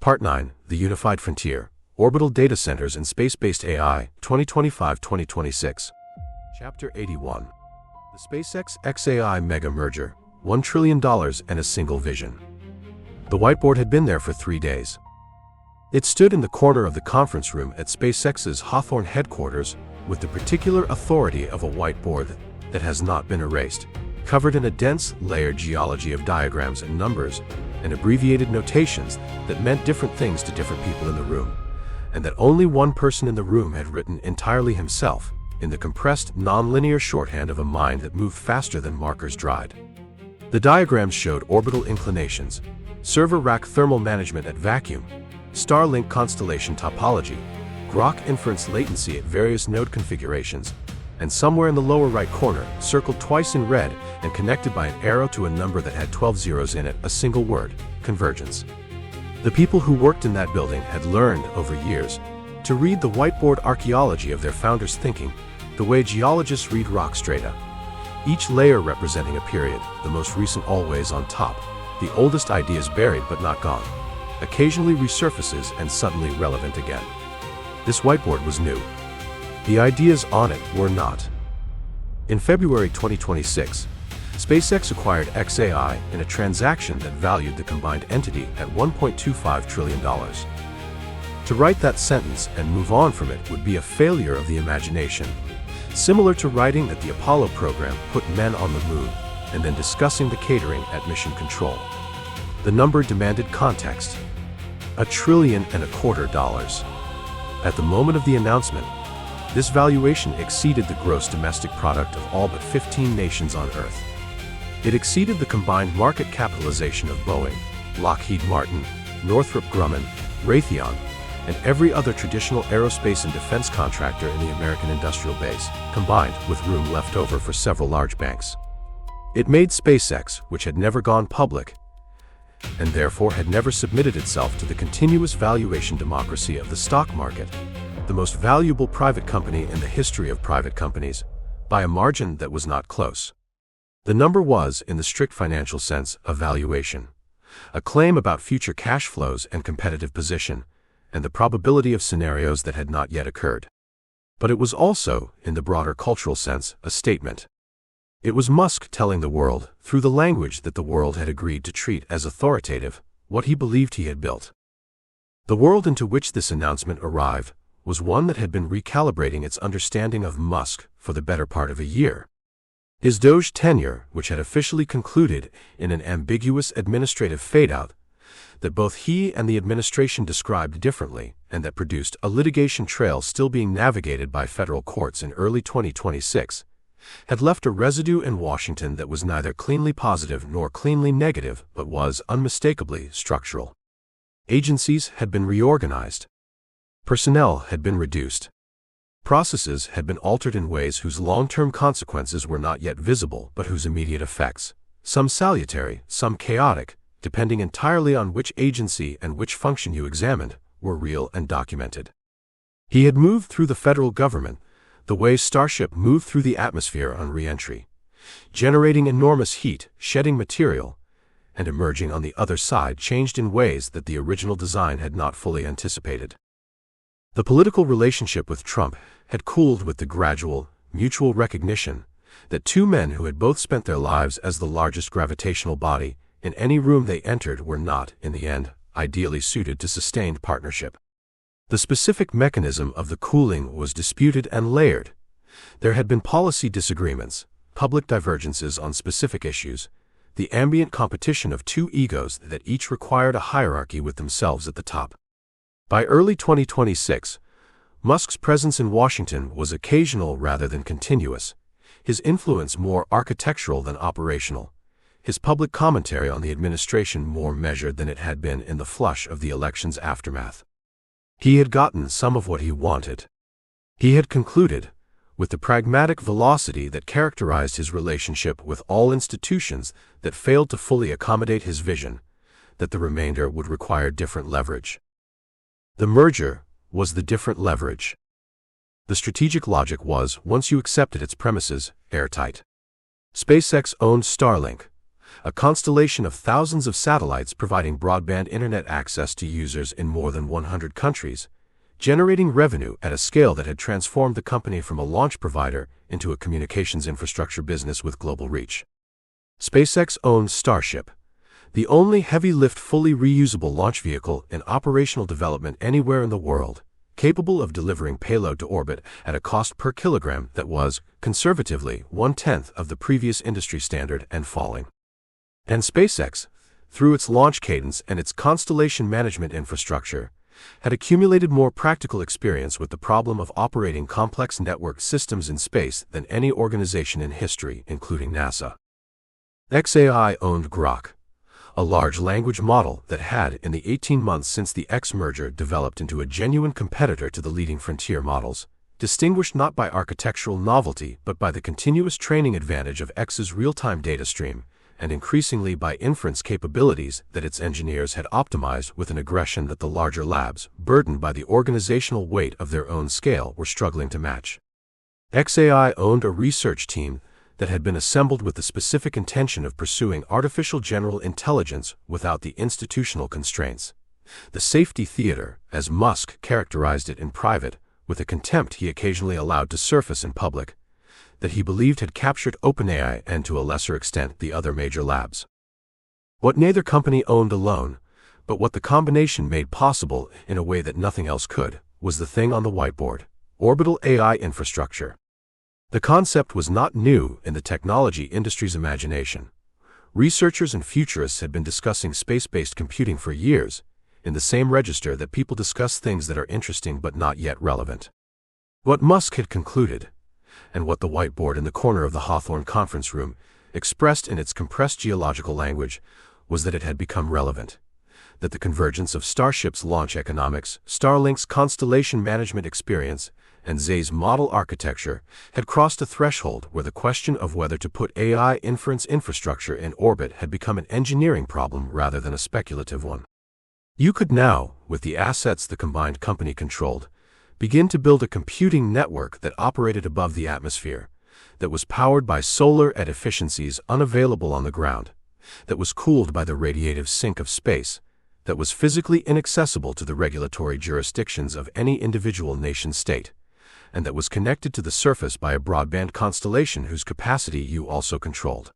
Part 9, The Unified Frontier, Orbital Data Centers and Space-Based AI, 2025-2026. Chapter 81. The SpaceX XAI Mega Merger, $1 trillion and a Single Vision. The whiteboard had been there for 3 days. It stood in the corner of the conference room at SpaceX's Hawthorne headquarters with the particular authority of a whiteboard that has not been erased, covered in a dense, layered geology of diagrams and numbers and abbreviated notations that meant different things to different people in the room, and that only one person in the room had written entirely himself, in the compressed, non-linear shorthand of a mind that moved faster than markers dried. The diagrams showed orbital inclinations, server rack thermal management at vacuum, Starlink constellation topology, Grok inference latency at various node configurations, and somewhere in the lower right corner, circled twice in red and connected by an arrow to a number that had 12 zeros in it, a single word: convergence. The people who worked in that building had learned, over years, to read the whiteboard archaeology of their founders' thinking, the way geologists read rock strata. Each layer representing a period, the most recent always on top, the oldest ideas buried but not gone, occasionally resurfaces and suddenly relevant again. This whiteboard was new. The ideas on it were not. In February 2026, SpaceX acquired XAI in a transaction that valued the combined entity at $1.25 trillion. To write that sentence and move on from it would be a failure of the imagination, similar to writing that the Apollo program put men on the moon and then discussing the catering at mission control. The number demanded context. $1.25 trillion. At the moment of the announcement, this valuation exceeded the gross domestic product of all but 15 nations on Earth. It exceeded the combined market capitalization of Boeing, Lockheed Martin, Northrop Grumman, Raytheon, and every other traditional aerospace and defense contractor in the American industrial base, combined with room left over for several large banks. It made SpaceX, which had never gone public, and therefore had never submitted itself to the continuous valuation democracy of the stock market, the most valuable private company in the history of private companies, by a margin that was not close. The number was, in the strict financial sense, a valuation, a claim about future cash flows and competitive position, and the probability of scenarios that had not yet occurred. But it was also, in the broader cultural sense, a statement. It was Musk telling the world, through the language that the world had agreed to treat as authoritative, what he believed he had built. The world into which this announcement arrived was one that had been recalibrating its understanding of Musk for the better part of a year. His Doge tenure, which had officially concluded in an ambiguous administrative fade-out that both he and the administration described differently, and that produced a litigation trail still being navigated by federal courts in early 2026, had left a residue in Washington that was neither cleanly positive nor cleanly negative, but was unmistakably structural. Agencies had been reorganized. Personnel had been reduced. Processes had been altered in ways whose long-term consequences were not yet visible, but whose immediate effects, some salutary, some chaotic, depending entirely on which agency and which function you examined, were real and documented. He had moved through the federal government the way Starship moved through the atmosphere on re-entry, generating enormous heat, shedding material, and emerging on the other side changed in ways that the original design had not fully anticipated. The political relationship with Trump had cooled with the gradual, mutual recognition that two men who had both spent their lives as the largest gravitational body in any room they entered were not, in the end, ideally suited to sustained partnership. The specific mechanism of the cooling was disputed and layered. There had been policy disagreements, public divergences on specific issues, the ambient competition of two egos that each required a hierarchy with themselves at the top. By early 2026, Musk's presence in Washington was occasional rather than continuous, his influence more architectural than operational, his public commentary on the administration more measured than it had been in the flush of the election's aftermath. He had gotten some of what he wanted. He had concluded, with the pragmatic velocity that characterized his relationship with all institutions that failed to fully accommodate his vision, that the remainder would require different leverage. The merger was the different leverage. The strategic logic was, once you accepted its premises, airtight. SpaceX owned Starlink, a constellation of thousands of satellites providing broadband internet access to users in more than 100 countries, generating revenue at a scale that had transformed the company from a launch provider into a communications infrastructure business with global reach. SpaceX owned Starship, the only heavy-lift fully reusable launch vehicle in operational development anywhere in the world, capable of delivering payload to orbit at a cost per kilogram that was, conservatively, 1/10 of the previous industry standard and falling. And SpaceX, through its launch cadence and its constellation management infrastructure, had accumulated more practical experience with the problem of operating complex network systems in space than any organization in history, including NASA. xAI owned Grok, a large language model that had, in the 18 months since the X merger, developed into a genuine competitor to the leading frontier models, distinguished not by architectural novelty but by the continuous training advantage of X's real-time data stream, and increasingly by inference capabilities that its engineers had optimized with an aggression that the larger labs, burdened by the organizational weight of their own scale, were struggling to match. xAI owned a research team that had been assembled with the specific intention of pursuing artificial general intelligence without the institutional constraints. The safety theater, as Musk characterized it in private, with a contempt he occasionally allowed to surface in public, that he believed had captured OpenAI and, to a lesser extent, the other major labs. What neither company owned alone, but what the combination made possible in a way that nothing else could, was the thing on the whiteboard: orbital AI infrastructure. The concept was not new in the technology industry's imagination. Researchers and futurists had been discussing space-based computing for years, in the same register that people discuss things that are interesting but not yet relevant. What Musk had concluded, and what the whiteboard in the corner of the Hawthorne conference room expressed in its compressed geological language, was that it had become relevant, that the convergence of Starship's launch economics, Starlink's constellation management experience, and Zay's model architecture had crossed a threshold where the question of whether to put AI inference infrastructure in orbit had become an engineering problem rather than a speculative one. You could now, with the assets the combined company controlled, begin to build a computing network that operated above the atmosphere, that was powered by solar at efficiencies unavailable on the ground, that was cooled by the radiative sink of space, that was physically inaccessible to the regulatory jurisdictions of any individual nation-state, and that was connected to the surface by a broadband constellation whose capacity you also controlled.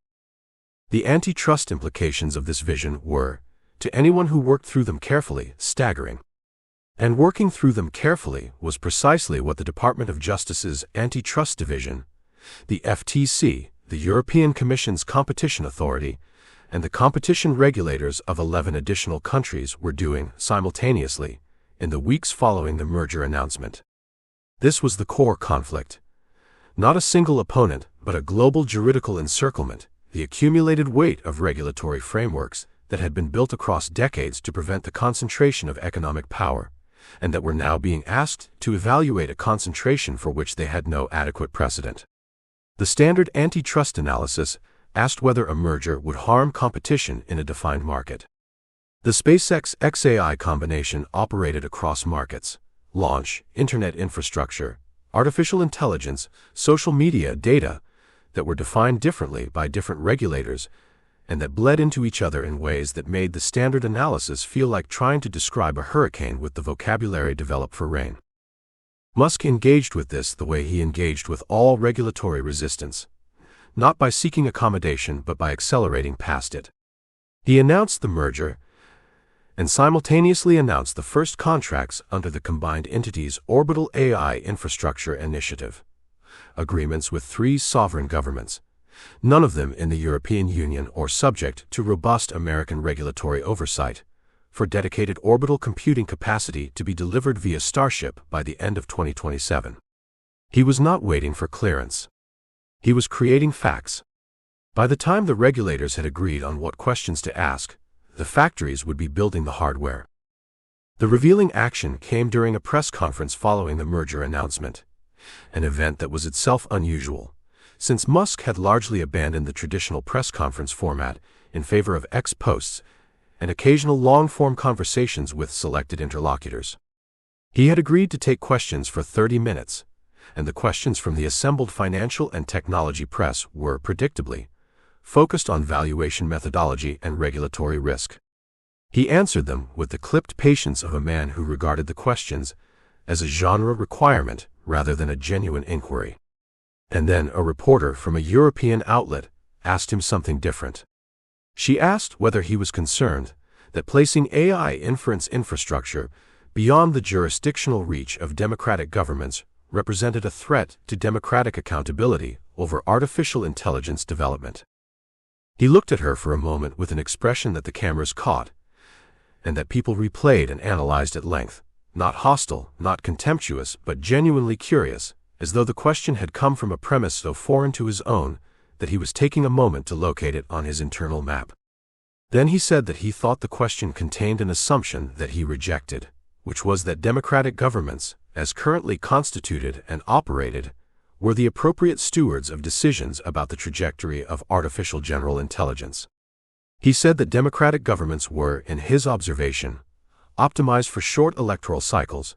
The antitrust implications of this vision were, to anyone who worked through them carefully, staggering. And working through them carefully was precisely what the Department of Justice's Antitrust Division, the FTC, the European Commission's Competition Authority, and the competition regulators of 11 additional countries were doing simultaneously in the weeks following the merger announcement. This was the core conflict. Not a single opponent, but a global juridical encirclement, the accumulated weight of regulatory frameworks that had been built across decades to prevent the concentration of economic power, and that were now being asked to evaluate a concentration for which they had no adequate precedent. The standard antitrust analysis asked whether a merger would harm competition in a defined market. The SpaceX xAI combination operated across markets: launch, internet infrastructure, artificial intelligence, social media, data, that were defined differently by different regulators, and that bled into each other in ways that made the standard analysis feel like trying to describe a hurricane with the vocabulary developed for rain. Musk engaged with this the way he engaged with all regulatory resistance, not by seeking accommodation but by accelerating past it. He announced the merger and simultaneously announced the first contracts under the combined entity's Orbital AI Infrastructure Initiative, agreements with 3 sovereign governments, none of them in the European Union or subject to robust American regulatory oversight, for dedicated orbital computing capacity to be delivered via Starship by the end of 2027. He was not waiting for clearance. He was creating facts. By the time the regulators had agreed on what questions to ask, the factories would be building the hardware. The revealing action came during a press conference following the merger announcement, an event that was itself unusual, since Musk had largely abandoned the traditional press conference format in favor of X posts and occasional long-form conversations with selected interlocutors. He had agreed to take questions for 30 minutes, and the questions from the assembled financial and technology press were, predictably, focused on valuation methodology and regulatory risk. He answered them with the clipped patience of a man who regarded the questions as a genre requirement rather than a genuine inquiry. And then a reporter from a European outlet asked him something different. She asked whether he was concerned that placing AI inference infrastructure beyond the jurisdictional reach of democratic governments represented a threat to democratic accountability over artificial intelligence development. He looked at her for a moment with an expression that the cameras caught, and that people replayed and analyzed at length, not hostile, not contemptuous, but genuinely curious, as though the question had come from a premise so foreign to his own that he was taking a moment to locate it on his internal map. Then he said that he thought the question contained an assumption that he rejected, which was that democratic governments, as currently constituted and operated, were the appropriate stewards of decisions about the trajectory of artificial general intelligence. He said that democratic governments were, in his observation, optimized for short electoral cycles,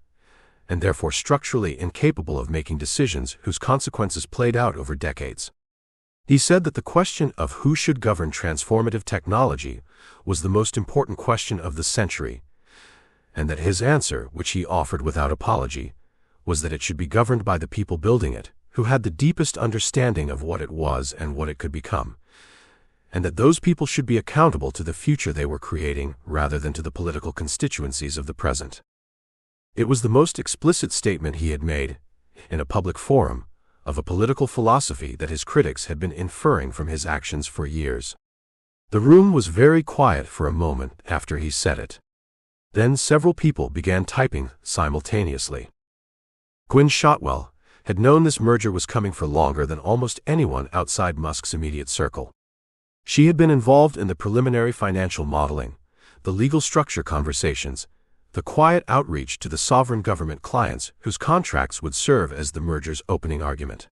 and therefore structurally incapable of making decisions whose consequences played out over decades. He said that the question of who should govern transformative technology was the most important question of the century, and that his answer, which he offered without apology, was that it should be governed by the people building it, who had the deepest understanding of what it was and what it could become, and that those people should be accountable to the future they were creating rather than to the political constituencies of the present. It was the most explicit statement he had made, in a public forum, of a political philosophy that his critics had been inferring from his actions for years. The room was very quiet for a moment after he said it. Then several people began typing simultaneously. Gwynne Shotwell had known this merger was coming for longer than almost anyone outside Musk's immediate circle. She had been involved in the preliminary financial modeling, the legal structure conversations, the quiet outreach to the sovereign government clients whose contracts would serve as the merger's opening argument.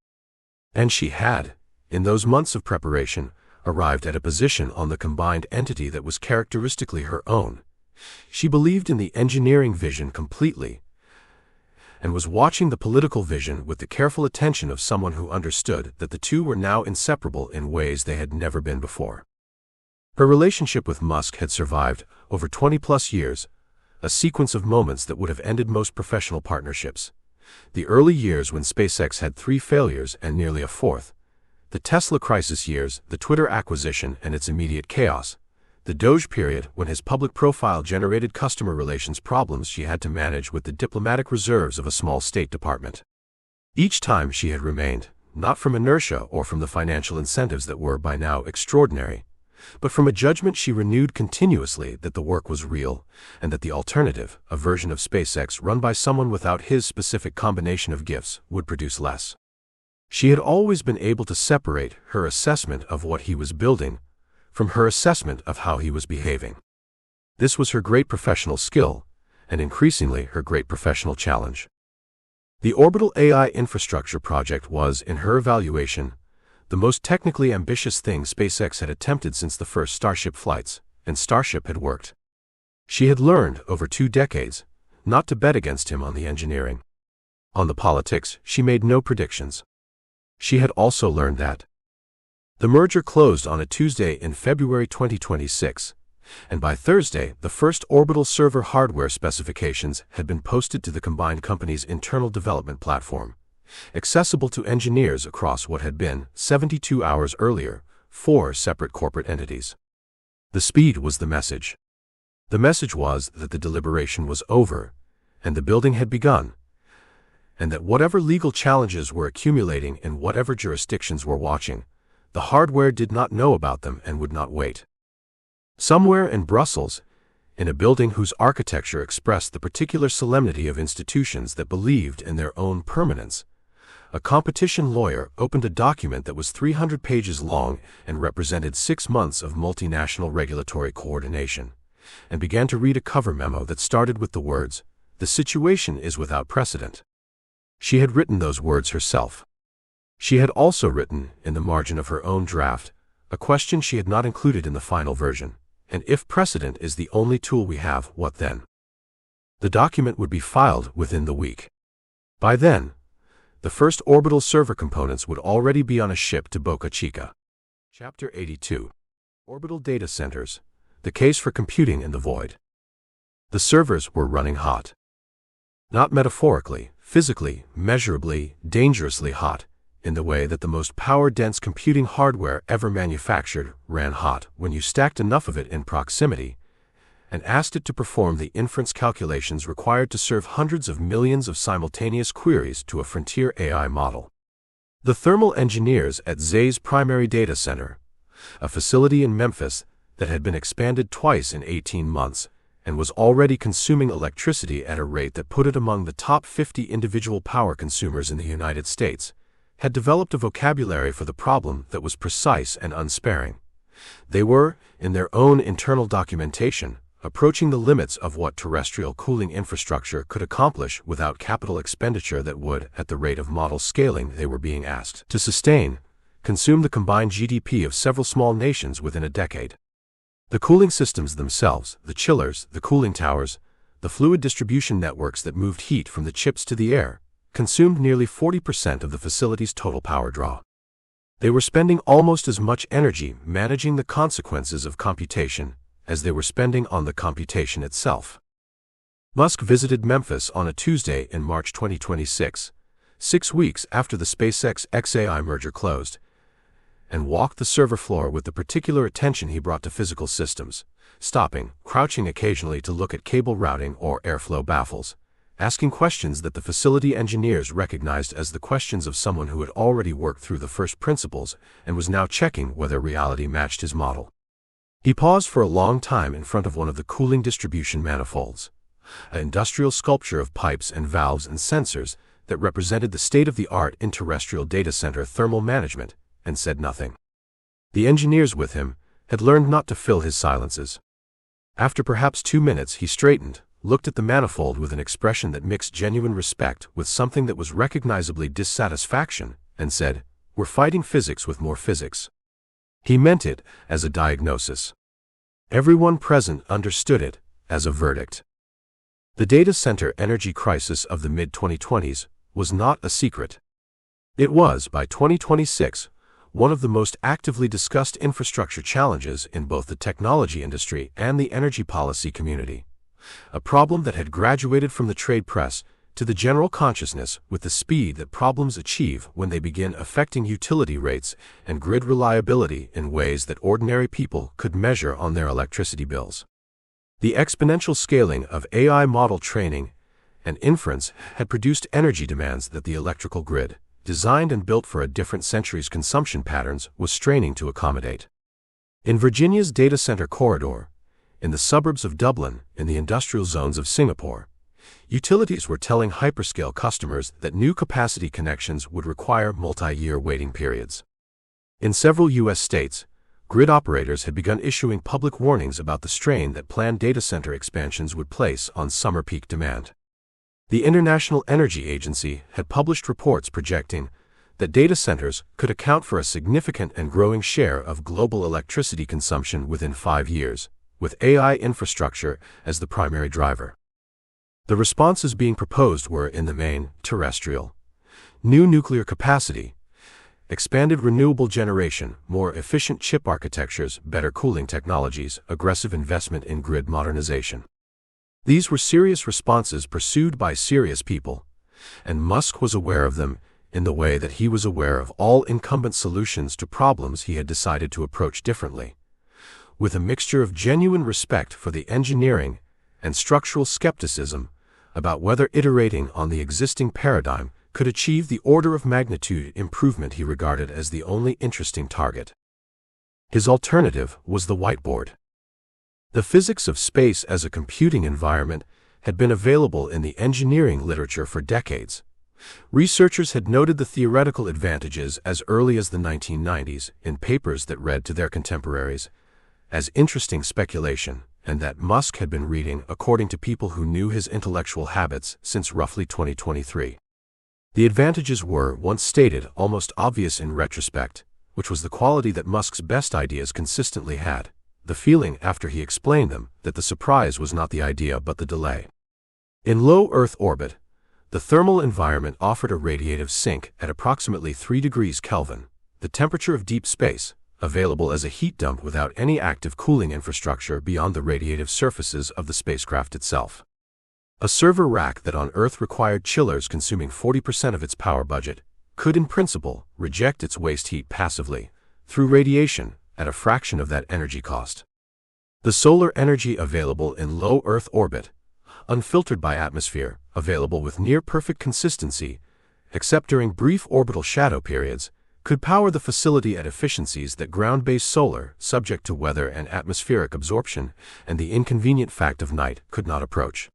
And she had, in those months of preparation, arrived at a position on the combined entity that was characteristically her own. She believed in the engineering vision completely, and was watching the political vision with the careful attention of someone who understood that the two were now inseparable in ways they had never been before. Her relationship with Musk had survived, over 20-plus years, a sequence of moments that would have ended most professional partnerships. The early years when SpaceX had 3 failures and nearly a 4th, the Tesla crisis years, the Twitter acquisition and its immediate chaos, the Doge period when his public profile generated customer relations problems she had to manage with the diplomatic reserves of a small State Department. Each time she had remained, not from inertia or from the financial incentives that were by now extraordinary, but from a judgment she renewed continuously that the work was real, and that the alternative, a version of SpaceX run by someone without his specific combination of gifts, would produce less. She had always been able to separate her assessment of what he was building from her assessment of how he was behaving. This was her great professional skill, and increasingly her great professional challenge. The orbital AI infrastructure project was, in her evaluation, the most technically ambitious thing SpaceX had attempted since the first Starship flights, and Starship had worked. She had learned, over 2 decades, not to bet against him on the engineering. On the politics, she made no predictions. She had also learned that the merger closed on a Tuesday in February 2026, and by Thursday, the first orbital server hardware specifications had been posted to the combined company's internal development platform, accessible to engineers across what had been, 72 hours earlier, 4 separate corporate entities. The speed was the message. The message was that the deliberation was over, and the building had begun, and that whatever legal challenges were accumulating in whatever jurisdictions were watching, the hardware did not know about them and would not wait. Somewhere in Brussels, in a building whose architecture expressed the particular solemnity of institutions that believed in their own permanence, a competition lawyer opened a document that was 300 pages long and represented 6 months of multinational regulatory coordination, and began to read a cover memo that started with the words, "The situation is without precedent." She had written those words herself. She had also written, in the margin of her own draft, a question she had not included in the final version, and if precedent is the only tool we have, what then? The document would be filed within the week. By then, the first orbital server components would already be on a ship to Boca Chica. Chapter 82. Orbital Data Centers. The Case for Computing in the Void. The servers were running hot. Not metaphorically, physically, measurably, dangerously hot, in the way that the most power-dense computing hardware ever manufactured ran hot when you stacked enough of it in proximity and asked it to perform the inference calculations required to serve hundreds of millions of simultaneous queries to a frontier AI model. The thermal engineers at Xay's primary data center, a facility in Memphis that had been expanded twice in 18 months and was already consuming electricity at a rate that put it among the top 50 individual power consumers in the United States, had developed a vocabulary for the problem that was precise and unsparing. They were, in their own internal documentation, approaching the limits of what terrestrial cooling infrastructure could accomplish without capital expenditure that would, at the rate of model scaling they were being asked to sustain, consume the combined GDP of several small nations within a decade. The cooling systems themselves, the chillers, the cooling towers, the fluid distribution networks that moved heat from the chips to the air, consumed nearly 40% of the facility's total power draw. They were spending almost as much energy managing the consequences of computation as they were spending on the computation itself. Musk visited Memphis on a Tuesday in March 2026, 6 weeks after the SpaceX XAI merger closed, and walked the server floor with the particular attention he brought to physical systems, stopping, crouching occasionally to look at cable routing or airflow baffles, asking questions that the facility engineers recognized as the questions of someone who had already worked through the first principles and was now checking whether reality matched his model. He paused for a long time in front of one of the cooling distribution manifolds, an industrial sculpture of pipes and valves and sensors that represented the state-of-the-art in terrestrial data center thermal management, and said nothing. The engineers with him had learned not to fill his silences. After perhaps 2 minutes he straightened, looked at the manifold with an expression that mixed genuine respect with something that was recognizably dissatisfaction, and said, "We're fighting physics with more physics." He meant it as a diagnosis. Everyone present understood it as a verdict. The data center energy crisis of the mid-2020s was not a secret. It was, by 2026, one of the most actively discussed infrastructure challenges in both the technology industry and the energy policy community, a problem that had graduated from the trade press to the general consciousness with the speed that problems achieve when they begin affecting utility rates and grid reliability in ways that ordinary people could measure on their electricity bills. The exponential scaling of AI model training and inference had produced energy demands that the electrical grid, designed and built for a different century's consumption patterns, was straining to accommodate. In Virginia's data center corridor, in the suburbs of Dublin, in the industrial zones of Singapore, utilities were telling hyperscale customers that new capacity connections would require multi-year waiting periods. In several U.S. states, grid operators had begun issuing public warnings about the strain that planned data center expansions would place on summer peak demand. The International Energy Agency had published reports projecting that data centers could account for a significant and growing share of global electricity consumption within 5 years, with AI infrastructure as the primary driver. The responses being proposed were, in the main, terrestrial: new nuclear capacity, expanded renewable generation, more efficient chip architectures, better cooling technologies, aggressive investment in grid modernization. These were serious responses pursued by serious people, and Musk was aware of them in the way that he was aware of all incumbent solutions to problems he had decided to approach differently, with a mixture of genuine respect for the engineering and structural skepticism about whether iterating on the existing paradigm could achieve the order of magnitude improvement he regarded as the only interesting target. His alternative was the whiteboard. The physics of space as a computing environment had been available in the engineering literature for decades. Researchers had noted the theoretical advantages as early as the 1990s in papers that read to their contemporaries as interesting speculation, and that Musk had been reading according to people who knew his intellectual habits since roughly 2023. The advantages were, once stated, almost obvious in retrospect, which was the quality that Musk's best ideas consistently had: the feeling after he explained them that the surprise was not the idea but the delay. In low Earth orbit, the thermal environment offered a radiative sink at approximately 3 degrees Kelvin, the temperature of deep space, available as a heat dump without any active cooling infrastructure beyond the radiative surfaces of the spacecraft itself. A server rack that on Earth required chillers consuming 40% of its power budget could, in principle, reject its waste heat passively, through radiation, at a fraction of that energy cost. The solar energy available in low Earth orbit, unfiltered by atmosphere, available with near-perfect consistency, except during brief orbital shadow periods, could power the facility at efficiencies that ground-based solar, subject to weather and atmospheric absorption, and the inconvenient fact of night, could not approach.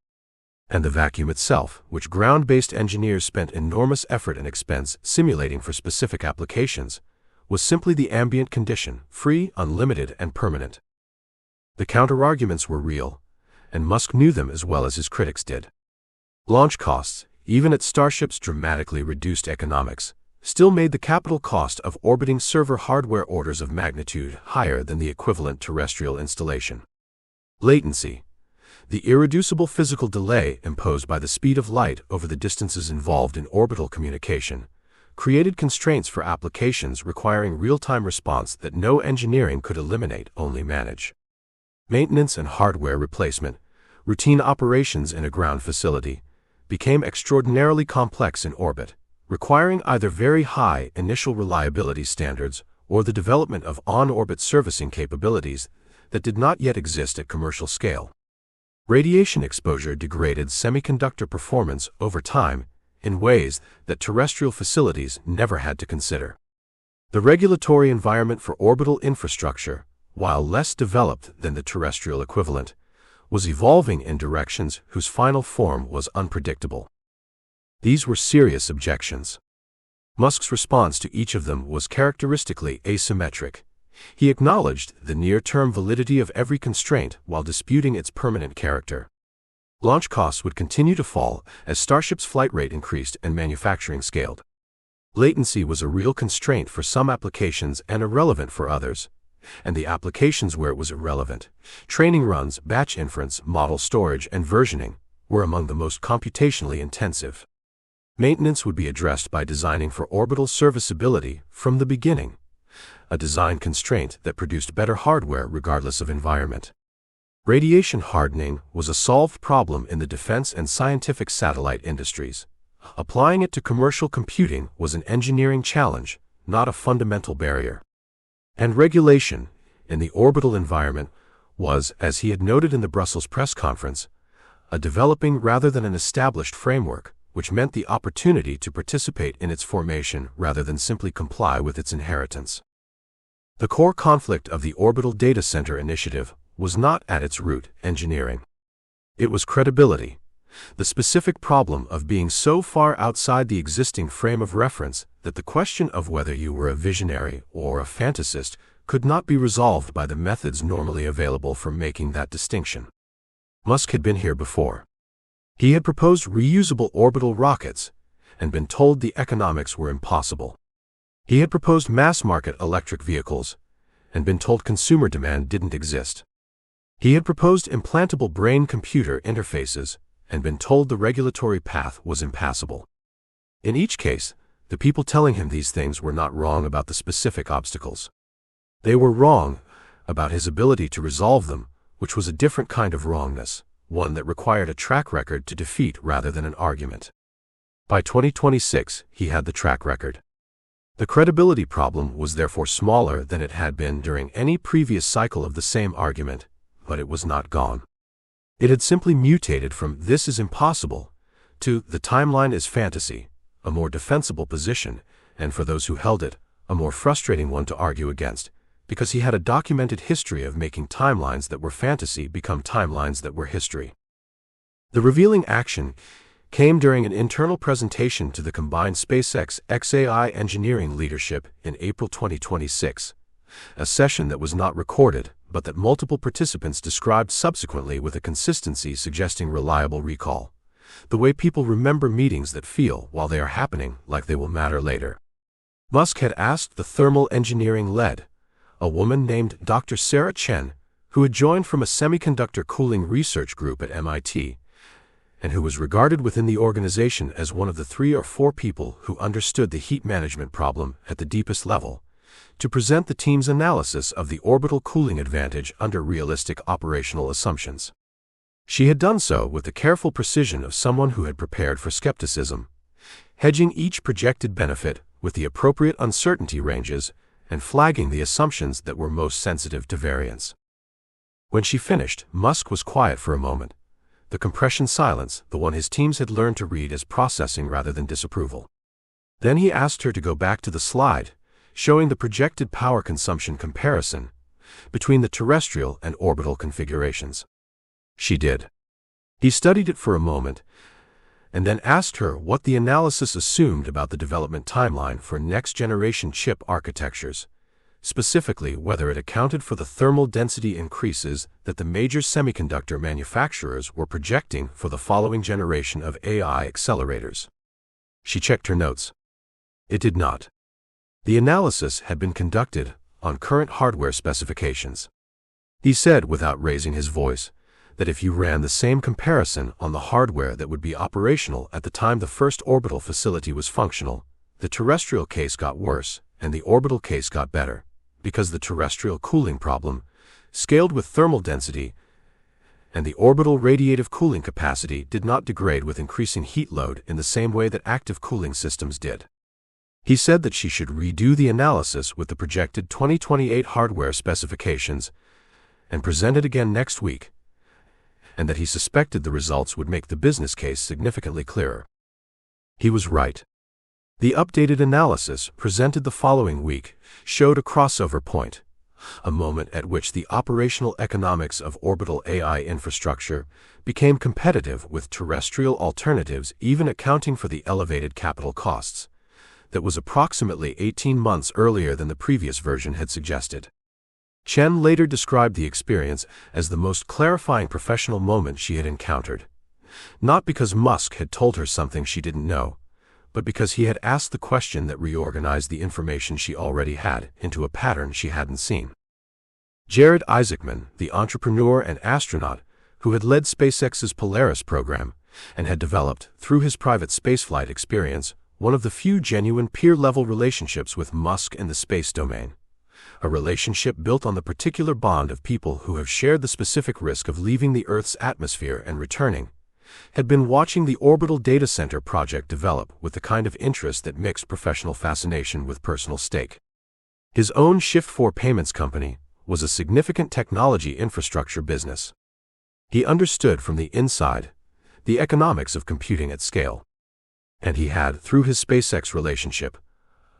And the vacuum itself, which ground-based engineers spent enormous effort and expense simulating for specific applications, was simply the ambient condition, free, unlimited, and permanent. The counterarguments were real, and Musk knew them as well as his critics did. Launch costs, even at Starship's dramatically reduced economics, still made the capital cost of orbiting server hardware orders of magnitude higher than the equivalent terrestrial installation. Latency, the irreducible physical delay imposed by the speed of light over the distances involved in orbital communication, created constraints for applications requiring real-time response that no engineering could eliminate, only manage. Maintenance and hardware replacement, routine operations in a ground facility, became extraordinarily complex in orbit, requiring either very high initial reliability standards or the development of on-orbit servicing capabilities that did not yet exist at commercial scale. Radiation exposure degraded semiconductor performance over time in ways that terrestrial facilities never had to consider. The regulatory environment for orbital infrastructure, while less developed than the terrestrial equivalent, was evolving in directions whose final form was unpredictable. These were serious objections. Musk's response to each of them was characteristically asymmetric. He acknowledged the near-term validity of every constraint while disputing its permanent character. Launch costs would continue to fall as Starship's flight rate increased and manufacturing scaled. Latency was a real constraint for some applications and irrelevant for others, and the applications where it was irrelevant, training runs, batch inference, model storage, and versioning, were among the most computationally intensive. Maintenance would be addressed by designing for orbital serviceability from the beginning, a design constraint that produced better hardware regardless of environment. Radiation hardening was a solved problem in the defense and scientific satellite industries. Applying it to commercial computing was an engineering challenge, not a fundamental barrier. And regulation, in the orbital environment, was, as he had noted in the Brussels press conference, a developing rather than an established framework, which meant the opportunity to participate in its formation rather than simply comply with its inheritance. The core conflict of the Orbital Data Center initiative was not at its root engineering. It was credibility, the specific problem of being so far outside the existing frame of reference that the question of whether you were a visionary or a fantasist could not be resolved by the methods normally available for making that distinction. Musk had been here before. He had proposed reusable orbital rockets and been told the economics were impossible. He had proposed mass-market electric vehicles and been told consumer demand didn't exist. He had proposed implantable brain-computer interfaces and been told the regulatory path was impassable. In each case, the people telling him these things were not wrong about the specific obstacles. They were wrong about his ability to resolve them, which was a different kind of wrongness, one that required a track record to defeat rather than an argument. By 2026, he had the track record. The credibility problem was therefore smaller than it had been during any previous cycle of the same argument, but it was not gone. It had simply mutated from "this is impossible" to "the timeline is fantasy," a more defensible position, and for those who held it, a more frustrating one to argue against, because he had a documented history of making timelines that were fantasy become timelines that were history. The revealing action came during an internal presentation to the combined SpaceX XAI engineering leadership in April 2026, a session that was not recorded, but that multiple participants described subsequently with a consistency suggesting reliable recall, the way people remember meetings that feel, while they are happening, like they will matter later. Musk had asked the thermal engineering lead, a woman named Dr. Sarah Chen, who had joined from a semiconductor cooling research group at MIT, and who was regarded within the organization as one of the 3 or 4 people who understood the heat management problem at the deepest level, to present the team's analysis of the orbital cooling advantage under realistic operational assumptions. She had done so with the careful precision of someone who had prepared for skepticism, hedging each projected benefit with the appropriate uncertainty ranges and flagging the assumptions that were most sensitive to variance. When she finished, Musk was quiet for a moment, the compression silence, the one his teams had learned to read as processing rather than disapproval. Then he asked her to go back to the slide, showing the projected power consumption comparison between the terrestrial and orbital configurations. She did. He studied it for a moment, and then asked her what the analysis assumed about the development timeline for next-generation chip architectures, specifically whether it accounted for the thermal density increases that the major semiconductor manufacturers were projecting for the following generation of AI accelerators. She checked her notes. It did not. The analysis had been conducted on current hardware specifications. He said without raising his voice that if you ran the same comparison on the hardware that would be operational at the time the first orbital facility was functional, the terrestrial case got worse and the orbital case got better, because the terrestrial cooling problem scaled with thermal density and the orbital radiative cooling capacity did not degrade with increasing heat load in the same way that active cooling systems did. He said that she should redo the analysis with the projected 2028 hardware specifications and present it again next week, and that he suspected the results would make the business case significantly clearer. He was right. The updated analysis, presented the following week, showed a crossover point, a moment at which the operational economics of orbital AI infrastructure became competitive with terrestrial alternatives, even accounting for the elevated capital costs. That was approximately 18 months earlier than the previous version had suggested. Chen later described the experience as the most clarifying professional moment she had encountered, not because Musk had told her something she didn't know, but because he had asked the question that reorganized the information she already had into a pattern she hadn't seen. Jared Isaacman, the entrepreneur and astronaut who had led SpaceX's Polaris program and had developed, through his private spaceflight experience, one of the few genuine peer-level relationships with Musk in the space domain, a relationship built on the particular bond of people who have shared the specific risk of leaving the Earth's atmosphere and returning, had been watching the orbital data center project develop with the kind of interest that mixed professional fascination with personal stake. His own Shift4 payments company was a significant technology infrastructure business. He understood from the inside the economics of computing at scale. And he had, through his SpaceX relationship,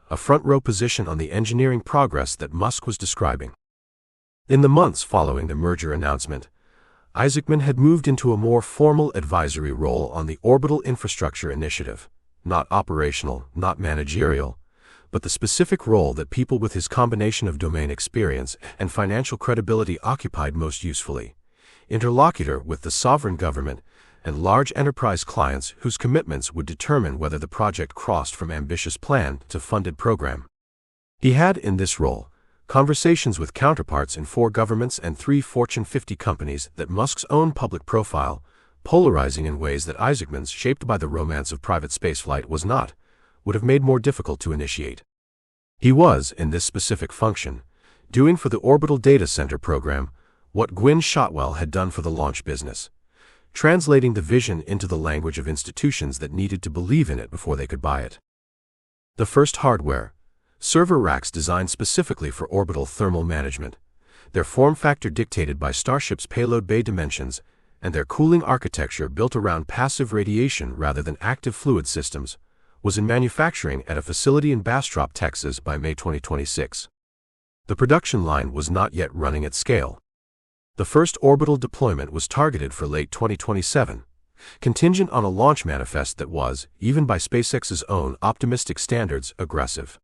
a front-row position on the engineering progress that Musk was describing. In the months following the merger announcement, Isaacman had moved into a more formal advisory role on the Orbital Infrastructure Initiative, not operational, not managerial, but the specific role that people with his combination of domain experience and financial credibility occupied most usefully, interlocutor with the sovereign government and large enterprise clients whose commitments would determine whether the project crossed from ambitious plan to funded program. He had, in this role, conversations with counterparts in 4 governments and 3 Fortune 50 companies that Musk's own public profile, polarizing in ways that Isaacman's, shaped by the romance of private spaceflight, was not, would have made more difficult to initiate. He was, in this specific function, doing for the Orbital Data Center program what Gwynne Shotwell had done for the launch business, translating the vision into the language of institutions that needed to believe in it before they could buy it. The first hardware, server racks designed specifically for orbital thermal management, their form factor dictated by Starship's payload bay dimensions, and their cooling architecture built around passive radiation rather than active fluid systems, was in manufacturing at a facility in Bastrop, Texas by May 2026. The production line was not yet running at scale. The first orbital deployment was targeted for late 2027, contingent on a launch manifest that was, even by SpaceX's own optimistic standards, aggressive.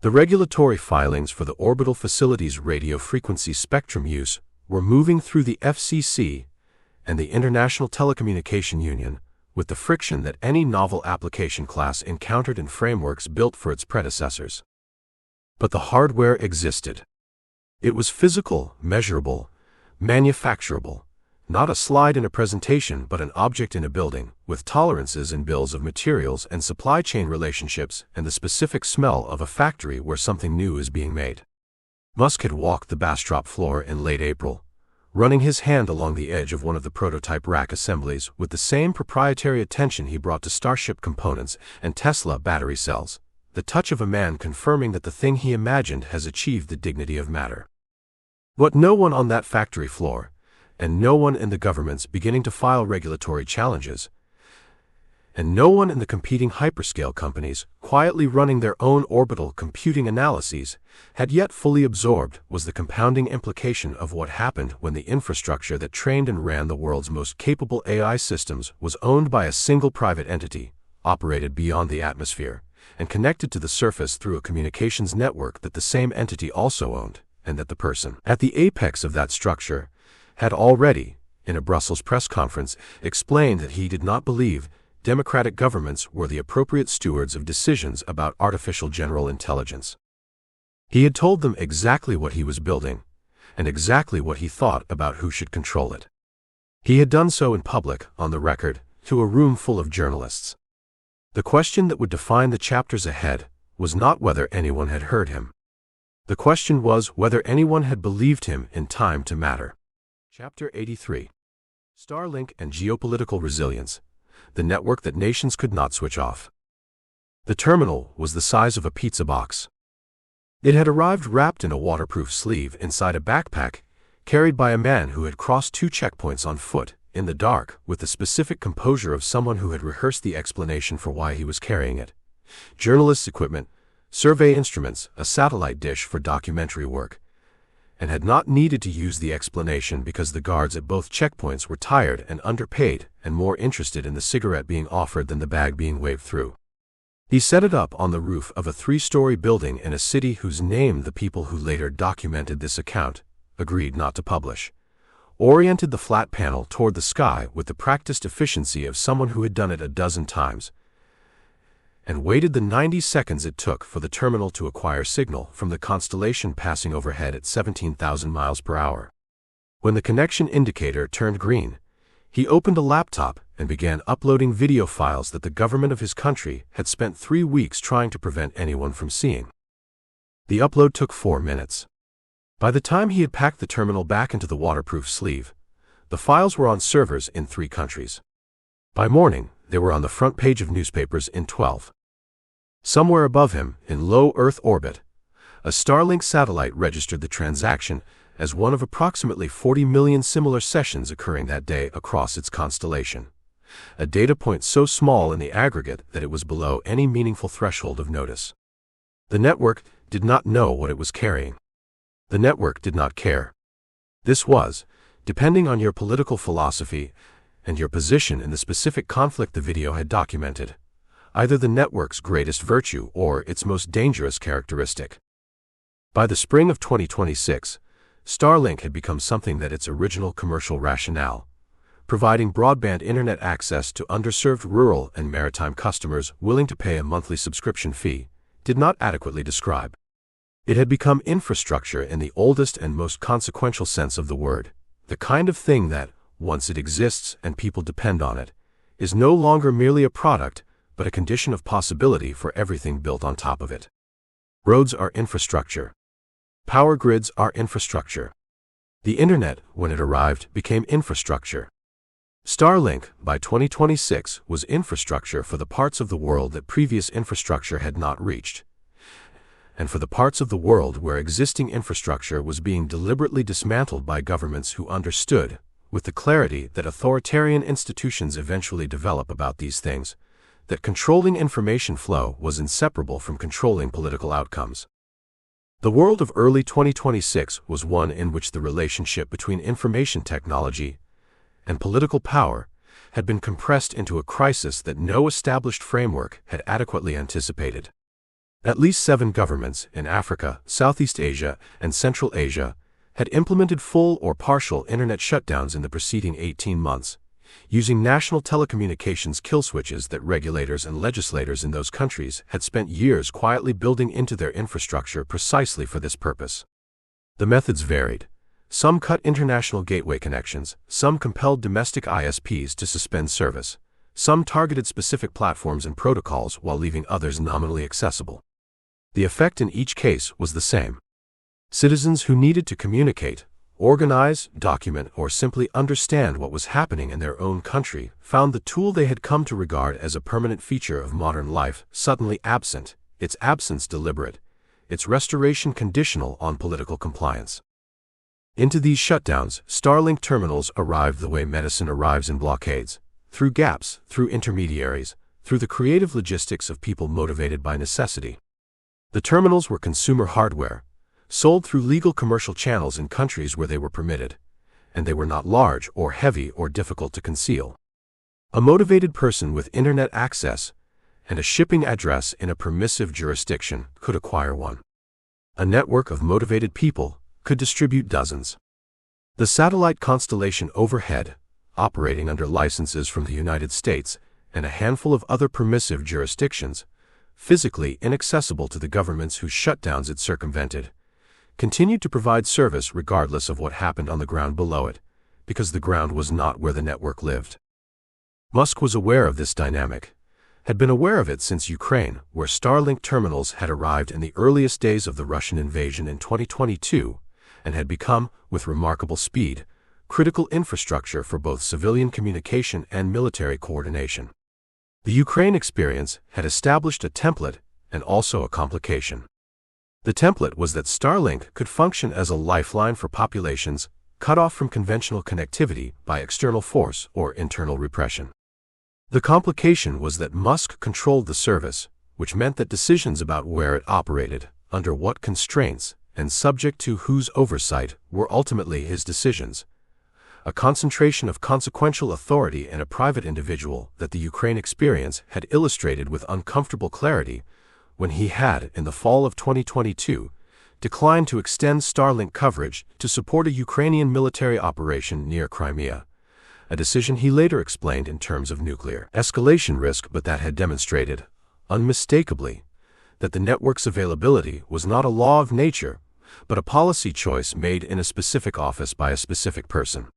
The regulatory filings for the orbital facility's radio frequency spectrum use were moving through the FCC and the International Telecommunication Union, with the friction that any novel application class encountered in frameworks built for its predecessors. But the hardware existed. It was physical, measurable, manufacturable, Not a slide in a presentation, but an object in a building, with tolerances and bills of materials and supply chain relationships and the specific smell of a factory where something new is being made. Musk had walked the Bastrop floor in late April, running his hand along the edge of one of the prototype rack assemblies with the same proprietary attention he brought to Starship components and Tesla battery cells, the touch of a man confirming that the thing he imagined has achieved the dignity of matter. What no one on that factory floor, and no one in the governments beginning to file regulatory challenges, and no one in the competing hyperscale companies quietly running their own orbital computing analyses had yet fully absorbed was the compounding implication of what happened when the infrastructure that trained and ran the world's most capable AI systems was owned by a single private entity, operated beyond the atmosphere, and connected to the surface through a communications network that the same entity also owned, and that the person at the apex of that structure had already, in a Brussels press conference, explained that he did not believe democratic governments were the appropriate stewards of decisions about artificial general intelligence. He had told them exactly what he was building, and exactly what he thought about who should control it. He had done so in public, on the record, to a room full of journalists. The question that would define the chapters ahead was not whether anyone had heard him. The question was whether anyone had believed him in time to matter. Chapter 83. Starlink and Geopolitical Resilience, the network that nations could not switch off. The terminal was the size of a pizza box. It had arrived wrapped in a waterproof sleeve inside a backpack, carried by a man who had crossed 2 checkpoints on foot, in the dark, with the specific composure of someone who had rehearsed the explanation for why he was carrying it. Journalists' equipment, survey instruments, a satellite dish for documentary work, and had not needed to use the explanation because the guards at both checkpoints were tired and underpaid and more interested in the cigarette being offered than the bag being waved through. He set it up on the roof of a 3-story building in a city whose name the people who later documented this account agreed not to publish, oriented the flat panel toward the sky with the practiced efficiency of someone who had done it a dozen times, and waited the 90 seconds it took for the terminal to acquire signal from the constellation passing overhead at 17,000 miles per hour. When the connection indicator turned green, he opened a laptop and began uploading video files that the government of his country had spent 3 weeks trying to prevent anyone from seeing. The upload took 4 minutes. By the time he had packed the terminal back into the waterproof sleeve, the files were on servers in 3 countries. By morning, they were on the front page of newspapers in 12. Somewhere above him, in low Earth orbit, a Starlink satellite registered the transaction as one of approximately 40 million similar sessions occurring that day across its constellation, a data point so small in the aggregate that it was below any meaningful threshold of notice. The network did not know what it was carrying. The network did not care. This was, depending on your political philosophy and your position in the specific conflict the video had documented, either the network's greatest virtue or its most dangerous characteristic. By the spring of 2026, Starlink had become something that its original commercial rationale, providing broadband internet access to underserved rural and maritime customers willing to pay a monthly subscription fee, did not adequately describe. It had become infrastructure in the oldest and most consequential sense of the word, the kind of thing that, once it exists and people depend on it, is no longer merely a product, but a condition of possibility for everything built on top of it. Roads are infrastructure. Power grids are infrastructure. The internet, when it arrived, became infrastructure. Starlink, by 2026, was infrastructure for the parts of the world that previous infrastructure had not reached, and for the parts of the world where existing infrastructure was being deliberately dismantled by governments who understood, with the clarity that authoritarian institutions eventually develop about these things, that controlling information flow was inseparable from controlling political outcomes. The world of early 2026 was one in which the relationship between information technology and political power had been compressed into a crisis that no established framework had adequately anticipated. At least 7 governments in Africa, Southeast Asia, and Central Asia had implemented full or partial internet shutdowns in the preceding 18 months, using national telecommunications kill switches that regulators and legislators in those countries had spent years quietly building into their infrastructure precisely for this purpose. The methods varied. Some cut international gateway connections, some compelled domestic ISPs to suspend service, some targeted specific platforms and protocols while leaving others nominally accessible. The effect in each case was the same. Citizens who needed to communicate, organize, document, or simply understand what was happening in their own country found the tool they had come to regard as a permanent feature of modern life suddenly absent, its absence deliberate, its restoration conditional on political compliance. Into these shutdowns, Starlink terminals arrived the way medicine arrives in blockades, through gaps, through intermediaries, through the creative logistics of people motivated by necessity. The terminals were consumer hardware, sold through legal commercial channels in countries where they were permitted, and they were not large or heavy or difficult to conceal. A motivated person with internet access and a shipping address in a permissive jurisdiction could acquire one. A network of motivated people could distribute dozens. The satellite constellation overhead, operating under licenses from the United States and a handful of other permissive jurisdictions, physically inaccessible to the governments whose shutdowns it circumvented, continued to provide service regardless of what happened on the ground below it, because the ground was not where the network lived. Musk was aware of this dynamic, had been aware of it since Ukraine, where Starlink terminals had arrived in the earliest days of the Russian invasion in 2022, and had become, with remarkable speed, critical infrastructure for both civilian communication and military coordination. The Ukraine experience had established a template and also a complication. The template was that Starlink could function as a lifeline for populations cut off from conventional connectivity by external force or internal repression. The complication was that Musk controlled the service, which meant that decisions about where it operated, under what constraints, and subject to whose oversight were ultimately his decisions. A concentration of consequential authority in a private individual that the Ukraine experience had illustrated with uncomfortable clarity when he had, in the fall of 2022, declined to extend Starlink coverage to support a Ukrainian military operation near Crimea, a decision he later explained in terms of nuclear escalation risk, but that had demonstrated, unmistakably, that the network's availability was not a law of nature, but a policy choice made in a specific office by a specific person.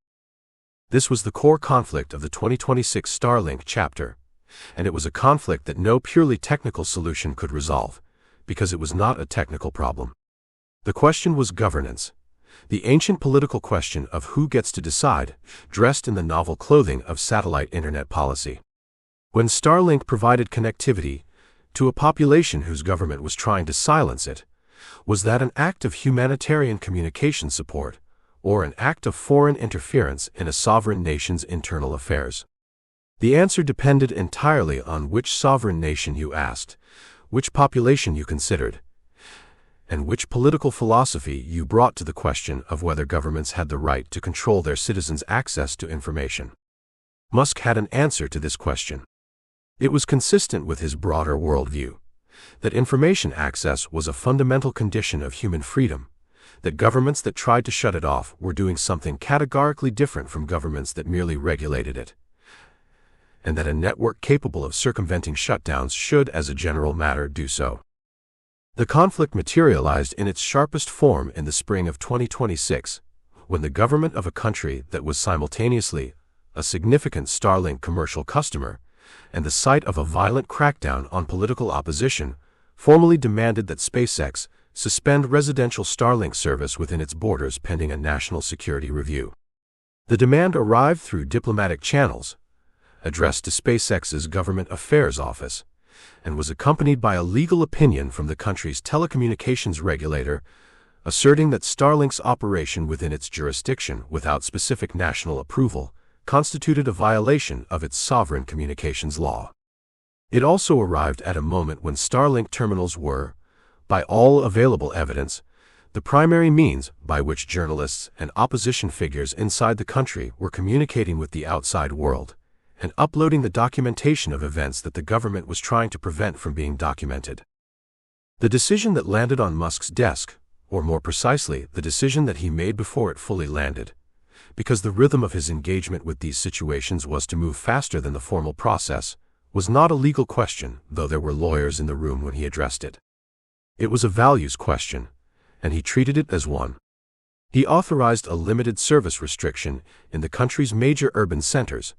This was the core conflict of the 2026 Starlink chapter, and it was a conflict that no purely technical solution could resolve, because it was not a technical problem. The question was governance, the ancient political question of who gets to decide, dressed in the novel clothing of satellite internet policy. When Starlink provided connectivity to a population whose government was trying to silence it, was that an act of humanitarian communication support, or an act of foreign interference in a sovereign nation's internal affairs? The answer depended entirely on which sovereign nation you asked, which population you considered, and which political philosophy you brought to the question of whether governments had the right to control their citizens' access to information. Musk had an answer to this question. It was consistent with his broader worldview, that information access was a fundamental condition of human freedom, that governments that tried to shut it off were doing something categorically different from governments that merely regulated it, and that a network capable of circumventing shutdowns should, as a general matter, do so. The conflict materialized in its sharpest form in the spring of 2026, when the government of a country that was simultaneously a significant Starlink commercial customer and the site of a violent crackdown on political opposition formally demanded that SpaceX suspend residential Starlink service within its borders pending a national security review. The demand arrived through diplomatic channels, addressed to SpaceX's Government Affairs Office, and was accompanied by a legal opinion from the country's telecommunications regulator asserting that Starlink's operation within its jurisdiction without specific national approval constituted a violation of its sovereign communications law. It also arrived at a moment when Starlink terminals were, by all available evidence, the primary means by which journalists and opposition figures inside the country were communicating with the outside world and uploading the documentation of events that the government was trying to prevent from being documented. The decision that landed on Musk's desk, or more precisely, the decision that he made before it fully landed, because the rhythm of his engagement with these situations was to move faster than the formal process, was not a legal question, though there were lawyers in the room when he addressed it. It was a values question, and he treated it as one. He authorized a limited service restriction in the country's major urban centers,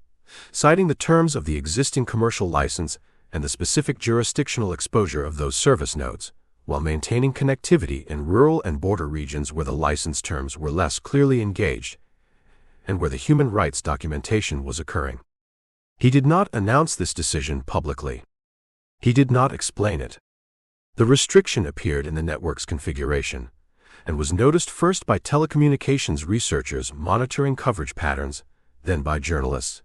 citing the terms of the existing commercial license and the specific jurisdictional exposure of those service nodes, while maintaining connectivity in rural and border regions where the license terms were less clearly engaged and where the human rights documentation was occurring. He did not announce this decision publicly. He did not explain it. The restriction appeared in the network's configuration and was noticed first by telecommunications researchers monitoring coverage patterns, then by journalists,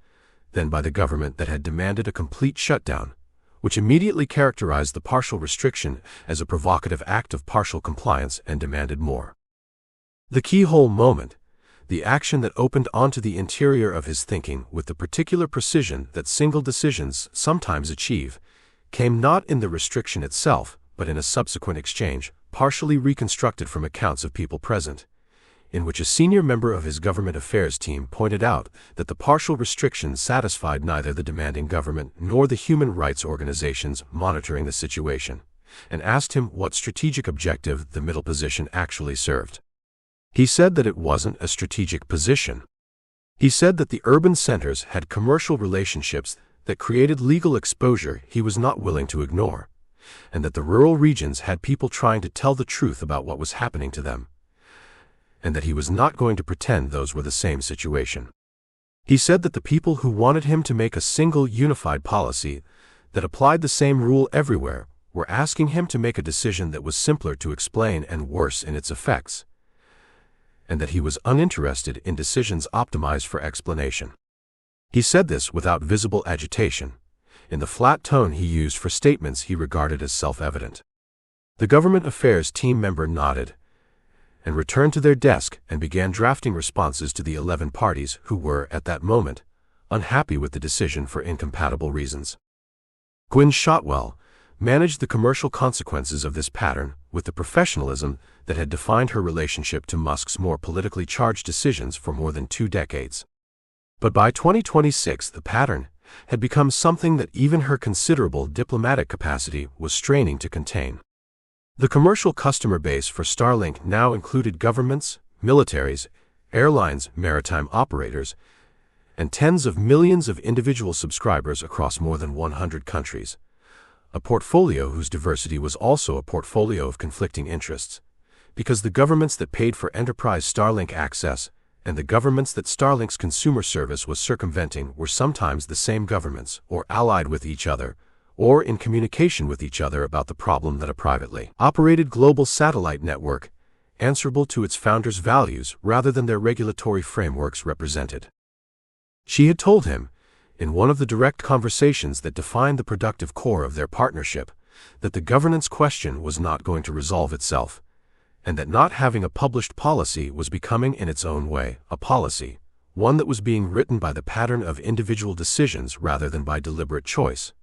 then by the government that had demanded a complete shutdown, which immediately characterized the partial restriction as a provocative act of partial compliance and demanded more. The keyhole moment, the action that opened onto the interior of his thinking with the particular precision that single decisions sometimes achieve, came not in the restriction itself, but in a subsequent exchange, partially reconstructed from accounts of people present, in which a senior member of his government affairs team pointed out that the partial restriction satisfied neither the demanding government nor the human rights organizations monitoring the situation, and asked him what strategic objective the middle position actually served. He said that it wasn't a strategic position. He said that the urban centers had commercial relationships that created legal exposure he was not willing to ignore, and that the rural regions had people trying to tell the truth about what was happening to them, and that he was not going to pretend those were the same situation. He said that the people who wanted him to make a single unified policy that applied the same rule everywhere were asking him to make a decision that was simpler to explain and worse in its effects, and that he was uninterested in decisions optimized for explanation. He said this without visible agitation, in the flat tone he used for statements he regarded as self-evident. The government affairs team member nodded and returned to their desk and began drafting responses to the 11 parties who were, at that moment, unhappy with the decision for incompatible reasons. Gwynne Shotwell managed the commercial consequences of this pattern with the professionalism that had defined her relationship to Musk's more politically charged decisions for more than 2 decades. But by 2026, the pattern had become something that even her considerable diplomatic capacity was straining to contain. The commercial customer base for Starlink now included governments, militaries, airlines, maritime operators, and tens of millions of individual subscribers across more than 100 countries, a portfolio whose diversity was also a portfolio of conflicting interests, because the governments that paid for enterprise Starlink access and the governments that Starlink's consumer service was circumventing were sometimes the same governments, or allied with each other, or in communication with each other about the problem that a privately operated global satellite network, answerable to its founders' values rather than their regulatory frameworks, represented. She had told him, in one of the direct conversations that defined the productive core of their partnership, that the governance question was not going to resolve itself, and that not having a published policy was becoming in its own way a policy, one that was being written by the pattern of individual decisions rather than by deliberate choice,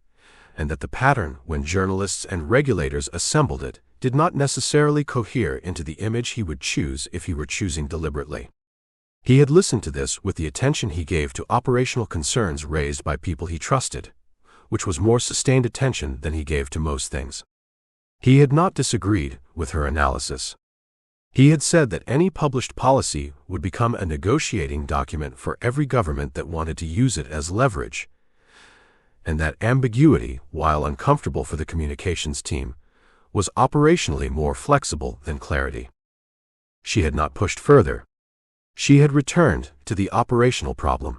and that the pattern, when journalists and regulators assembled it, did not necessarily cohere into the image he would choose if he were choosing deliberately. He had listened to this with the attention he gave to operational concerns raised by people he trusted, which was more sustained attention than he gave to most things. He had not disagreed with her analysis. He had said that any published policy would become a negotiating document for every government that wanted to use it as leverage, and that ambiguity, while uncomfortable for the communications team, was operationally more flexible than clarity. She had not pushed further. She had returned to the operational problem.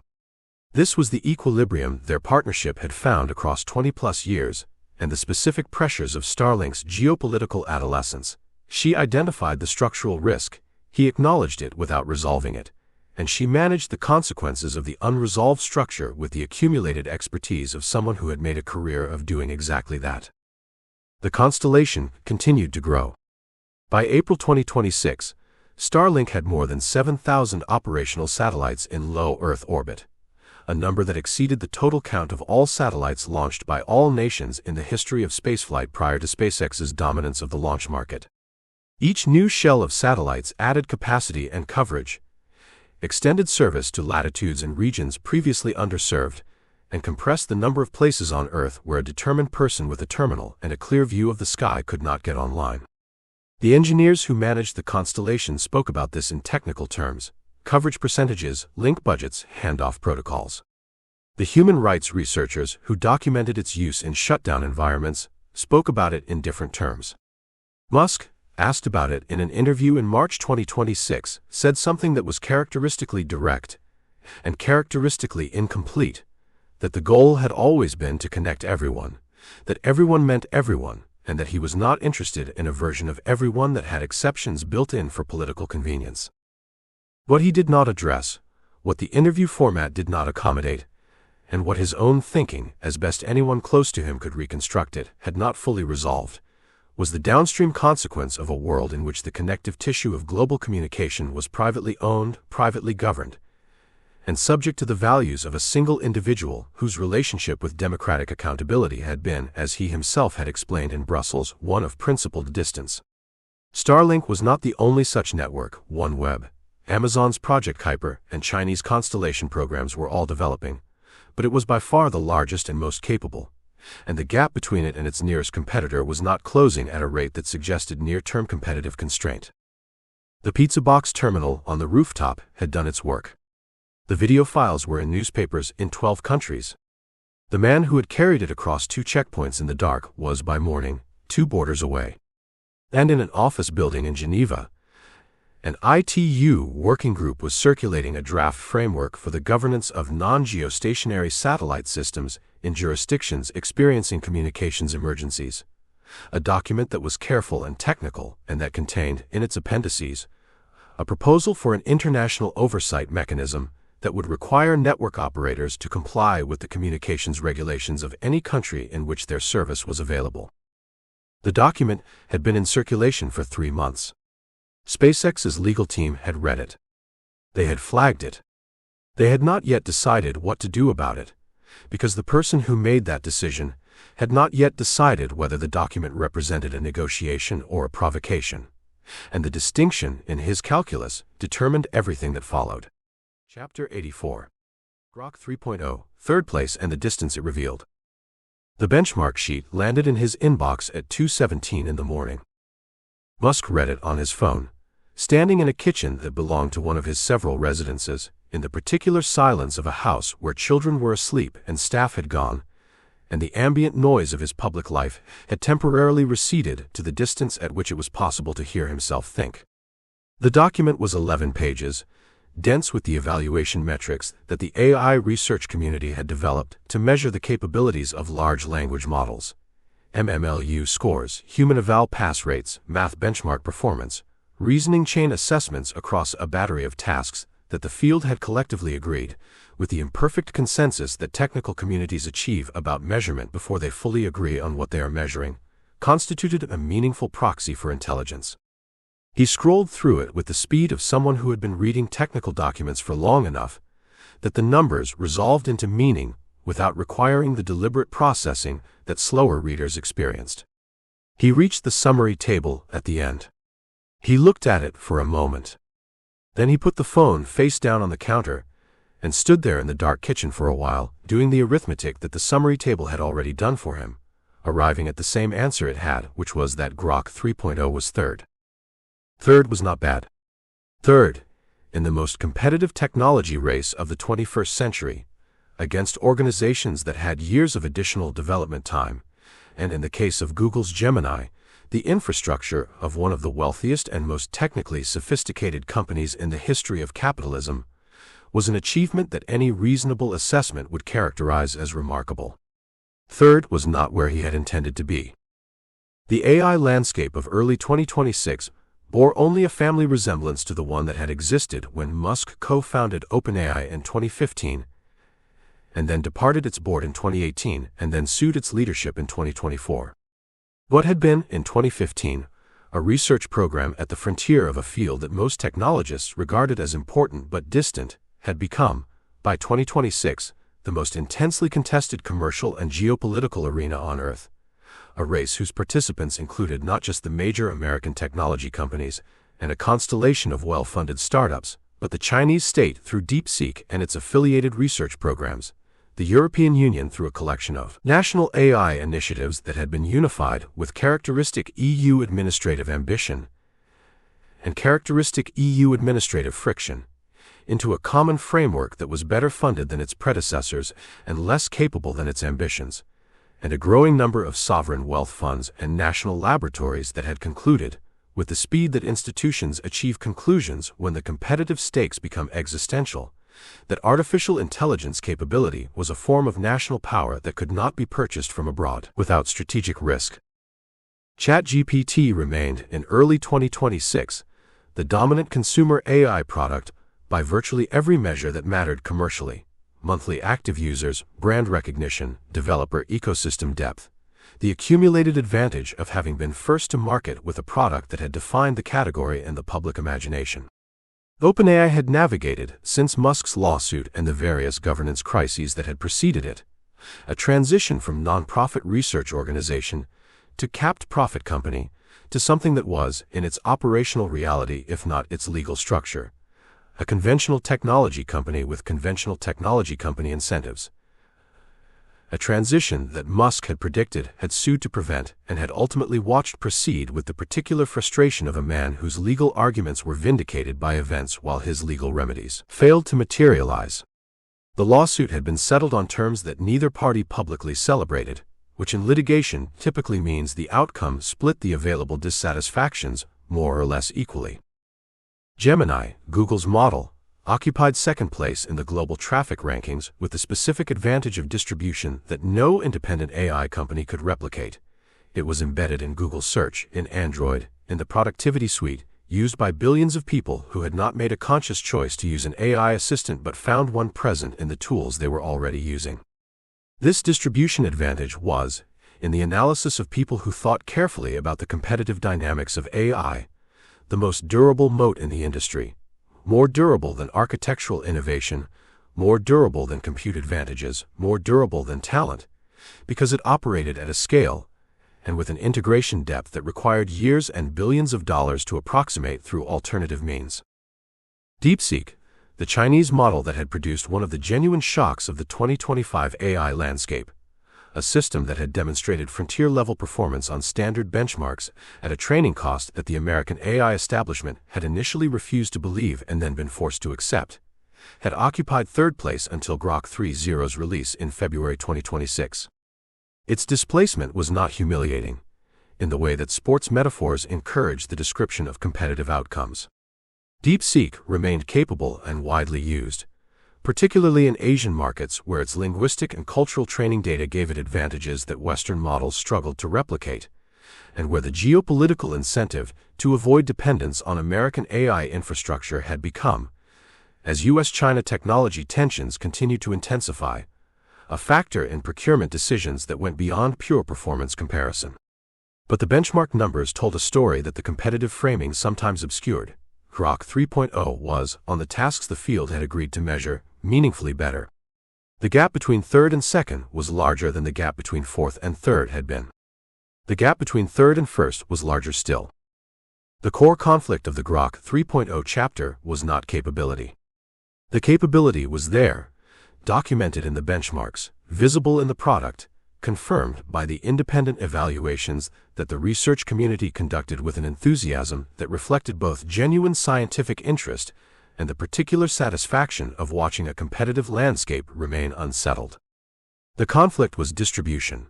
This was the equilibrium their partnership had found across 20-plus years, and the specific pressures of Starlink's geopolitical adolescence. She identified the structural risk, he acknowledged it without resolving it, and she managed the consequences of the unresolved structure with the accumulated expertise of someone who had made a career of doing exactly that. The constellation continued to grow. By April 2026, Starlink had more than 7,000 operational satellites in low Earth orbit, a number that exceeded the total count of all satellites launched by all nations in the history of spaceflight prior to SpaceX's dominance of the launch market. Each new shell of satellites added capacity and coverage, extended service to latitudes and regions previously underserved, and compressed the number of places on Earth where a determined person with a terminal and a clear view of the sky could not get online. The engineers who managed the constellation spoke about this in technical terms: coverage percentages, link budgets, handoff protocols. The human rights researchers who documented its use in shutdown environments spoke about it in different terms. Musk, asked about it in an interview in March 2026, said something that was characteristically direct and characteristically incomplete: that the goal had always been to connect everyone, that everyone meant everyone, and that he was not interested in a version of everyone that had exceptions built in for political convenience. What he did not address, what the interview format did not accommodate, and what his own thinking, as best anyone close to him could reconstruct it, had not fully resolved, was the downstream consequence of a world in which the connective tissue of global communication was privately owned, privately governed, and subject to the values of a single individual whose relationship with democratic accountability had been, as he himself had explained in Brussels, one of principled distance. Starlink was not the only such network. OneWeb, Amazon's Project Kuiper, and Chinese constellation programs were all developing, but it was by far the largest and most capable, and the gap between it and its nearest competitor was not closing at a rate that suggested near-term competitive constraint. The pizza box terminal on the rooftop had done its work. The video files were in newspapers in 12 countries. The man who had carried it across 2 checkpoints in the dark was, by morning, 2 borders away. And in an office building in Geneva, an ITU working group was circulating a draft framework for the governance of non-geostationary satellite systems in jurisdictions experiencing communications emergencies, a document that was careful and technical and that contained, in its appendices, a proposal for an international oversight mechanism that would require network operators to comply with the communications regulations of any country in which their service was available. The document had been in circulation for 3 months. SpaceX's legal team had read it. They had flagged it. They had not yet decided what to do about it, because the person who made that decision had not yet decided whether the document represented a negotiation or a provocation, and the distinction in his calculus determined everything that followed. Chapter 84. Grok 3.0, third place and the distance it revealed. The benchmark sheet landed in his inbox at 2:17 in the morning. Musk read it on his phone, standing in a kitchen that belonged to one of his several residences, in the particular silence of a house where children were asleep and staff had gone, and the ambient noise of his public life had temporarily receded to the distance at which it was possible to hear himself think. The document was 11 pages, dense with the evaluation metrics that the AI research community had developed to measure the capabilities of large language models: MMLU scores, human eval pass rates, math benchmark performance, reasoning chain assessments across a battery of tasks that the field had collectively agreed, with the imperfect consensus that technical communities achieve about measurement before they fully agree on what they are measuring, constituted a meaningful proxy for intelligence. He scrolled through it with the speed of someone who had been reading technical documents for long enough that the numbers resolved into meaning without requiring the deliberate processing that slower readers experienced. He reached the summary table at the end. He looked at it for a moment. Then he put the phone face down on the counter and stood there in the dark kitchen for a while, doing the arithmetic that the summary table had already done for him, arriving at the same answer it had, which was that Grok 3.0 was third. Third was not bad. Third, in the most competitive technology race of the 21st century, against organizations that had years of additional development time, and in the case of Google's Gemini, the infrastructure of one of the wealthiest and most technically sophisticated companies in the history of capitalism, was an achievement that any reasonable assessment would characterize as remarkable. Third was not where he had intended to be. The AI landscape of early 2026 bore only a family resemblance to the one that had existed when Musk co-founded OpenAI in 2015, and then departed its board in 2018, and then sued its leadership in 2024. What had been, in 2015, a research program at the frontier of a field that most technologists regarded as important but distant, had become, by 2026, the most intensely contested commercial and geopolitical arena on Earth, a race whose participants included not just the major American technology companies and a constellation of well-funded startups, but the Chinese state through DeepSeek and its affiliated research programs, the European Union, through a collection of national AI initiatives that had been unified with characteristic EU administrative ambition and characteristic EU administrative friction, into a common framework that was better funded than its predecessors and less capable than its ambitions, and a growing number of sovereign wealth funds and national laboratories that had concluded, with the speed that institutions achieve conclusions when the competitive stakes become existential, that artificial intelligence capability was a form of national power that could not be purchased from abroad without strategic risk. ChatGPT remained, in early 2026, the dominant consumer AI product by virtually every measure that mattered commercially: monthly active users, brand recognition, developer ecosystem depth, the accumulated advantage of having been first to market with a product that had defined the category and the public imagination. OpenAI had navigated, since Musk's lawsuit and the various governance crises that had preceded it, a transition from nonprofit research organization to capped profit company to something that was, in its operational reality if not its legal structure, a conventional technology company with conventional technology company incentives. A transition that Musk had predicted, had sued to prevent, and had ultimately watched proceed with the particular frustration of a man whose legal arguments were vindicated by events while his legal remedies failed to materialize. The lawsuit had been settled on terms that neither party publicly celebrated, which in litigation typically means the outcome split the available dissatisfactions more or less equally. Gemini, Google's model, occupied second place in the global traffic rankings with the specific advantage of distribution that no independent AI company could replicate. It was embedded in Google Search, in Android, in the productivity suite, used by billions of people who had not made a conscious choice to use an AI assistant but found one present in the tools they were already using. This distribution advantage was, in the analysis of people who thought carefully about the competitive dynamics of AI, the most durable moat in the industry. More durable than architectural innovation, more durable than compute advantages, more durable than talent, because it operated at a scale and with an integration depth that required years and billions of dollars to approximate through alternative means. DeepSeek, the Chinese model that had produced one of the genuine shocks of the 2025 AI landscape, a system that had demonstrated frontier-level performance on standard benchmarks at a training cost that the American AI establishment had initially refused to believe and then been forced to accept, had occupied third place until Grok 3.0's release in February 2026. Its displacement was not humiliating, in the way that sports metaphors encourage the description of competitive outcomes. DeepSeek remained capable and widely used, particularly in Asian markets where its linguistic and cultural training data gave it advantages that Western models struggled to replicate, and where the geopolitical incentive to avoid dependence on American AI infrastructure had become, as U.S.-China technology tensions continued to intensify, a factor in procurement decisions that went beyond pure performance comparison. But the benchmark numbers told a story that the competitive framing sometimes obscured. Grok 3.0 was, on the tasks the field had agreed to measure, meaningfully better. The gap between third and second was larger than the gap between fourth and third had been. The gap between third and first was larger still. The core conflict of the Grok 3.0 chapter was not capability. The capability was there, documented in the benchmarks, visible in the product, confirmed by the independent evaluations that the research community conducted with an enthusiasm that reflected both genuine scientific interest and the particular satisfaction of watching a competitive landscape remain unsettled. The conflict was distribution,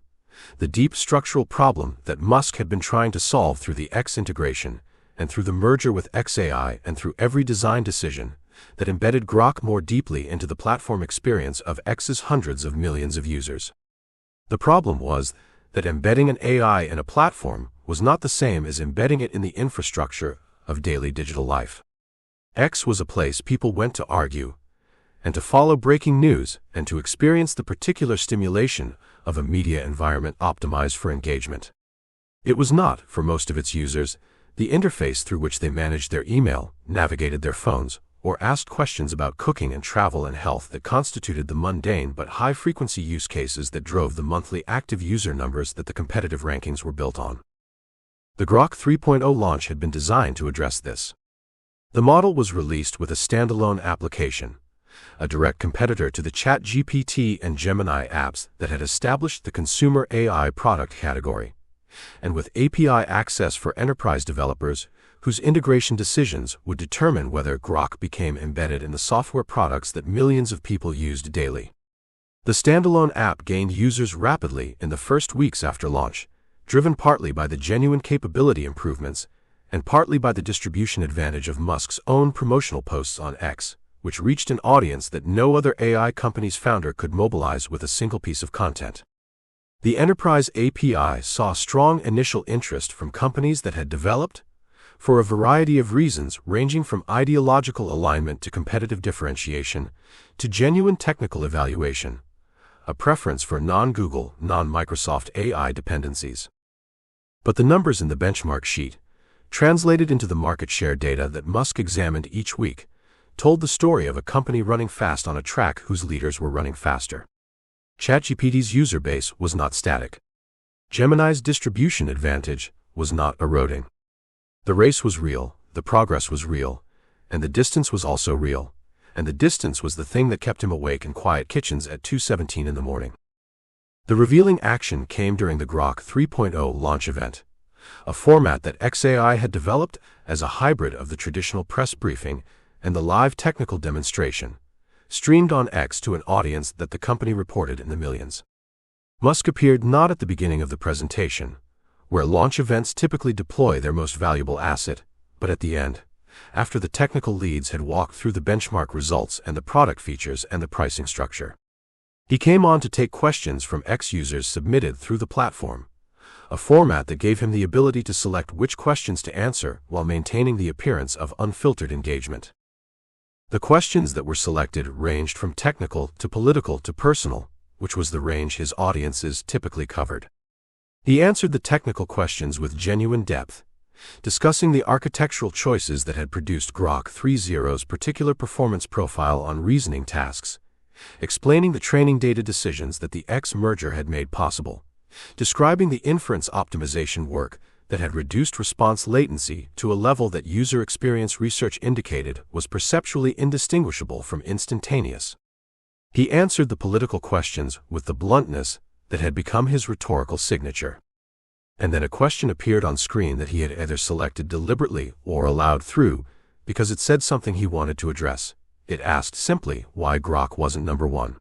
the deep structural problem that Musk had been trying to solve through the X integration and through the merger with XAI and through every design decision that embedded Grok more deeply into the platform experience of X's hundreds of millions of users. The problem was that embedding an AI in a platform was not the same as embedding it in the infrastructure of daily digital life. X was a place people went to argue, and to follow breaking news, and to experience the particular stimulation of a media environment optimized for engagement. It was not, for most of its users, the interface through which they managed their email, navigated their phones, or asked questions about cooking and travel and health that constituted the mundane but high-frequency use cases that drove the monthly active user numbers that the competitive rankings were built on. The Grok 3.0 launch had been designed to address this. The model was released with a standalone application, a direct competitor to the ChatGPT and Gemini apps that had established the consumer AI product category, and with API access for enterprise developers whose integration decisions would determine whether Grok became embedded in the software products that millions of people used daily. The standalone app gained users rapidly in the first weeks after launch, driven partly by the genuine capability improvements and partly by the distribution advantage of Musk's own promotional posts on X, which reached an audience that no other AI company's founder could mobilize with a single piece of content. The enterprise API saw strong initial interest from companies that had developed, for a variety of reasons ranging from ideological alignment to competitive differentiation, to genuine technical evaluation, a preference for non-Google, non-Microsoft AI dependencies. But the numbers in the benchmark sheet, translated into the market share data that Musk examined each week, told the story of a company running fast on a track whose leaders were running faster. ChatGPT's user base was not static. Gemini's distribution advantage was not eroding. The race was real, the progress was real, and the distance was also real, and the distance was the thing that kept him awake in quiet kitchens at 2:17 in the morning. The revealing action came during the Grok 3.0 launch event, a format that XAI had developed as a hybrid of the traditional press briefing and the live technical demonstration, streamed on X to an audience that the company reported in the millions. Musk appeared not at the beginning of the presentation, where launch events typically deploy their most valuable asset, but at the end, after the technical leads had walked through the benchmark results and the product features and the pricing structure. He came on to take questions from X users submitted through the platform, a format that gave him the ability to select which questions to answer while maintaining the appearance of unfiltered engagement. The questions that were selected ranged from technical to political to personal, which was the range his audiences typically covered. He answered the technical questions with genuine depth, discussing the architectural choices that had produced Grok 3.0's particular performance profile on reasoning tasks, explaining the training data decisions that the X merger had made possible, describing the inference optimization work that had reduced response latency to a level that user experience research indicated was perceptually indistinguishable from instantaneous. He answered the political questions with the bluntness that had become his rhetorical signature. And then a question appeared on screen that he had either selected deliberately or allowed through because it said something he wanted to address. It asked simply why Grok wasn't number one.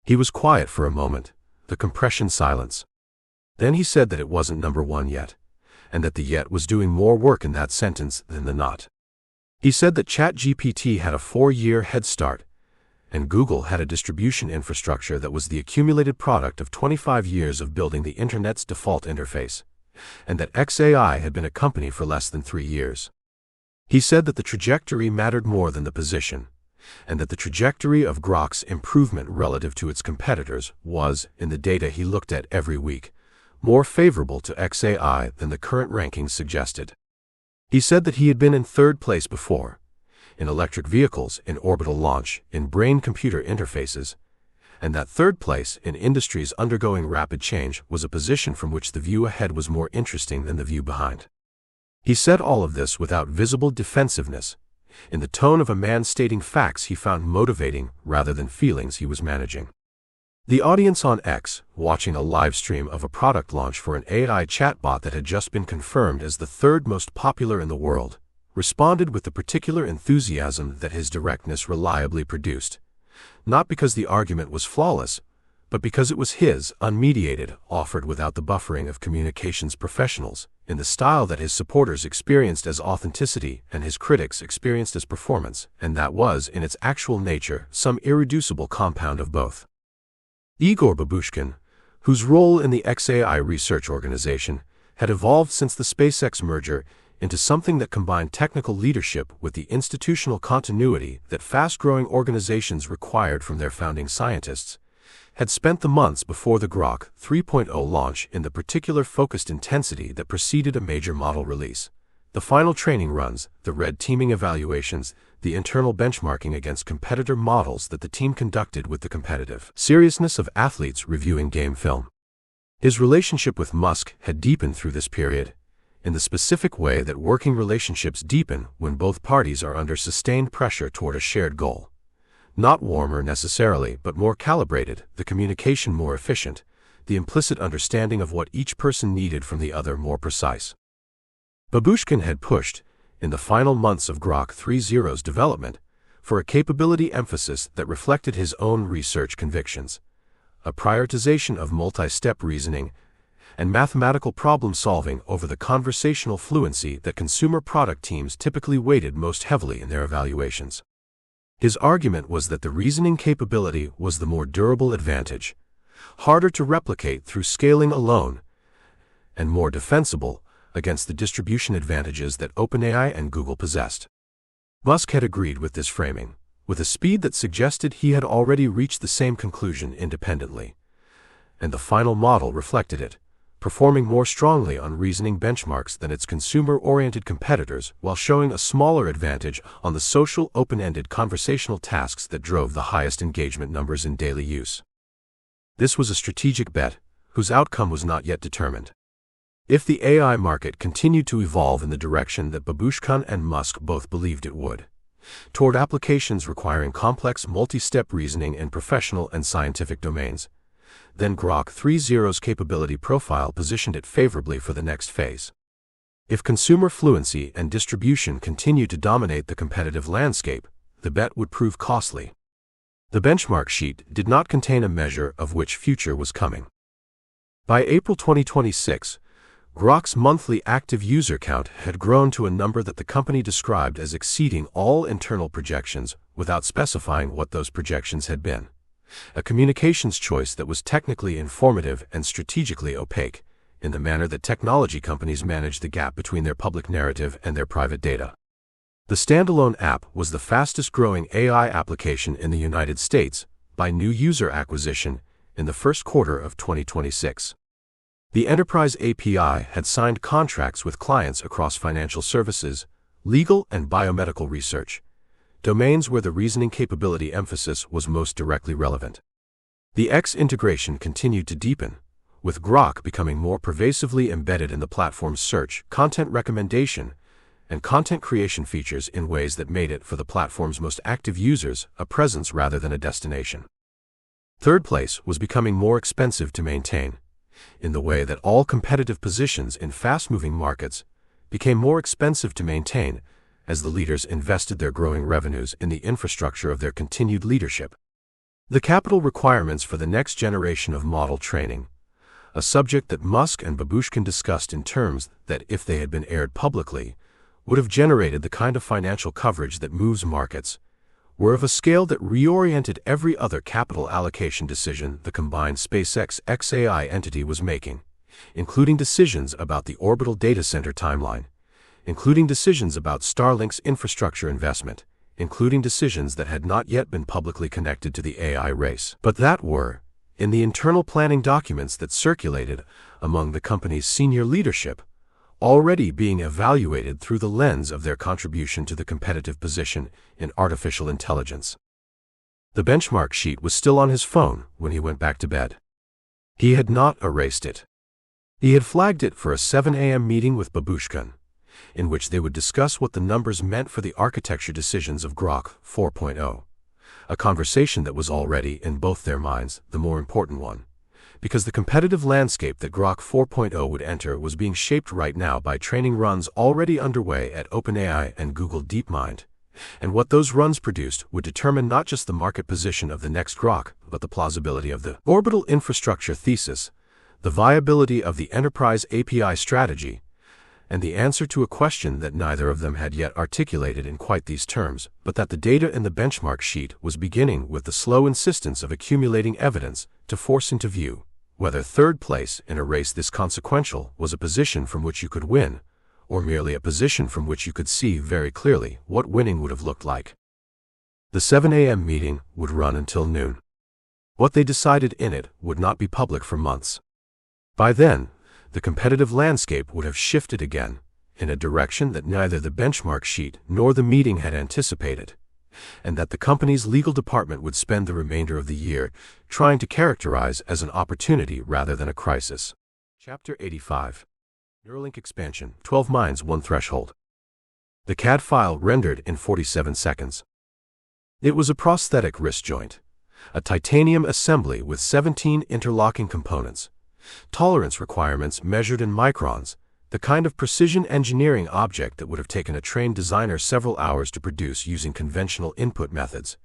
He was quiet for a moment, the compression silence. Then he said that it wasn't number one yet, and that the yet was doing more work in that sentence than the not. He said that ChatGPT had a 4-year head start, and Google had a distribution infrastructure that was the accumulated product of 25 years of building the Internet's default interface, and that XAI had been a company for less than 3 years. He said that the trajectory mattered more than the position, and that the trajectory of Grok's improvement relative to its competitors was, in the data he looked at every week, more favorable to XAI than the current rankings suggested. He said that he had been in third place before, in electric vehicles, in orbital launch, in brain-computer interfaces, and that third place in industries undergoing rapid change was a position from which the view ahead was more interesting than the view behind. He said all of this without visible defensiveness, in the tone of a man stating facts he found motivating rather than feelings he was managing. The audience on X, watching a live stream of a product launch for an AI chatbot that had just been confirmed as the third most popular in the world, responded with the particular enthusiasm that his directness reliably produced, not because the argument was flawless, but because it was his, unmediated, offered without the buffering of communications professionals, in the style that his supporters experienced as authenticity and his critics experienced as performance, and that was, in its actual nature, some irreducible compound of both. Igor Babushkin, whose role in the XAI research organization had evolved since the SpaceX merger into something that combined technical leadership with the institutional continuity that fast-growing organizations required from their founding scientists, had spent the months before the Grok 3.0 launch in the particular focused intensity that preceded a major model release. The final training runs, the red teaming evaluations, the internal benchmarking against competitor models that the team conducted with the competitive seriousness of athletes reviewing game film. His relationship with Musk had deepened through this period, in the specific way that working relationships deepen when both parties are under sustained pressure toward a shared goal, Not warmer necessarily, but more calibrated, the communication more efficient, the implicit understanding of what each person needed from the other more precise. Babushkin had pushed, in the final months of Grok 3.0's development, for a capability emphasis that reflected his own research convictions, a prioritization of multi-step reasoning, and mathematical problem-solving over the conversational fluency that consumer product teams typically weighted most heavily in their evaluations. His argument was that the reasoning capability was the more durable advantage, harder to replicate through scaling alone, and more defensible against the distribution advantages that OpenAI and Google possessed. Musk had agreed with this framing, with a speed that suggested he had already reached the same conclusion independently, and the final model reflected it, performing more strongly on reasoning benchmarks than its consumer-oriented competitors while showing a smaller advantage on the social, open-ended conversational tasks that drove the highest engagement numbers in daily use. This was a strategic bet, whose outcome was not yet determined. If the AI market continued to evolve in the direction that Babushkin and Musk both believed it would, toward applications requiring complex multi-step reasoning in professional and scientific domains, then Grok 3.0's capability profile positioned it favorably for the next phase. If consumer fluency and distribution continued to dominate the competitive landscape, the bet would prove costly. The benchmark sheet did not contain a measure of which future was coming. By April 2026, Grok's monthly active user count had grown to a number that the company described as exceeding all internal projections without specifying what those projections had been. A communications choice that was technically informative and strategically opaque, in the manner that technology companies manage the gap between their public narrative and their private data. The standalone app was the fastest-growing AI application in the United States by new user acquisition in the first quarter of 2026. The Enterprise API had signed contracts with clients across financial services, legal and biomedical research, domains where the reasoning capability emphasis was most directly relevant. The X integration continued to deepen, with Grok becoming more pervasively embedded in the platform's search, content recommendation, and content creation features in ways that made it, for the platform's most active users, a presence rather than a destination. Third place was becoming more expensive to maintain, in the way that all competitive positions in fast-moving markets became more expensive to maintain as the leaders invested their growing revenues in the infrastructure of their continued leadership. The capital requirements for the next generation of model training, a subject that Musk and Babushkin discussed in terms that, if they had been aired publicly, would have generated the kind of financial coverage that moves markets, were of a scale that reoriented every other capital allocation decision the combined SpaceX XAI entity was making, including decisions about the orbital data center timeline, including decisions about Starlink's infrastructure investment, including decisions that had not yet been publicly connected to the AI race, but that were, in the internal planning documents that circulated among the company's senior leadership, already being evaluated through the lens of their contribution to the competitive position in artificial intelligence. The benchmark sheet was still on his phone when he went back to bed. He had not erased it. He had flagged it for a 7 a.m. meeting with Babushkin, in which they would discuss what the numbers meant for the architecture decisions of Grok 4.0, a conversation that was already, in both their minds, the more important one, because the competitive landscape that Grok 4.0 would enter was being shaped right now by training runs already underway at OpenAI and Google DeepMind, and what those runs produced would determine not just the market position of the next Grok, but the plausibility of the orbital infrastructure thesis, the viability of the enterprise API strategy, and the answer to a question that neither of them had yet articulated in quite these terms, but that the data in the benchmark sheet was beginning with the slow insistence of accumulating evidence to force into view, whether third place in a race this consequential was a position from which you could win, or merely a position from which you could see very clearly what winning would have looked like. The 7 a.m. meeting would run until noon. What they decided in it would not be public for months. By then, the competitive landscape would have shifted again, in a direction that neither the benchmark sheet nor the meeting had anticipated, and that the company's legal department would spend the remainder of the year trying to characterize as an opportunity rather than a crisis. Chapter 85. Neuralink Expansion, 12 Minds, 1 Threshold. The CAD file rendered in 47 seconds. It was a prosthetic wrist joint, a titanium assembly with 17 interlocking components, tolerance requirements measured in microns, the kind of precision engineering object that would have taken a trained designer several hours to produce using conventional input methods,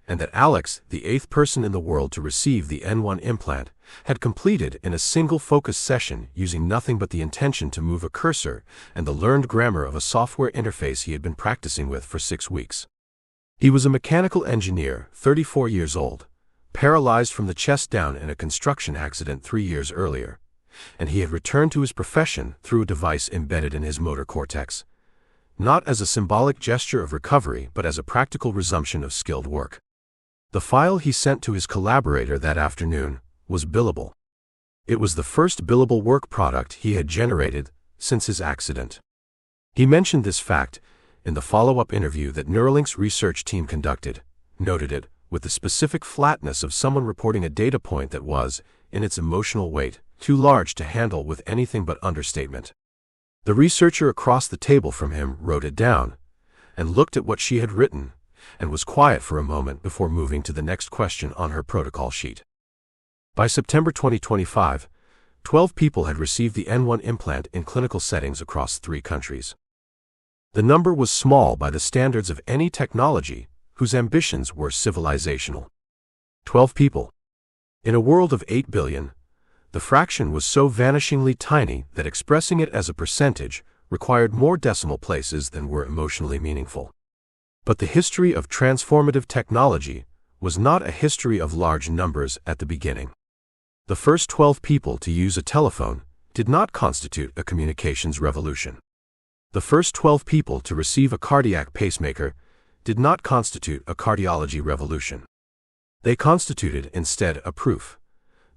and that Alex, the 8th person in the world to receive the N1 implant, had completed in a single focus session using nothing but the intention to move a cursor and the learned grammar of a software interface he had been practicing with for 6 weeks. He was a mechanical engineer, 34 years old, paralyzed from the chest down in a construction accident 3 years earlier, and he had returned to his profession through a device embedded in his motor cortex, not as a symbolic gesture of recovery but as a practical resumption of skilled work. The file he sent to his collaborator that afternoon was billable. It was the first billable work product he had generated since his accident. He mentioned this fact in the follow-up interview that Neuralink's research team conducted, noted it with the specific flatness of someone reporting a data point that was, in its emotional weight, too large to handle with anything but understatement. The researcher across the table from him wrote it down and looked at what she had written and was quiet for a moment before moving to the next question on her protocol sheet. By September 2025, 12 people had received the N1 implant in clinical settings across 3 countries. The number was small by the standards of any technology whose ambitions were civilizational. 12 people. In a world of 8 billion, the fraction was so vanishingly tiny that expressing it as a percentage required more decimal places than were emotionally meaningful. But the history of transformative technology was not a history of large numbers at the beginning. The first 12 people to use a telephone did not constitute a communications revolution. The first 12 people to receive a cardiac pacemaker did not constitute a cardiology revolution. They constituted instead a proof,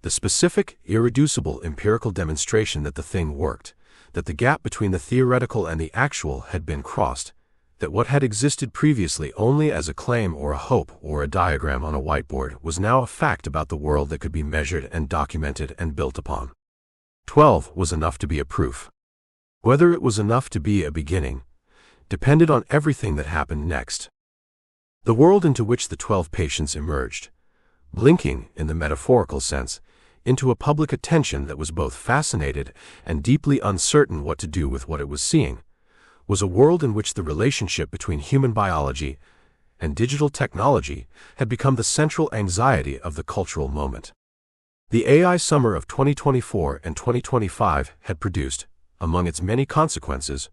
the specific, irreducible empirical demonstration that the thing worked, that the gap between the theoretical and the actual had been crossed, that what had existed previously only as a claim or a hope or a diagram on a whiteboard was now a fact about the world that could be measured and documented and built upon. 12 was enough to be a proof. Whether it was enough to be a beginning depended on everything that happened next. The world into which the 12 patients emerged, blinking, in the metaphorical sense, into a public attention that was both fascinated and deeply uncertain what to do with what it was seeing, was a world in which the relationship between human biology and digital technology had become the central anxiety of the cultural moment. The AI summer of 2024 and 2025 had produced, among its many consequences,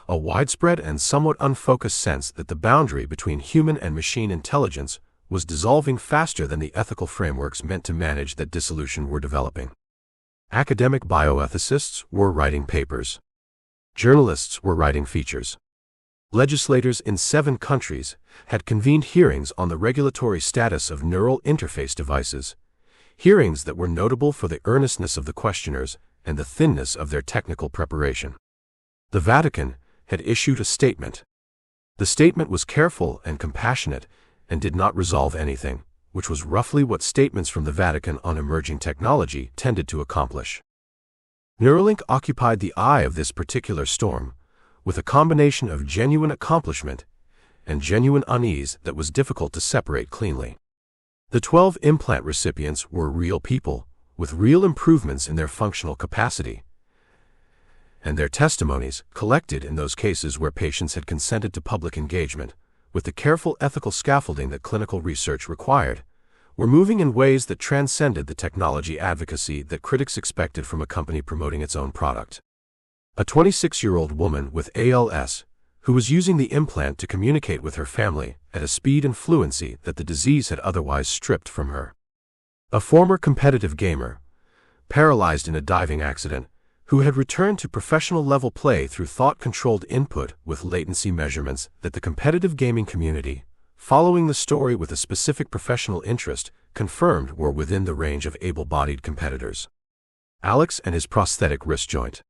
a widespread and somewhat unfocused sense that the boundary between human and machine intelligence was dissolving faster than the ethical frameworks meant to manage that dissolution were developing. Academic bioethicists were writing papers. Journalists were writing features. Legislators in 7 countries had convened hearings on the regulatory status of neural interface devices, hearings that were notable for the earnestness of the questioners and the thinness of their technical preparation. The Vatican had issued a statement. The statement was careful and compassionate and did not resolve anything, which was roughly what statements from the Vatican on emerging technology tended to accomplish. Neuralink occupied the eye of this particular storm, with a combination of genuine accomplishment and genuine unease that was difficult to separate cleanly. The 12 implant recipients were real people, with real improvements in their functional capacity, and their testimonies, collected in those cases where patients had consented to public engagement, with the careful ethical scaffolding that clinical research required, were moving in ways that transcended the technology advocacy that critics expected from a company promoting its own product. A 26-year-old woman with ALS, who was using the implant to communicate with her family at a speed and fluency that the disease had otherwise stripped from her. A former competitive gamer, paralyzed in a diving accident, who had returned to professional-level play through thought-controlled input with latency measurements that the competitive gaming community, following the story with a specific professional interest, confirmed were within the range of able-bodied competitors. Alex and his prosthetic wrist joint.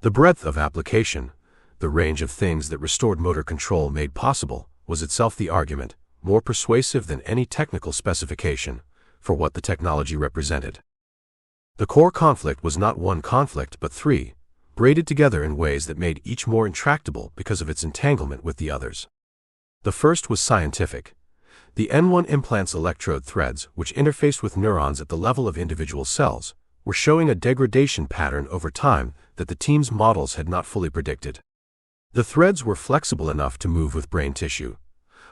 The breadth of application, the range of things that restored motor control made possible, was itself the argument, more persuasive than any technical specification, for what the technology represented. The core conflict was not one conflict but 3, braided together in ways that made each more intractable because of its entanglement with the others. The first was scientific, The N1 implant's electrode threads, which interfaced with neurons at the level of individual cells, were showing a degradation pattern over time that the team's models had not fully predicted. The threads were flexible enough to move with brain tissue,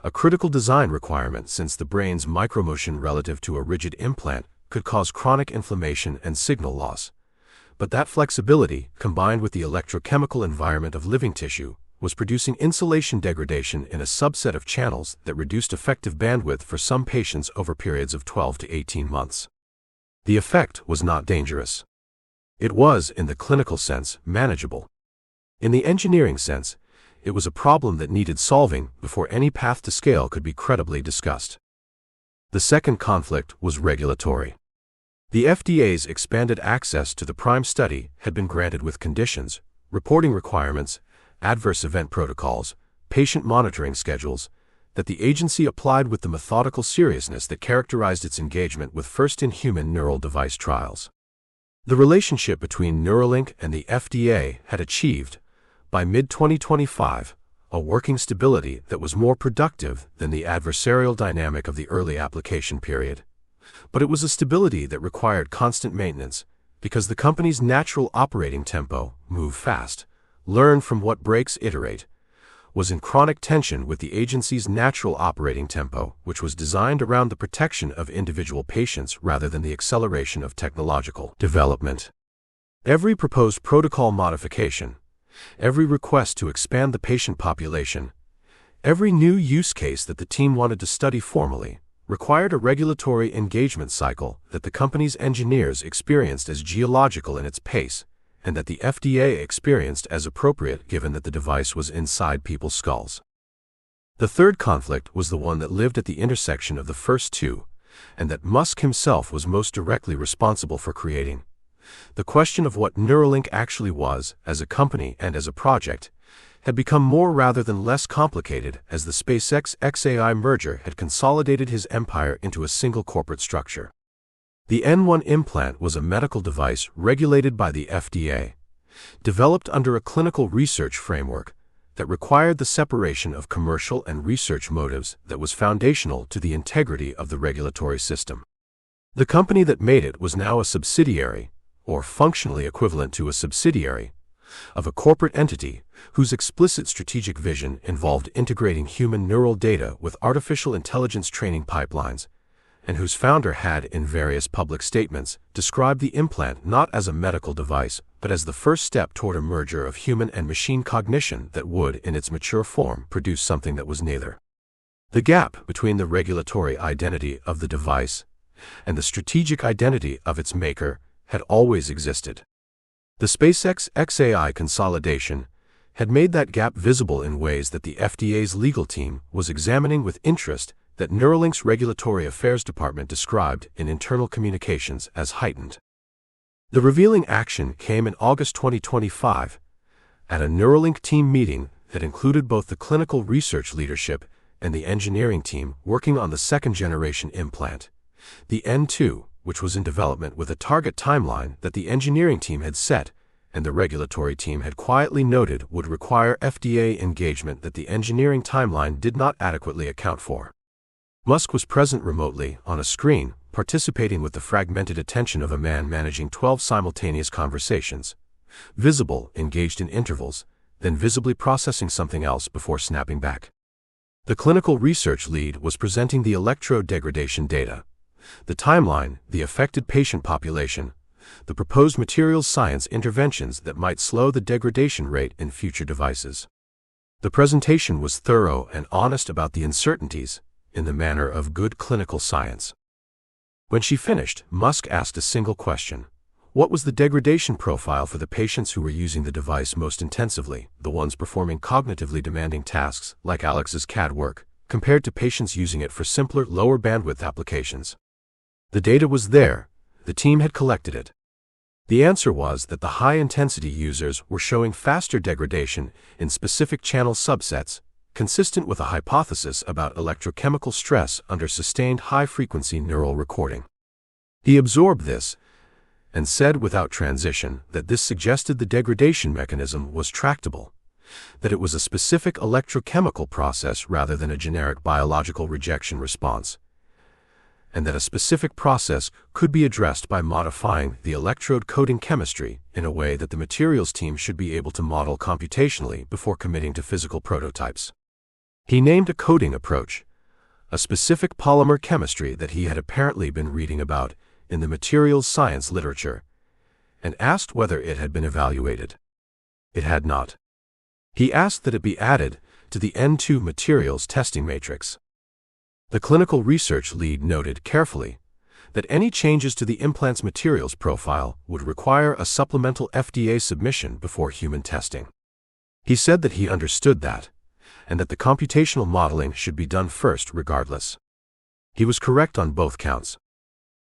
a critical design requirement since the brain's micromotion relative to a rigid implant could cause chronic inflammation and signal loss. But that flexibility, combined with the electrochemical environment of living tissue, was producing insulation degradation in a subset of channels that reduced effective bandwidth for some patients over periods of 12 to 18 months. The effect was not dangerous. It was, in the clinical sense, manageable. In the engineering sense, it was a problem that needed solving before any path to scale could be credibly discussed. The second conflict was regulatory. The FDA's expanded access to the PRIME study had been granted with conditions, reporting requirements, adverse event protocols, patient monitoring schedules, that the agency applied with the methodical seriousness that characterized its engagement with first-in-human neural device trials. The relationship between Neuralink and the FDA had achieved, by mid-2025, a working stability that was more productive than the adversarial dynamic of the early application period. But it was a stability that required constant maintenance, because the company's natural operating tempo, move fast, learn from what breaks, iterate, was in chronic tension with the agency's natural operating tempo, which was designed around the protection of individual patients rather than the acceleration of technological development. Every proposed protocol modification, every request to expand the patient population, every new use case that the team wanted to study formally, required a regulatory engagement cycle that the company's engineers experienced as geological in its pace, and that the FDA experienced as appropriate given that the device was inside people's skulls. The third conflict was the one that lived at the intersection of the first two, and that Musk himself was most directly responsible for creating. The question of what Neuralink actually was, as a company and as a project, had become more rather than less complicated as the SpaceX XAI merger had consolidated his empire into a single corporate structure. The N1 implant was a medical device regulated by the FDA, developed under a clinical research framework that required the separation of commercial and research motives that was foundational to the integrity of the regulatory system. The company that made it was now a subsidiary, or functionally equivalent to a subsidiary, of a corporate entity whose explicit strategic vision involved integrating human neural data with artificial intelligence training pipelines, and whose founder had, in various public statements, described the implant not as a medical device, but as the first step toward a merger of human and machine cognition that would, in its mature form, produce something that was neither. The gap between the regulatory identity of the device and the strategic identity of its maker had always existed. The SpaceX XAI consolidation had made that gap visible in ways that the FDA's legal team was examining with interest that Neuralink's Regulatory Affairs Department described in internal communications as heightened. The revealing action came in August 2025 at a Neuralink team meeting that included both the clinical research leadership and the engineering team working on the second-generation implant, the N2, which was in development with a target timeline that the engineering team had set and the regulatory team had quietly noted would require FDA engagement that the engineering timeline did not adequately account for. Musk was present remotely, on a screen, participating with the fragmented attention of a man managing 12 simultaneous conversations, visible, engaged in intervals, then visibly processing something else before snapping back. The clinical research lead was presenting the electrode degradation data, the timeline, the affected patient population, the proposed materials science interventions that might slow the degradation rate in future devices. The presentation was thorough and honest about the uncertainties, in the manner of good clinical science. When she finished, Musk asked a single question. What was the degradation profile for the patients who were using the device most intensively, the ones performing cognitively demanding tasks, like Alex's CAD work, compared to patients using it for simpler, lower bandwidth applications? The data was there. The team had collected it. The answer was that the high-intensity users were showing faster degradation in specific channel subsets, consistent with a hypothesis about electrochemical stress under sustained high-frequency neural recording. He absorbed this and said without transition that this suggested the degradation mechanism was tractable, that it was a specific electrochemical process rather than a generic biological rejection response, and that a specific process could be addressed by modifying the electrode coating chemistry in a way that the materials team should be able to model computationally before committing to physical prototypes. He named a coating approach, a specific polymer chemistry that he had apparently been reading about in the materials science literature, and asked whether it had been evaluated. It had not. He asked that it be added to the N2 materials testing matrix. The clinical research lead noted carefully that any changes to the implant's materials profile would require a supplemental FDA submission before human testing. He said that he understood that, and that the computational modeling should be done first regardless. He was correct on both counts.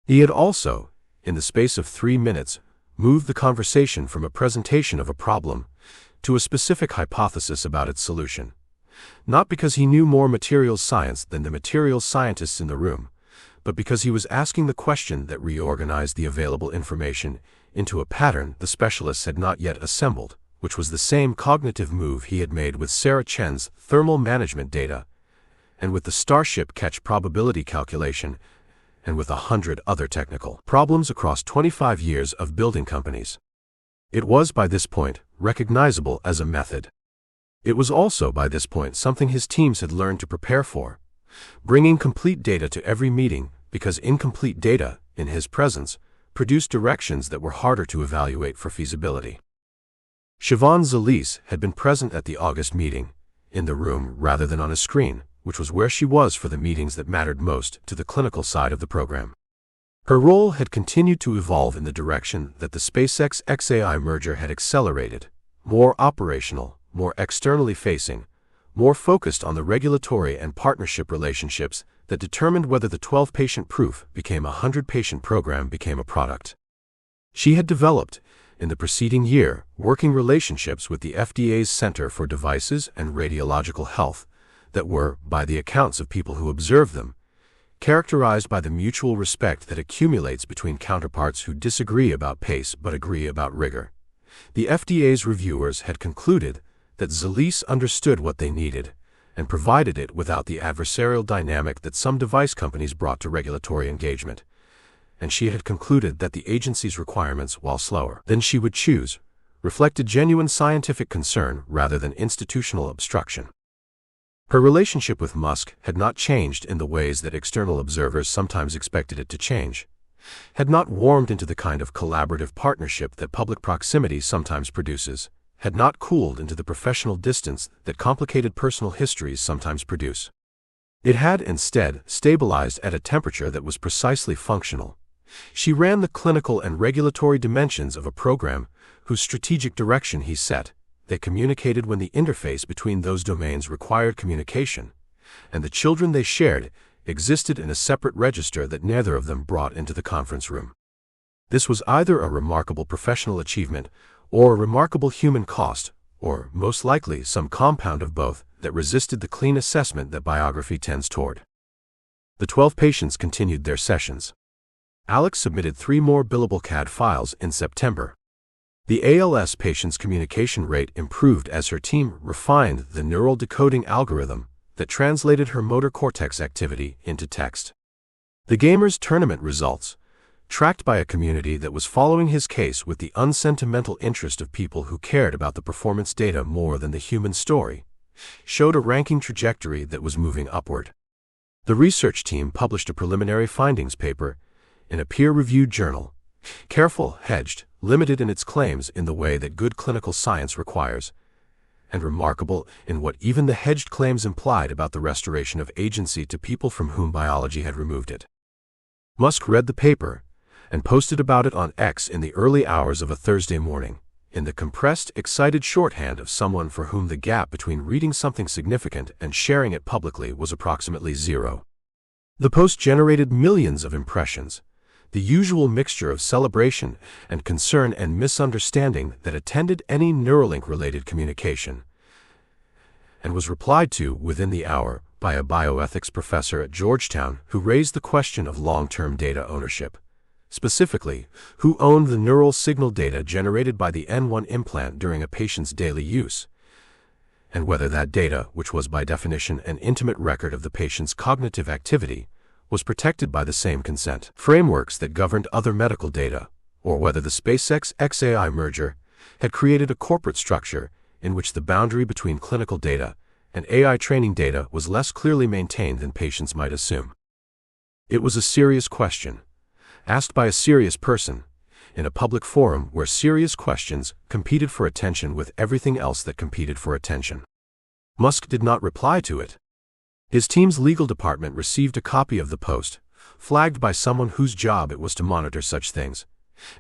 He had also, in the space of 3 minutes, moved the conversation from a presentation of a problem to a specific hypothesis about its solution. Not because he knew more materials science than the materials scientists in the room, but because he was asking the question that reorganized the available information into a pattern the specialists had not yet assembled, which was the same cognitive move he had made with Sarah Chen's thermal management data, and with the Starship catch probability calculation, and with 100 other technical problems across 25 years of building companies. It was by this point recognizable as a method. It was also by this point something his teams had learned to prepare for, bringing complete data to every meeting because incomplete data, in his presence, produced directions that were harder to evaluate for feasibility. Siobhan Zalise had been present at the August meeting, in the room rather than on a screen, which was where she was for the meetings that mattered most to the clinical side of the program. Her role had continued to evolve in the direction that the SpaceX XAI merger had accelerated, more operational, more externally facing, more focused on the regulatory and partnership relationships that determined whether the 12-patient proof became a 100-patient program became a product. She had developed, in the preceding year, working relationships with the FDA's Center for Devices and Radiological Health that were, by the accounts of people who observed them, characterized by the mutual respect that accumulates between counterparts who disagree about pace but agree about rigor. The FDA's reviewers had concluded that Zalise understood what they needed and provided it without the adversarial dynamic that some device companies brought to regulatory engagement, and she had concluded that the agency's requirements, while slower than she would choose, reflected genuine scientific concern rather than institutional obstruction. Her relationship with Musk had not changed in the ways that external observers sometimes expected it to change, had not warmed into the kind of collaborative partnership that public proximity sometimes produces, had not cooled into the professional distance that complicated personal histories sometimes produce. It had instead stabilized at a temperature that was precisely functional. She ran the clinical and regulatory dimensions of a program whose strategic direction he set. They communicated when the interface between those domains required communication, and the children they shared existed in a separate register that neither of them brought into the conference room. This was either a remarkable professional achievement or a remarkable human cost, or, most likely, some compound of both that resisted the clean assessment that biography tends toward. The 12 patients continued their sessions. Alex submitted 3 more billable CAD files in September. The ALS patient's communication rate improved as her team refined the neural decoding algorithm that translated her motor cortex activity into text. The gamer's tournament results, tracked by a community that was following his case with the unsentimental interest of people who cared about the performance data more than the human story, showed a ranking trajectory that was moving upward. The research team published a preliminary findings paper in a peer-reviewed journal, careful, hedged, limited in its claims in the way that good clinical science requires, and remarkable in what even the hedged claims implied about the restoration of agency to people from whom biology had removed it. Musk read the paper and posted about it on X in the early hours of a Thursday morning, in the compressed, excited shorthand of someone for whom the gap between reading something significant and sharing it publicly was approximately 0. The post generated millions of impressions, the usual mixture of celebration and concern and misunderstanding that attended any Neuralink-related communication, and was replied to within the hour by a bioethics professor at Georgetown who raised the question of long-term data ownership. Specifically, who owned the neural signal data generated by the N1 implant during a patient's daily use, and whether that data, which was by definition an intimate record of the patient's cognitive activity, was protected by the same consent frameworks that governed other medical data, or whether the SpaceX XAI merger had created a corporate structure in which the boundary between clinical data and AI training data was less clearly maintained than patients might assume. It was a serious question, asked by a serious person, in a public forum where serious questions competed for attention with everything else that competed for attention. Musk did not reply to it. His team's legal department received a copy of the post, flagged by someone whose job it was to monitor such things,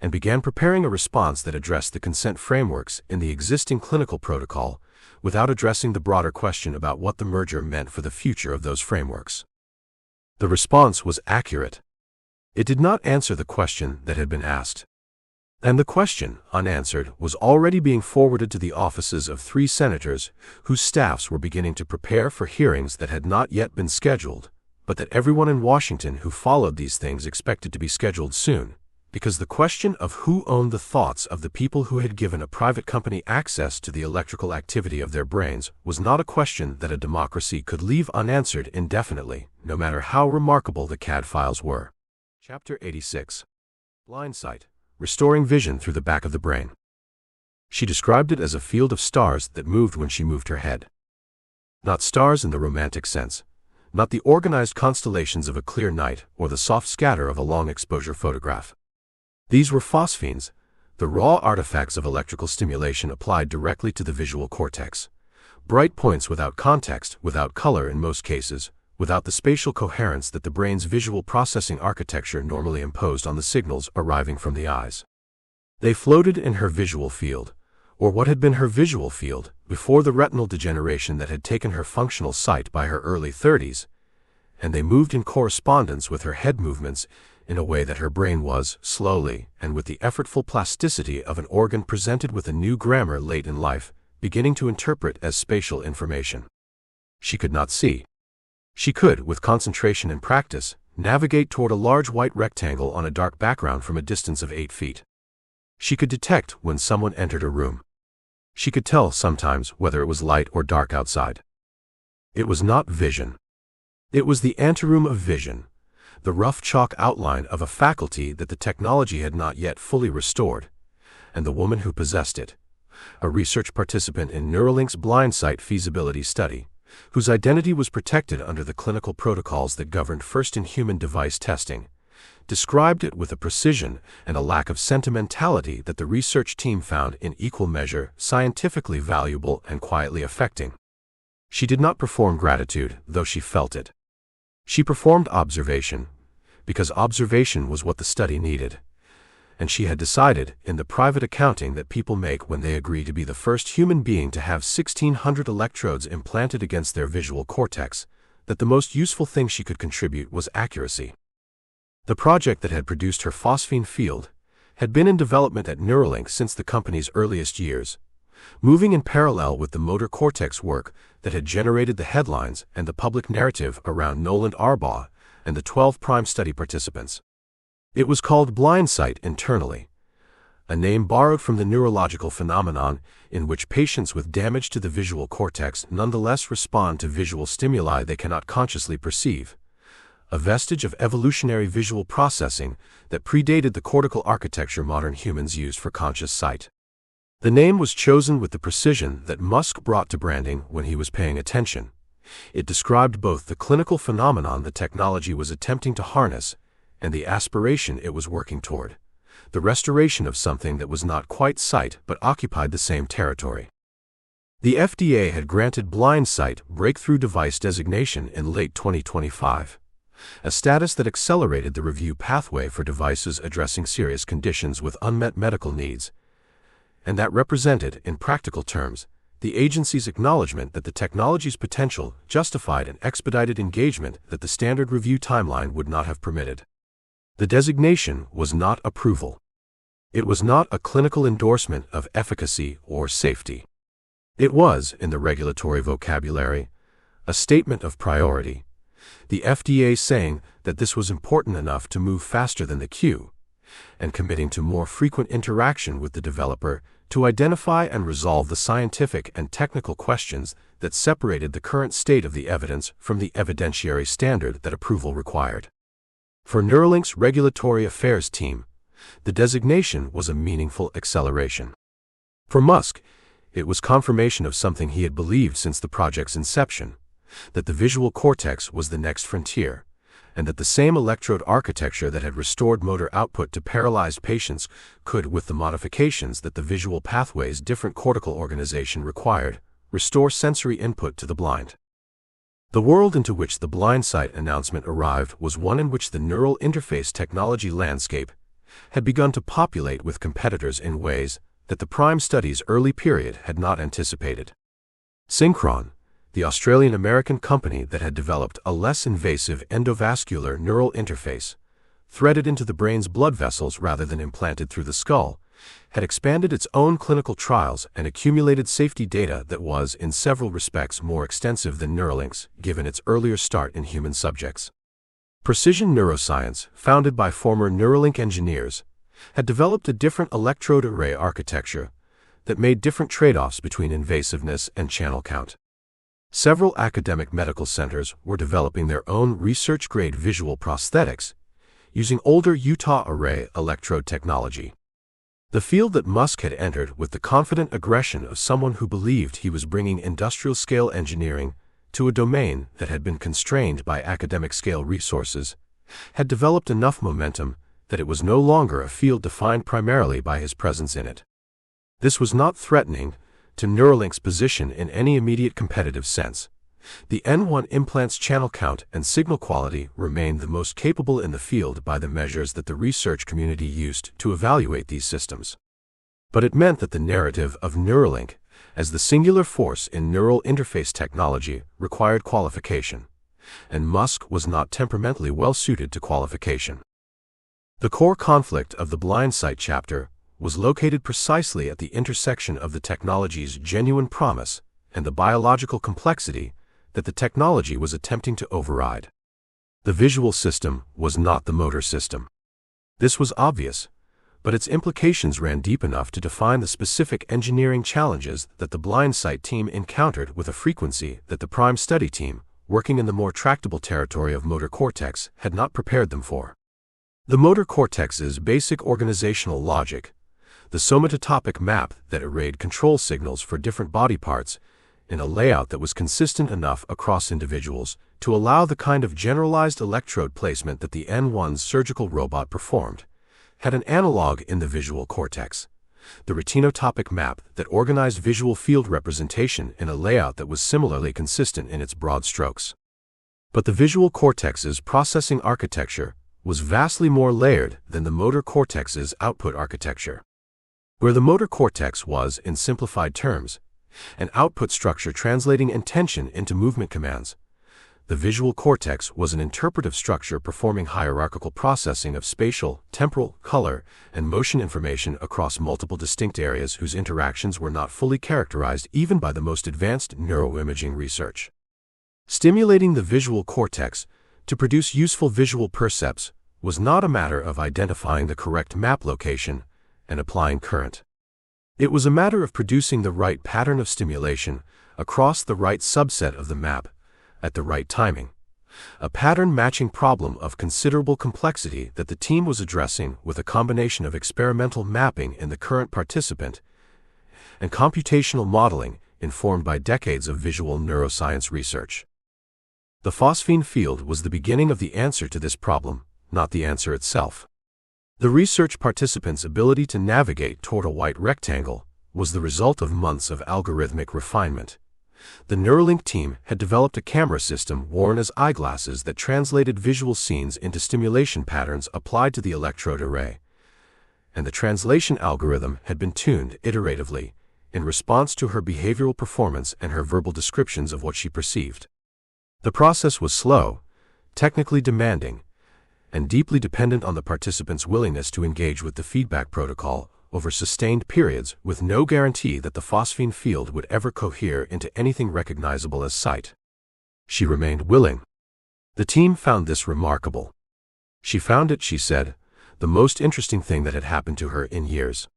and began preparing a response that addressed the consent frameworks in the existing clinical protocol without addressing the broader question about what the merger meant for the future of those frameworks. The response was accurate. It did not answer the question that had been asked. And the question, unanswered, was already being forwarded to the offices of 3 senators whose staffs were beginning to prepare for hearings that had not yet been scheduled, but that everyone in Washington who followed these things expected to be scheduled soon, because the question of who owned the thoughts of the people who had given a private company access to the electrical activity of their brains was not a question that a democracy could leave unanswered indefinitely, no matter how remarkable the CAD files were. Chapter 86. Blind sight. Restoring vision through the back of the brain. She described it as a field of stars that moved when she moved her head. Not stars in the romantic sense, not the organized constellations of a clear night or the soft scatter of a long-exposure photograph. These were phosphenes, the raw artifacts of electrical stimulation applied directly to the visual cortex. Bright points without context, without color in most cases, without the spatial coherence that the brain's visual processing architecture normally imposed on the signals arriving from the eyes. They floated in her visual field, or what had been her visual field, before the retinal degeneration that had taken her functional sight by her early 30s, and they moved in correspondence with her head movements in a way that her brain was, slowly, and with the effortful plasticity of an organ presented with a new grammar late in life, beginning to interpret as spatial information. She could not see. She could, with concentration and practice, navigate toward a large white rectangle on a dark background from a distance of 8 feet. She could detect when someone entered a room. She could tell sometimes whether it was light or dark outside. It was not vision. It was the anteroom of vision, the rough chalk outline of a faculty that the technology had not yet fully restored, and the woman who possessed it, a research participant in Neuralink's blind sight feasibility study, whose identity was protected under the clinical protocols that governed first-in-human device testing, described it with a precision and a lack of sentimentality that the research team found in equal measure scientifically valuable and quietly affecting. She did not perform gratitude, though she felt it. She performed observation, because observation was what the study needed. And she had decided, in the private accounting that people make when they agree to be the first human being to have 1,600 electrodes implanted against their visual cortex, that the most useful thing she could contribute was accuracy. The project that had produced her phosphine field had been in development at Neuralink since the company's earliest years, moving in parallel with the motor cortex work that had generated the headlines and the public narrative around Nolan Arbaugh and the 12 prime study participants. It was called blind sight internally, a name borrowed from the neurological phenomenon in which patients with damage to the visual cortex nonetheless respond to visual stimuli they cannot consciously perceive, a vestige of evolutionary visual processing that predated the cortical architecture modern humans used for conscious sight. The name was chosen with the precision that Musk brought to branding when he was paying attention. It described both the clinical phenomenon the technology was attempting to harness and the aspiration it was working toward, the restoration of something that was not quite sight but occupied the same territory. The FDA had granted blind sight breakthrough device designation in late 2025, a status that accelerated the review pathway for devices addressing serious conditions with unmet medical needs, and that represented, in practical terms, the agency's acknowledgement that the technology's potential justified an expedited engagement that the standard review timeline would not have permitted. The designation was not approval. It was not a clinical endorsement of efficacy or safety. It was, in the regulatory vocabulary, a statement of priority, the FDA saying that this was important enough to move faster than the queue, and committing to more frequent interaction with the developer to identify and resolve the scientific and technical questions that separated the current state of the evidence from the evidentiary standard that approval required. For Neuralink's regulatory affairs team, the designation was a meaningful acceleration. For Musk, it was confirmation of something he had believed since the project's inception, that the visual cortex was the next frontier, and that the same electrode architecture that had restored motor output to paralyzed patients could, with the modifications that the visual pathway's different cortical organization required, restore sensory input to the blind. The world into which the blindsight announcement arrived was one in which the neural interface technology landscape had begun to populate with competitors in ways that the Prime Study's early period had not anticipated. Synchron, the Australian-American company that had developed a less invasive endovascular neural interface, threaded into the brain's blood vessels rather than implanted through the skull, had expanded its own clinical trials and accumulated safety data that was, in several respects, more extensive than Neuralink's, given its earlier start in human subjects. Precision Neuroscience, founded by former Neuralink engineers, had developed a different electrode array architecture that made different trade-offs between invasiveness and channel count. Several academic medical centers were developing their own research-grade visual prosthetics using older Utah array electrode technology. The field that Musk had entered with the confident aggression of someone who believed he was bringing industrial-scale engineering to a domain that had been constrained by academic-scale resources, had developed enough momentum that it was no longer a field defined primarily by his presence in it. This was not threatening to Neuralink's position in any immediate competitive sense. The N1 implant's channel count and signal quality remained the most capable in the field by the measures that the research community used to evaluate these systems. But it meant that the narrative of Neuralink as the singular force in neural interface technology required qualification, and Musk was not temperamentally well suited to qualification. The core conflict of the blindsight chapter was located precisely at the intersection of the technology's genuine promise and the biological complexity that the technology was attempting to override. The visual system was not the motor system. This was obvious, but its implications ran deep enough to define the specific engineering challenges that the blindsight team encountered with a frequency that the Prime Study team, working in the more tractable territory of motor cortex, had not prepared them for. The motor cortex's basic organizational logic, the somatotopic map that arrayed control signals for different body parts in a layout that was consistent enough across individuals to allow the kind of generalized electrode placement that the N1's surgical robot performed, had an analog in the visual cortex, the retinotopic map that organized visual field representation in a layout that was similarly consistent in its broad strokes. But the visual cortex's processing architecture was vastly more layered than the motor cortex's output architecture. Where the motor cortex was, in simplified terms, an output structure translating intention into movement commands, the visual cortex was an interpretive structure performing hierarchical processing of spatial, temporal, color, and motion information across multiple distinct areas whose interactions were not fully characterized even by the most advanced neuroimaging research. Stimulating the visual cortex to produce useful visual percepts was not a matter of identifying the correct map location and applying current. It was a matter of producing the right pattern of stimulation across the right subset of the map at the right timing, a pattern-matching problem of considerable complexity that the team was addressing with a combination of experimental mapping in the current participant and computational modeling informed by decades of visual neuroscience research. The phosphine field was the beginning of the answer to this problem, not the answer itself. The research participants' ability to navigate toward a white rectangle was the result of months of algorithmic refinement. The Neuralink team had developed a camera system worn as eyeglasses that translated visual scenes into stimulation patterns applied to the electrode array, and the translation algorithm had been tuned iteratively in response to her behavioral performance and her verbal descriptions of what she perceived. The process was slow, technically demanding, and deeply dependent on the participants' willingness to engage with the feedback protocol over sustained periods with no guarantee that the phosphine field would ever cohere into anything recognizable as sight. She remained willing. The team found this remarkable. She found it, she said, the most interesting thing that had happened to her in years.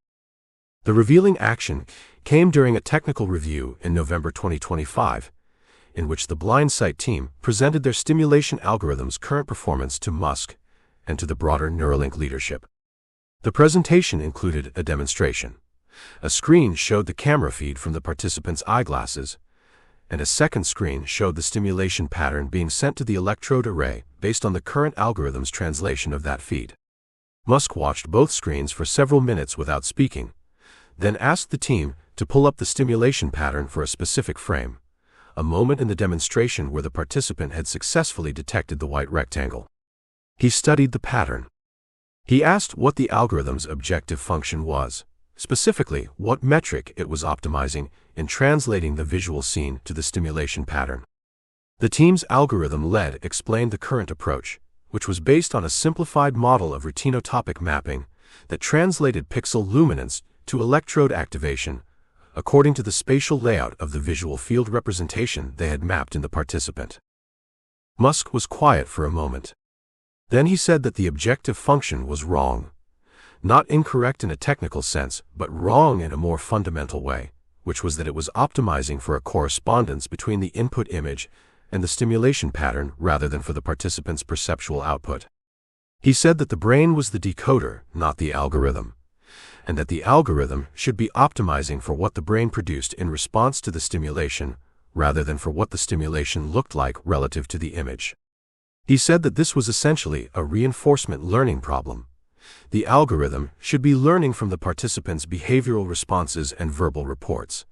The revealing action came during a technical review in November 2025, in which the Blindsight team presented their stimulation algorithm's current performance to Musk and to the broader Neuralink leadership. The presentation included a demonstration. A screen showed the camera feed from the participants' eyeglasses, and a second screen showed the stimulation pattern being sent to the electrode array based on the current algorithm's translation of that feed. Musk watched both screens for several minutes without speaking, then asked the team to pull up the stimulation pattern for a specific frame, a moment in the demonstration where the participant had successfully detected the white rectangle. He studied the pattern. He asked what the algorithm's objective function was, specifically what metric it was optimizing in translating the visual scene to the stimulation pattern. The team's algorithm lead explained the current approach, which was based on a simplified model of retinotopic mapping that translated pixel luminance to electrode activation according to the spatial layout of the visual field representation they had mapped in the participant. Musk was quiet for a moment. Then he said that the objective function was wrong. Not incorrect in a technical sense, but wrong in a more fundamental way, which was that it was optimizing for a correspondence between the input image and the stimulation pattern rather than for the participant's perceptual output. He said that the brain was the decoder, not the algorithm, and that the algorithm should be optimizing for what the brain produced in response to the stimulation rather than for what the stimulation looked like relative to the image. He said that this was essentially a reinforcement learning problem. The algorithm should be learning from the participant's behavioral responses and verbal reports,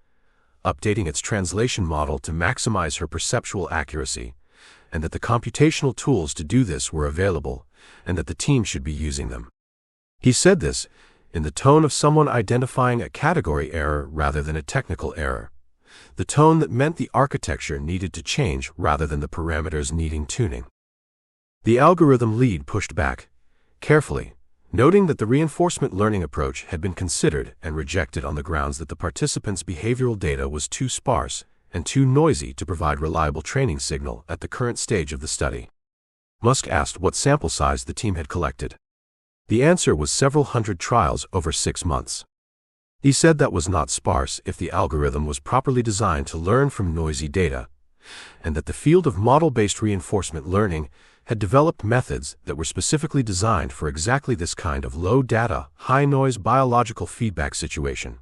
updating its translation model to maximize her perceptual accuracy, and that the computational tools to do this were available, and that the team should be using them. He said this in the tone of someone identifying a category error rather than a technical error, the tone that meant the architecture needed to change rather than the parameters needing tuning. The algorithm lead pushed back, carefully, noting that the reinforcement learning approach had been considered and rejected on the grounds that the participants' behavioral data was too sparse and too noisy to provide reliable training signal at the current stage of the study. Musk asked what sample size the team had collected. The answer was several hundred trials over 6 months. He said that was not sparse if the algorithm was properly designed to learn from noisy data, and that the field of model-based reinforcement learning had developed methods that were specifically designed for exactly this kind of low-data, high-noise biological feedback situation,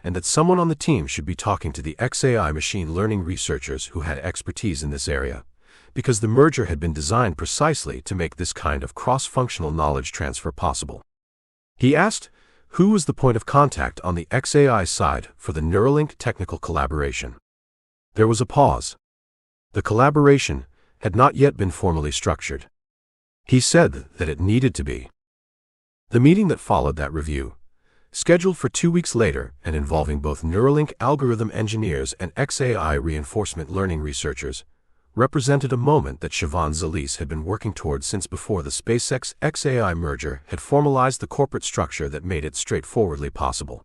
and that someone on the team should be talking to the XAI machine learning researchers who had expertise in this area, because the merger had been designed precisely to make this kind of cross-functional knowledge transfer possible. He asked who was the point of contact on the XAI side for the Neuralink technical collaboration. There was a pause. The collaboration had not yet been formally structured. He said that it needed to be. The meeting that followed that review, scheduled for 2 weeks later and involving both Neuralink algorithm engineers and XAI reinforcement learning researchers, represented a moment that Siobhan Zalise had been working towards since before the SpaceX XAI merger had formalized the corporate structure that made it straightforwardly possible.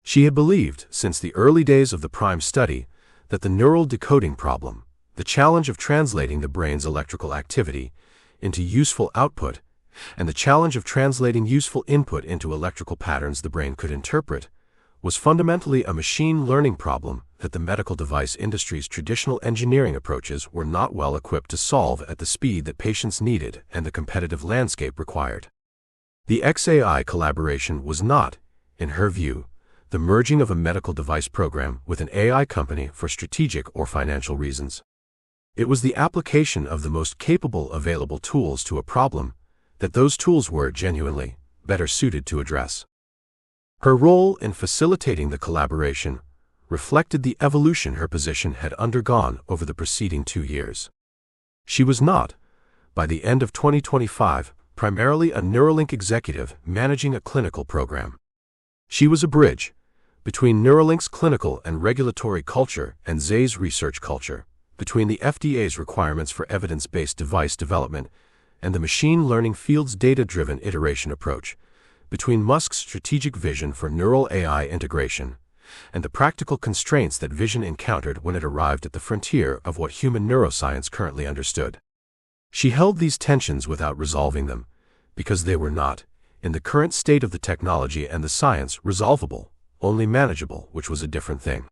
She had believed, since the early days of the PRIME study, that the neural decoding problem, the challenge of translating the brain's electrical activity into useful output, and the challenge of translating useful input into electrical patterns the brain could interpret, was fundamentally a machine learning problem that the medical device industry's traditional engineering approaches were not well equipped to solve at the speed that patients needed and the competitive landscape required. The XAI collaboration was not, in her view, the merging of a medical device program with an AI company for strategic or financial reasons. It was the application of the most capable available tools to a problem that those tools were genuinely better suited to address. Her role in facilitating the collaboration reflected the evolution her position had undergone over the preceding 2 years. She was not, by the end of 2025, primarily a Neuralink executive managing a clinical program. She was a bridge between Neuralink's clinical and regulatory culture and Zay's research culture, between the FDA's requirements for evidence-based device development and the machine learning field's data-driven iteration approach, between Musk's strategic vision for neural AI integration and the practical constraints that vision encountered when it arrived at the frontier of what human neuroscience currently understood. She held these tensions without resolving them, because they were not, in the current state of the technology and the science, resolvable, only manageable, which was a different thing.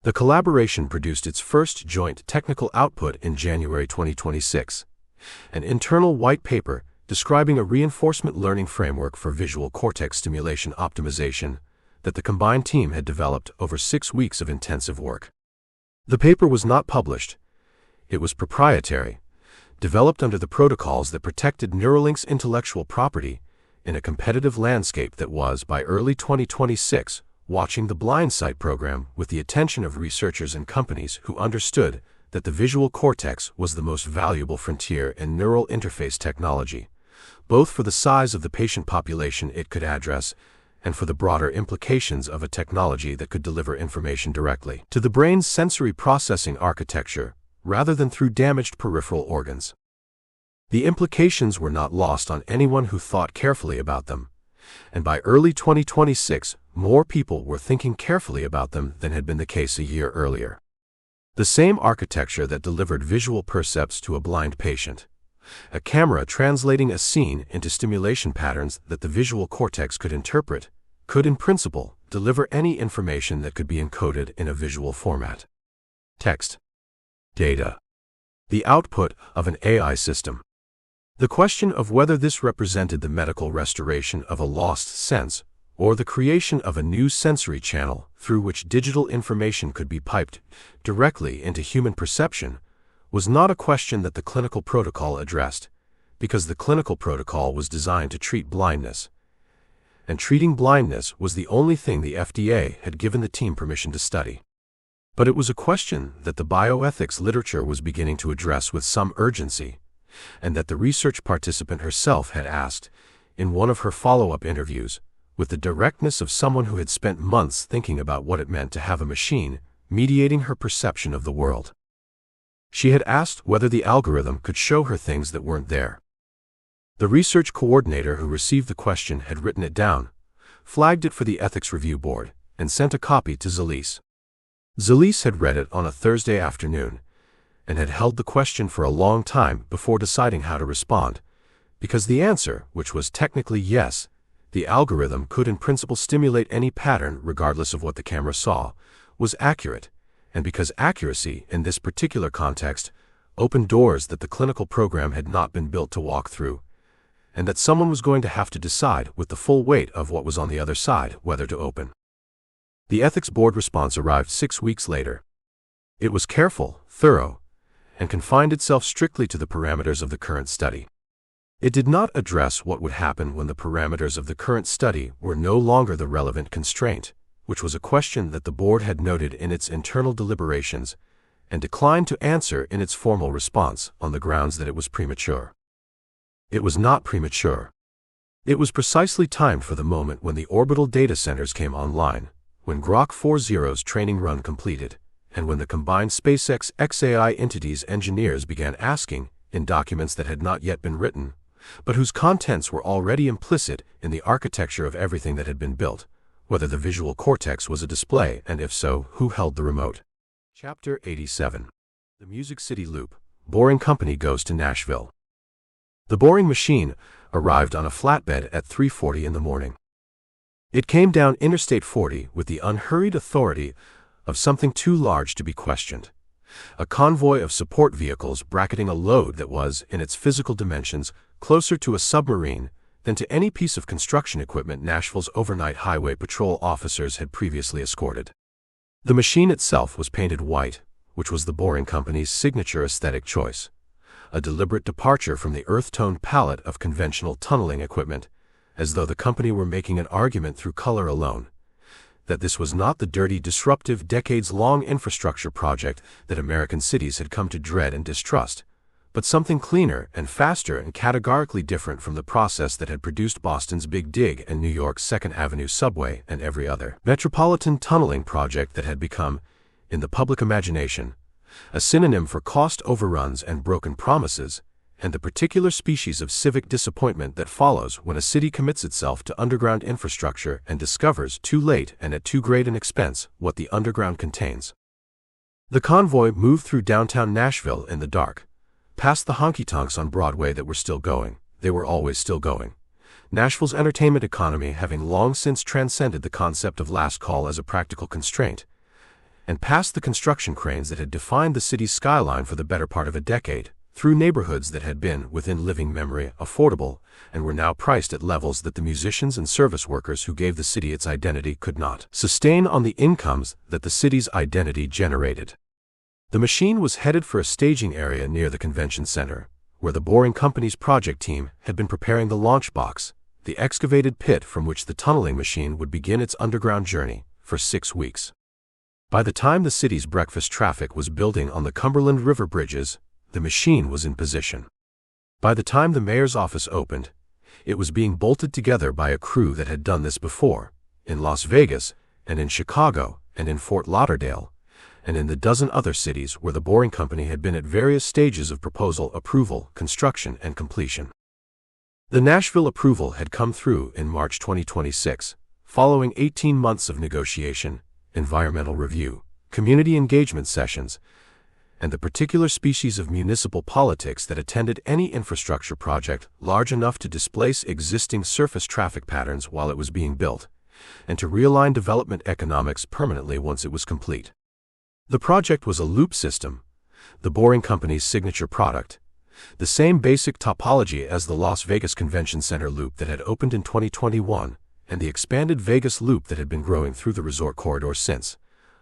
The collaboration produced its first joint technical output in January 2026, an internal white paper describing a reinforcement learning framework for visual cortex stimulation optimization that the combined team had developed over 6 weeks of intensive work. The paper was not published. It was proprietary, developed under the protocols that protected Neuralink's intellectual property in a competitive landscape that was, by early 2026, watching the blindsight program with the attention of researchers and companies who understood that the visual cortex was the most valuable frontier in neural interface technology, both for the size of the patient population it could address and for the broader implications of a technology that could deliver information directly to the brain's sensory processing architecture rather than through damaged peripheral organs. The implications were not lost on anyone who thought carefully about them, and by early 2026, more people were thinking carefully about them than had been the case a year earlier. The same architecture that delivered visual percepts to a blind patient, a camera translating a scene into stimulation patterns that the visual cortex could interpret, could in principle deliver any information that could be encoded in a visual format. Text. Data. The output of an AI system. The question of whether this represented the medical restoration of a lost sense or the creation of a new sensory channel through which digital information could be piped directly into human perception was not a question that the clinical protocol addressed, because the clinical protocol was designed to treat blindness, and treating blindness was the only thing the FDA had given the team permission to study. But it was a question that the bioethics literature was beginning to address with some urgency, and that the research participant herself had asked in one of her follow-up interviews, with the directness of someone who had spent months thinking about what it meant to have a machine mediating her perception of the world. She had asked whether the algorithm could show her things that weren't there. The research coordinator who received the question had written it down, flagged it for the ethics review board, and sent a copy to Zalise. Zalise had read it on a Thursday afternoon and had held the question for a long time before deciding how to respond, because the answer, which was technically yes, the algorithm could in principle stimulate any pattern regardless of what the camera saw, was accurate, and because accuracy in this particular context opened doors that the clinical program had not been built to walk through, and that someone was going to have to decide with the full weight of what was on the other side whether to open. The ethics board response arrived 6 weeks later. It was careful, thorough, and confined itself strictly to the parameters of the current study. It did not address what would happen when the parameters of the current study were no longer the relevant constraint, which was a question that the board had noted in its internal deliberations and declined to answer in its formal response on the grounds that it was premature. It was not premature. It was precisely timed for the moment when the orbital data centers came online, when Grok 4.0's training run completed, and when the combined SpaceX XAI entity's engineers began asking, in documents that had not yet been written, but whose contents were already implicit in the architecture of everything that had been built, whether the visual cortex was a display, and if so, who held the remote. Chapter 87. The Music City Loop. Boring Company goes to Nashville. The boring machine arrived on a flatbed at 3:40 in the morning. It came down Interstate 40 with the unhurried authority of something too large to be questioned, a convoy of support vehicles bracketing a load that was, in its physical dimensions, closer to a submarine than to any piece of construction equipment Nashville's overnight highway patrol officers had previously escorted. The machine itself was painted white, which was the Boring Company's signature aesthetic choice, a deliberate departure from the earth-toned palette of conventional tunneling equipment, as though the company were making an argument through color alone, that this was not the dirty, disruptive, decades-long infrastructure project that American cities had come to dread and distrust, but something cleaner and faster and categorically different from the process that had produced Boston's Big Dig and New York's Second Avenue subway and every other metropolitan tunneling project that had become, in the public imagination, a synonym for cost overruns and broken promises, and the particular species of civic disappointment that follows when a city commits itself to underground infrastructure and discovers, too late and at too great an expense, what the underground contains. The convoy moved through downtown Nashville in the dark, past the honky-tonks on Broadway that were still going, they were always still going, Nashville's entertainment economy having long since transcended the concept of last call as a practical constraint, and passed the construction cranes that had defined the city's skyline for the better part of a decade, through neighborhoods that had been, within living memory, affordable, and were now priced at levels that the musicians and service workers who gave the city its identity could not sustain on the incomes that the city's identity generated. The machine was headed for a staging area near the convention center, where the Boring Company's project team had been preparing the launch box, the excavated pit from which the tunneling machine would begin its underground journey, for 6 weeks. By the time the city's breakfast traffic was building on the Cumberland River bridges, the machine was in position. By the time the mayor's office opened, it was being bolted together by a crew that had done this before, in Las Vegas, and in Chicago, and in Fort Lauderdale, and in the dozen other cities where the Boring Company had been at various stages of proposal, approval, construction, and completion. The Nashville approval had come through in March 2026, following 18 months of negotiation, environmental review, community engagement sessions, and the particular species of municipal politics that attended any infrastructure project large enough to displace existing surface traffic patterns while it was being built, and to realign development economics permanently once it was complete. The project was a loop system, the Boring Company's signature product, the same basic topology as the Las Vegas Convention Center loop that had opened in 2021, and the expanded Vegas loop that had been growing through the resort corridor since,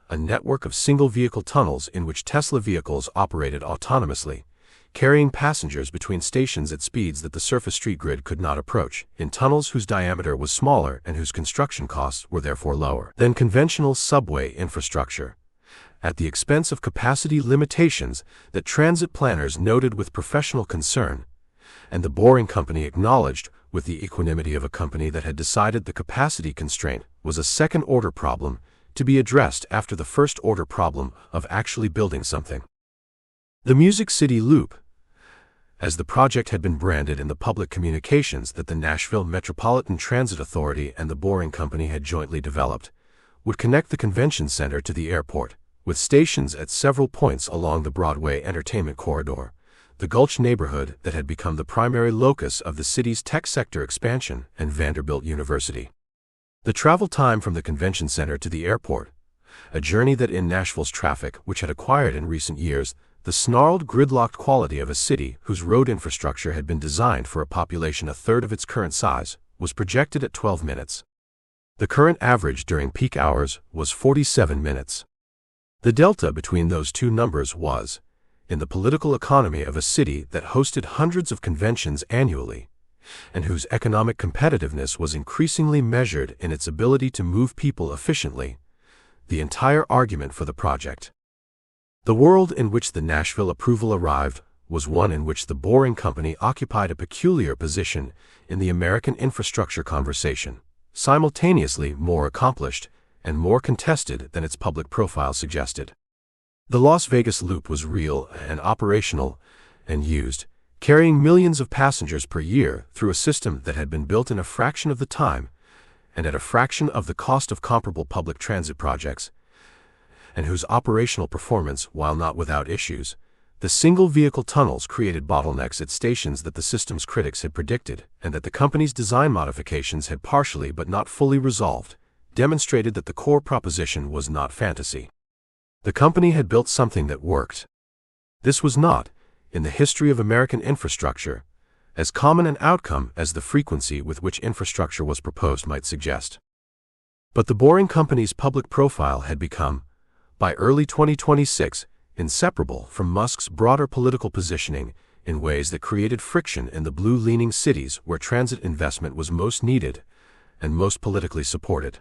a network of single-vehicle tunnels in which Tesla vehicles operated autonomously, carrying passengers between stations at speeds that the surface street grid could not approach, in tunnels whose diameter was smaller and whose construction costs were therefore lower than conventional subway infrastructure, at the expense of capacity limitations that transit planners noted with professional concern, and the Boring Company acknowledged with the equanimity of a company that had decided the capacity constraint was a second-order problem to be addressed after the first-order problem of actually building something. The Music City Loop, as the project had been branded in the public communications that the Nashville Metropolitan Transit Authority and the Boring Company had jointly developed, would connect the convention center to the airport, with stations at several points along the Broadway entertainment corridor, the Gulch neighborhood that had become the primary locus of the city's tech sector expansion, and Vanderbilt University. The travel time from the convention center to the airport, a journey that in Nashville's traffic, which had acquired in recent years the snarled, gridlocked quality of a city whose road infrastructure had been designed for a population a third of its current size, was projected at 12 minutes. The current average during peak hours was 47 minutes. The delta between those two numbers was, in the political economy of a city that hosted hundreds of conventions annually, and whose economic competitiveness was increasingly measured in its ability to move people efficiently, the entire argument for the project. The world in which the Nashville approval arrived was one in which the Boring Company occupied a peculiar position in the American infrastructure conversation, simultaneously more accomplished and more contested than its public profile suggested. The Las Vegas Loop was real and operational and used, carrying millions of passengers per year through a system that had been built in a fraction of the time and at a fraction of the cost of comparable public transit projects, and whose operational performance, while not without issues, the single-vehicle tunnels created bottlenecks at stations that the system's critics had predicted, and that the company's design modifications had partially but not fully resolved, demonstrated that the core proposition was not fantasy. The company had built something that worked. This was not, in the history of American infrastructure, as common an outcome as the frequency with which infrastructure was proposed might suggest. But the Boring Company's public profile had become, by early 2026, inseparable from Musk's broader political positioning in ways that created friction in the blue-leaning cities where transit investment was most needed and most politically supported.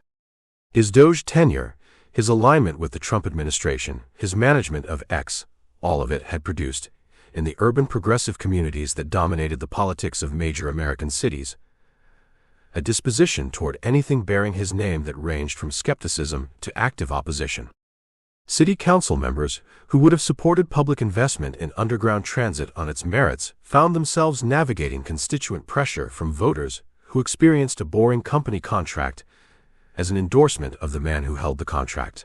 His DOGE tenure, his alignment with the Trump administration, his management of X, all of it had produced, in the urban progressive communities that dominated the politics of major American cities, a disposition toward anything bearing his name that ranged from skepticism to active opposition. City council members, who would have supported public investment in underground transit on its merits, found themselves navigating constituent pressure from voters who experienced a Boring Company contract as an endorsement of the man who held the contract.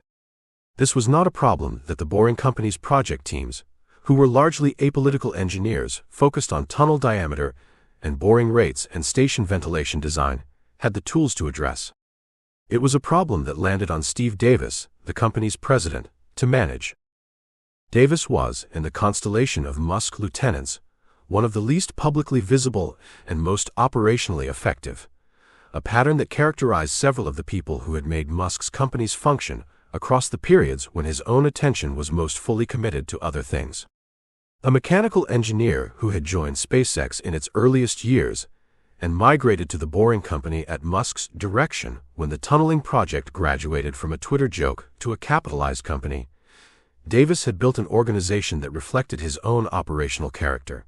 This was not a problem that the Boring Company's project teams, who were largely apolitical engineers focused on tunnel diameter and boring rates and station ventilation design, had the tools to address. It was a problem that landed on Steve Davis, the company's president, to manage. Davis was, in the constellation of Musk lieutenants, one of the least publicly visible and most operationally effective, a pattern that characterized several of the people who had made Musk's companies function across the periods when his own attention was most fully committed to other things. A mechanical engineer who had joined SpaceX in its earliest years and migrated to the Boring Company at Musk's direction when the tunneling project graduated from a Twitter joke to a capitalized company, Davis had built an organization that reflected his own operational character.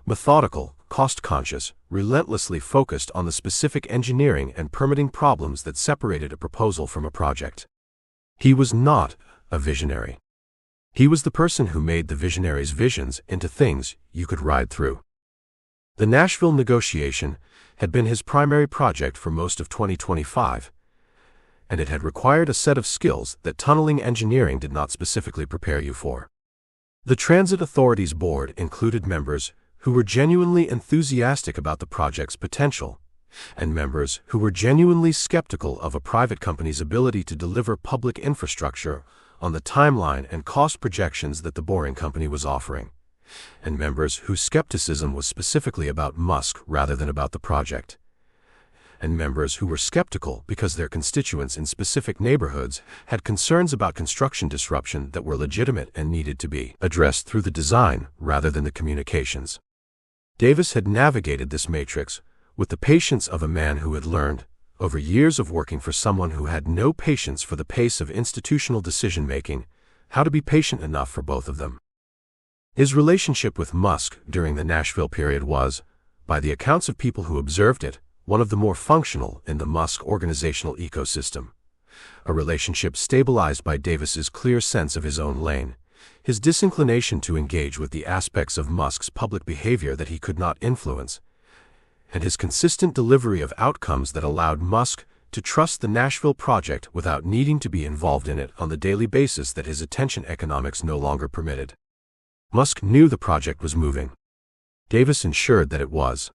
Methodical, cost-conscious, relentlessly focused on the specific engineering and permitting problems that separated a proposal from a project. He was not a visionary. He was the person who made the visionary's visions into things you could ride through. The Nashville negotiation had been his primary project for most of 2025, and it had required a set of skills that tunneling engineering did not specifically prepare you for. The Transit Authority's board included members who were genuinely enthusiastic about the project's potential, and members who were genuinely skeptical of a private company's ability to deliver public infrastructure on the timeline and cost projections that the Boring Company was offering, and members whose skepticism was specifically about Musk rather than about the project, and members who were skeptical because their constituents in specific neighborhoods had concerns about construction disruption that were legitimate and needed to be addressed through the design rather than the communications. Davis had navigated this matrix with the patience of a man who had learned, over years of working for someone who had no patience for the pace of institutional decision-making, how to be patient enough for both of them. His relationship with Musk during the Nashville period was, by the accounts of people who observed it, one of the more functional in the Musk organizational ecosystem. A relationship stabilized by Davis's clear sense of his own lane, his disinclination to engage with the aspects of Musk's public behavior that he could not influence, and his consistent delivery of outcomes that allowed Musk to trust the Nashville project without needing to be involved in it on the daily basis that his attention economics no longer permitted. Musk knew the project was moving. Davis ensured that it was.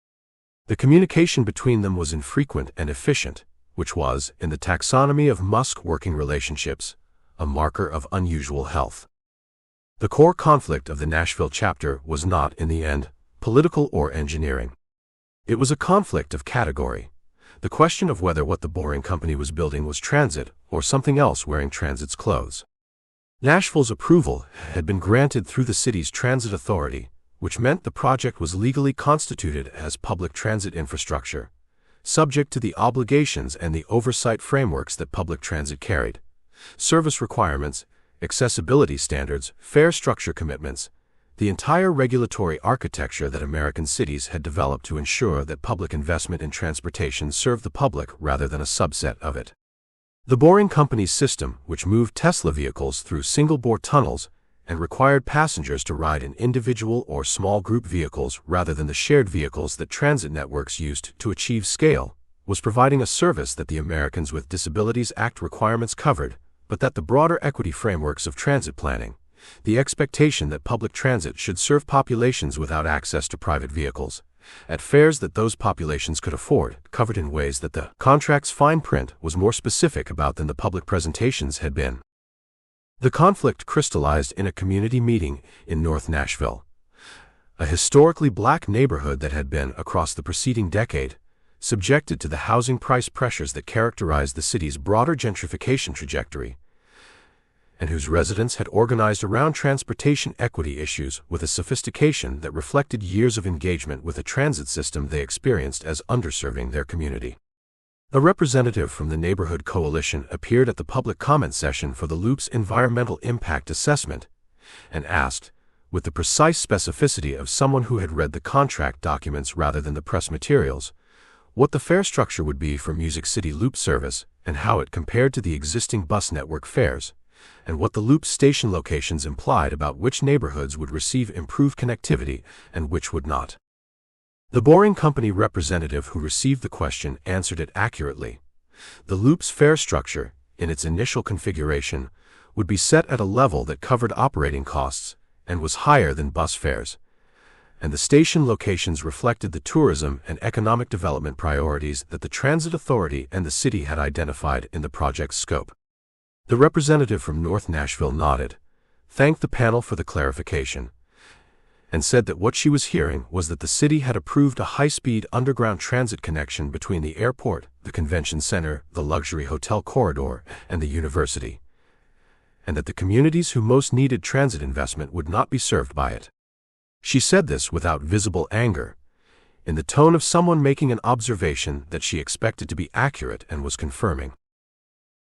The communication between them was infrequent and efficient, which was, in the taxonomy of Musk working relationships, a marker of unusual health. The core conflict of the Nashville chapter was not, in the end, political or engineering. It was a conflict of category, the question of whether what the Boring Company was building was transit or something else wearing transit's clothes. Nashville's approval had been granted through the city's transit authority, which meant the project was legally constituted as public transit infrastructure, subject to the obligations and the oversight frameworks that public transit carried: service requirements, accessibility standards, fare structure commitments, the entire regulatory architecture that American cities had developed to ensure that public investment in transportation served the public rather than a subset of it. The Boring Company's system, which moved Tesla vehicles through single-bore tunnels and required passengers to ride in individual or small group vehicles rather than the shared vehicles that transit networks used to achieve scale, was providing a service that the Americans with Disabilities Act requirements covered, but that the broader equity frameworks of transit planning, the expectation that public transit should serve populations without access to private vehicles, at fares that those populations could afford, covered in ways that the contract's fine print was more specific about than the public presentations had been. The conflict crystallized in a community meeting in North Nashville, a historically black neighborhood that had been, across the preceding decade, subjected to the housing price pressures that characterized the city's broader gentrification trajectory, and whose residents had organized around transportation equity issues with a sophistication that reflected years of engagement with a transit system they experienced as underserving their community. A representative from the neighborhood coalition appeared at the public comment session for the Loop's environmental impact assessment and asked, with the precise specificity of someone who had read the contract documents rather than the press materials, what the fare structure would be for Music City Loop service and how it compared to the existing bus network fares, and what the Loop's station locations implied about which neighborhoods would receive improved connectivity and which would not. The Boring Company representative who received the question answered it accurately. The Loop's fare structure, in its initial configuration, would be set at a level that covered operating costs and was higher than bus fares, and the station locations reflected the tourism and economic development priorities that the Transit Authority and the city had identified in the project's scope. The representative from North Nashville nodded, thanked the panel for the clarification, and said that what she was hearing was that the city had approved a high-speed underground transit connection between the airport, the convention center, the luxury hotel corridor, and the university, and that the communities who most needed transit investment would not be served by it. She said this without visible anger, in the tone of someone making an observation that she expected to be accurate and was confirming.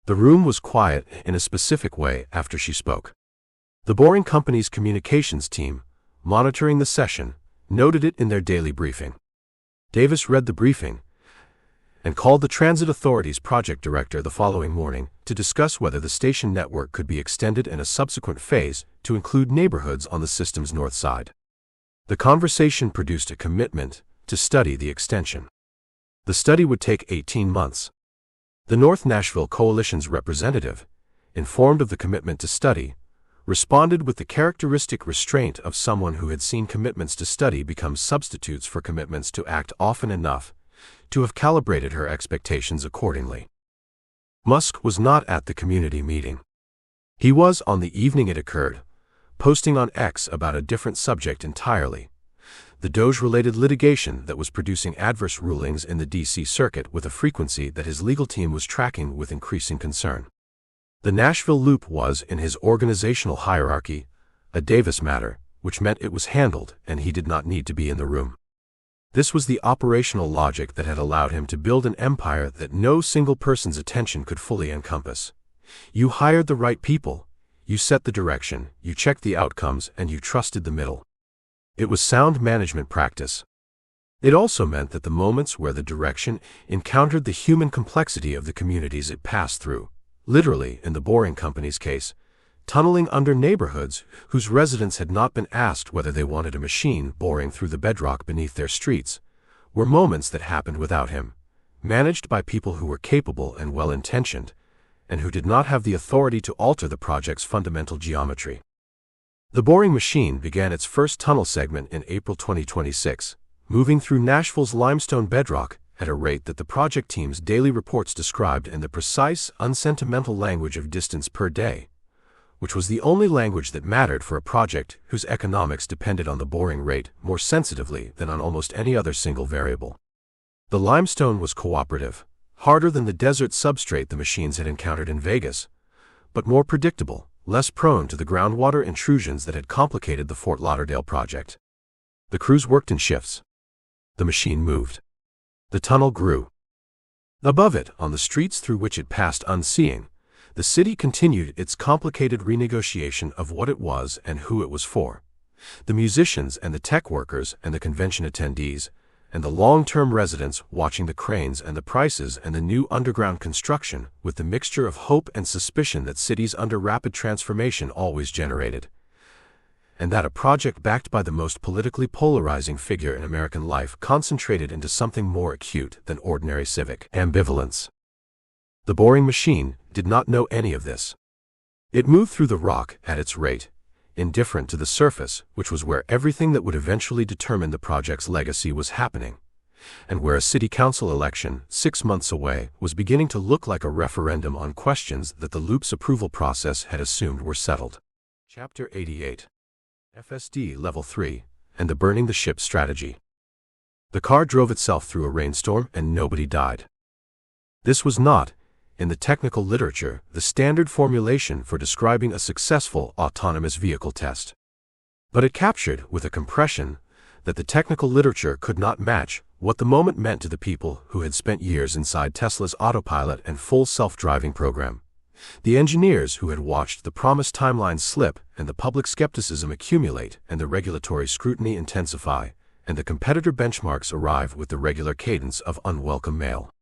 The room was quiet in a specific way after she spoke. The Boring Company's communications team, monitoring the session, noted it in their daily briefing. Davis read the briefing and called the Transit Authority's project director the following morning to discuss whether the station network could be extended in a subsequent phase to include neighborhoods on the system's north side. The conversation produced a commitment to study the extension. The study would take 18 months. The North Nashville Coalition's representative, informed of the commitment to study, responded with the characteristic restraint of someone who had seen commitments to study become substitutes for commitments to act often enough to have calibrated her expectations accordingly. Musk was not at the community meeting. He was, on the evening it occurred, posting on X about a different subject entirely, the Doge-related litigation that was producing adverse rulings in the D.C. Circuit with a frequency that his legal team was tracking with increasing concern. The Nashville Loop was, in his organizational hierarchy, a Davis matter, which meant it was handled and he did not need to be in the room. This was the operational logic that had allowed him to build an empire that no single person's attention could fully encompass. You hired the right people, you set the direction, you checked the outcomes, and you trusted the middle. It was sound management practice. It also meant that the moments where the direction encountered the human complexity of the communities it passed through, literally, in the Boring Company's case, tunneling under neighborhoods whose residents had not been asked whether they wanted a machine boring through the bedrock beneath their streets, were moments that happened without him, managed by people who were capable and well-intentioned, and who did not have the authority to alter the project's fundamental geometry. The boring machine began its first tunnel segment in April 2026, moving through Nashville's limestone bedrock at a rate that the project team's daily reports described in the precise, unsentimental language of distance per day, which was the only language that mattered for a project whose economics depended on the boring rate more sensitively than on almost any other single variable. The limestone was cooperative, harder than the desert substrate the machines had encountered in Vegas, but more predictable, less prone to the groundwater intrusions that had complicated the Fort Lauderdale project. The crews worked in shifts. The machine moved. The tunnel grew. Above it, on the streets through which it passed unseeing, the city continued its complicated renegotiation of what it was and who it was for. The musicians and the tech workers and the convention attendees, and the long-term residents watching the cranes and the prices and the new underground construction with the mixture of hope and suspicion that cities under rapid transformation always generated, and that a project backed by the most politically polarizing figure in American life concentrated into something more acute than ordinary civic ambivalence. The boring machine did not know any of this. It moved through the rock at its rate, indifferent to the surface, which was where everything that would eventually determine the project's legacy was happening, and where a city council election, 6 months away, was beginning to look like a referendum on questions that the Loop's approval process had assumed were settled. Chapter 88. FSD Level 3, and the Burning the Ship Strategy. The car drove itself through a rainstorm and nobody died. This was not, in the technical literature, the standard formulation for describing a successful autonomous vehicle test. But it captured, with a compression that the technical literature could not match, what the moment meant to the people who had spent years inside Tesla's autopilot and full self-driving program, the engineers who had watched the promised timelines slip and the public skepticism accumulate and the regulatory scrutiny intensify, and the competitor benchmarks arrive with the regular cadence of unwelcome mail.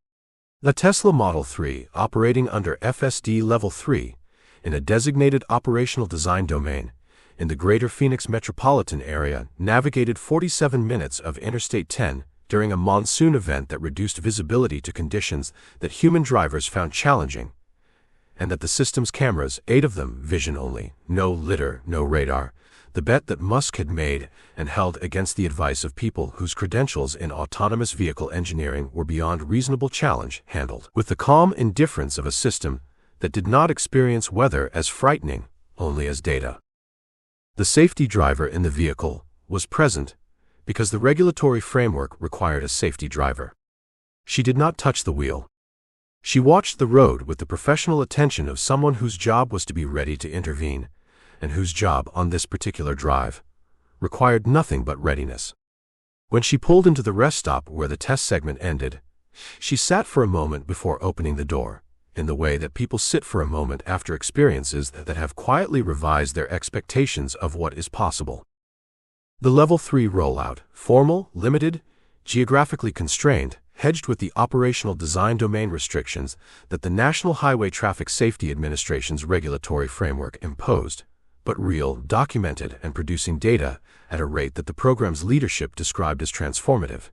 The Tesla Model 3, operating under FSD Level 3, in a designated operational design domain, in the greater Phoenix metropolitan area, navigated 47 minutes of Interstate 10 during a monsoon event that reduced visibility to conditions that human drivers found challenging, and that the system's cameras, 8 of them, vision only, no lidar, no radar, the bet that Musk had made and held against the advice of people whose credentials in autonomous vehicle engineering were beyond reasonable challenge, handled with the calm indifference of a system that did not experience weather as frightening, only as data. The safety driver in the vehicle was present because the regulatory framework required a safety driver. She did not touch the wheel. She watched the road with the professional attention of someone whose job was to be ready to intervene, and whose job on this particular drive required nothing but readiness. When she pulled into the rest stop where the test segment ended, she sat for a moment before opening the door, in the way that people sit for a moment after experiences that have quietly revised their expectations of what is possible. The Level 3 rollout, formal, limited, geographically constrained, hedged with the operational design domain restrictions that the National Highway Traffic Safety Administration's regulatory framework imposed, but real, documented, and producing data at a rate that the program's leadership described as transformative,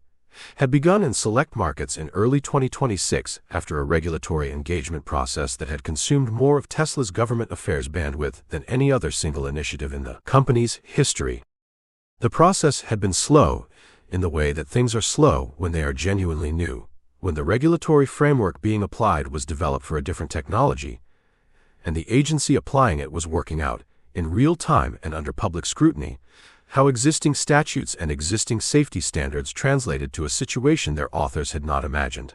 had begun in select markets in early 2026 after a regulatory engagement process that had consumed more of Tesla's government affairs bandwidth than any other single initiative in the company's history. The process had been slow, in the way that things are slow when they are genuinely new, when the regulatory framework being applied was developed for a different technology, and the agency applying it was working out, in real time and under public scrutiny, how existing statutes and existing safety standards translated to a situation their authors had not imagined.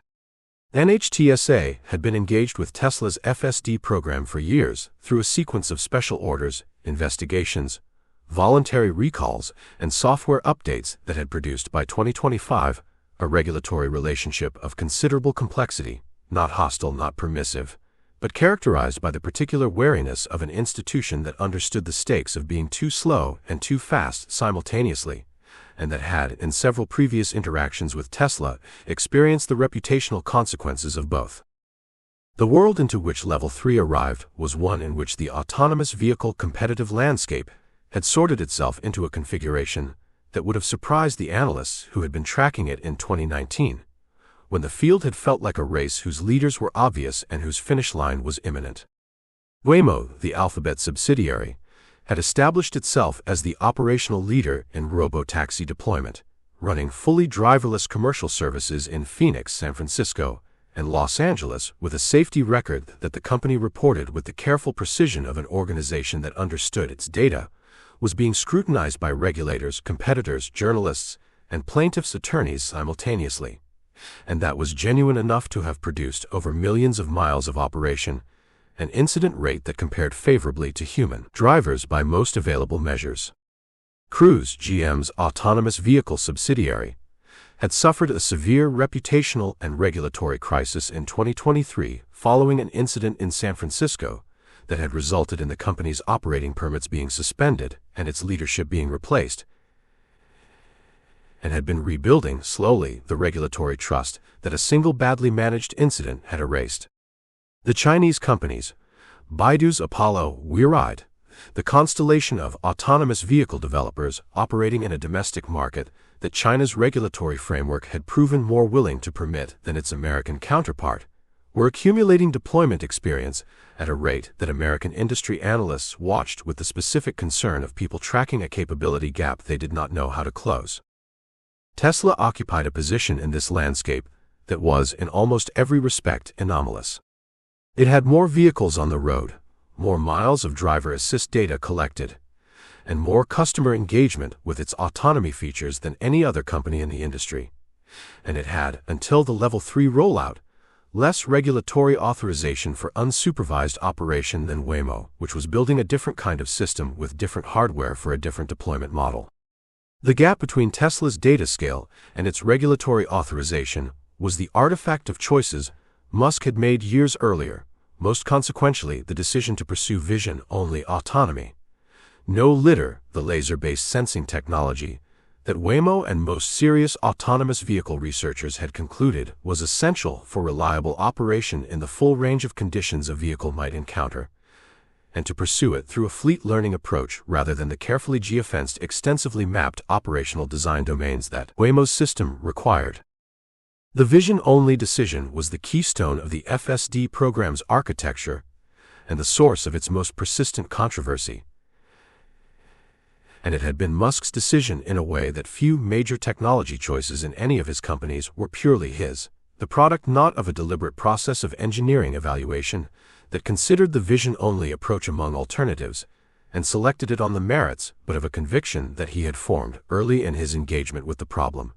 NHTSA had been engaged with Tesla's FSD program for years through a sequence of special orders, investigations, voluntary recalls, and software updates that had produced by 2025 a regulatory relationship of considerable complexity, not hostile, not permissive, but characterized by the particular wariness of an institution that understood the stakes of being too slow and too fast simultaneously, and that had, in several previous interactions with Tesla, experienced the reputational consequences of both. The world into which Level 3 arrived was one in which the autonomous vehicle competitive landscape had sorted itself into a configuration that would have surprised the analysts who had been tracking it in 2019, when the field had felt like a race whose leaders were obvious and whose finish line was imminent. Waymo, the Alphabet subsidiary, had established itself as the operational leader in robotaxi deployment, running fully driverless commercial services in Phoenix, San Francisco, and Los Angeles with a safety record that the company reported with the careful precision of an organization that understood its data, was being scrutinized by regulators, competitors, journalists, and plaintiffs' attorneys simultaneously, and that was genuine enough to have produced over millions of miles of operation, an incident rate that compared favorably to human drivers by most available measures. Cruise, GM's autonomous vehicle subsidiary, had suffered a severe reputational and regulatory crisis in 2023 following an incident in San Francisco that had resulted in the company's operating permits being suspended and its leadership being replaced, and had been rebuilding slowly the regulatory trust that a single badly managed incident had erased. The Chinese companies, Baidu's Apollo, WeRide, the constellation of autonomous vehicle developers operating in a domestic market that China's regulatory framework had proven more willing to permit than its American counterpart, were accumulating deployment experience at a rate that American industry analysts watched with the specific concern of people tracking a capability gap they did not know how to close. Tesla occupied a position in this landscape that was, in almost every respect, anomalous. It had more vehicles on the road, more miles of driver assist data collected, and more customer engagement with its autonomy features than any other company in the industry. And it had, until the Level 3 rollout, less regulatory authorization for unsupervised operation than Waymo, which was building a different kind of system with different hardware for a different deployment model. The gap between Tesla's data scale and its regulatory authorization was the artifact of choices Musk had made years earlier, most consequentially the decision to pursue vision-only autonomy. No lidar, the laser-based sensing technology, that Waymo and most serious autonomous vehicle researchers had concluded was essential for reliable operation in the full range of conditions a vehicle might encounter, and to pursue it through a fleet learning approach rather than the carefully geofenced, extensively mapped operational design domains that Waymo's system required. The vision-only decision was the keystone of the FSD program's architecture and the source of its most persistent controversy. and it had been Musk's decision in a way that few major technology choices in any of his companies were purely his, the product not of a deliberate process of engineering evaluation that considered the vision-only approach among alternatives and selected it on the merits, but of a conviction that he had formed early in his engagement with the problem,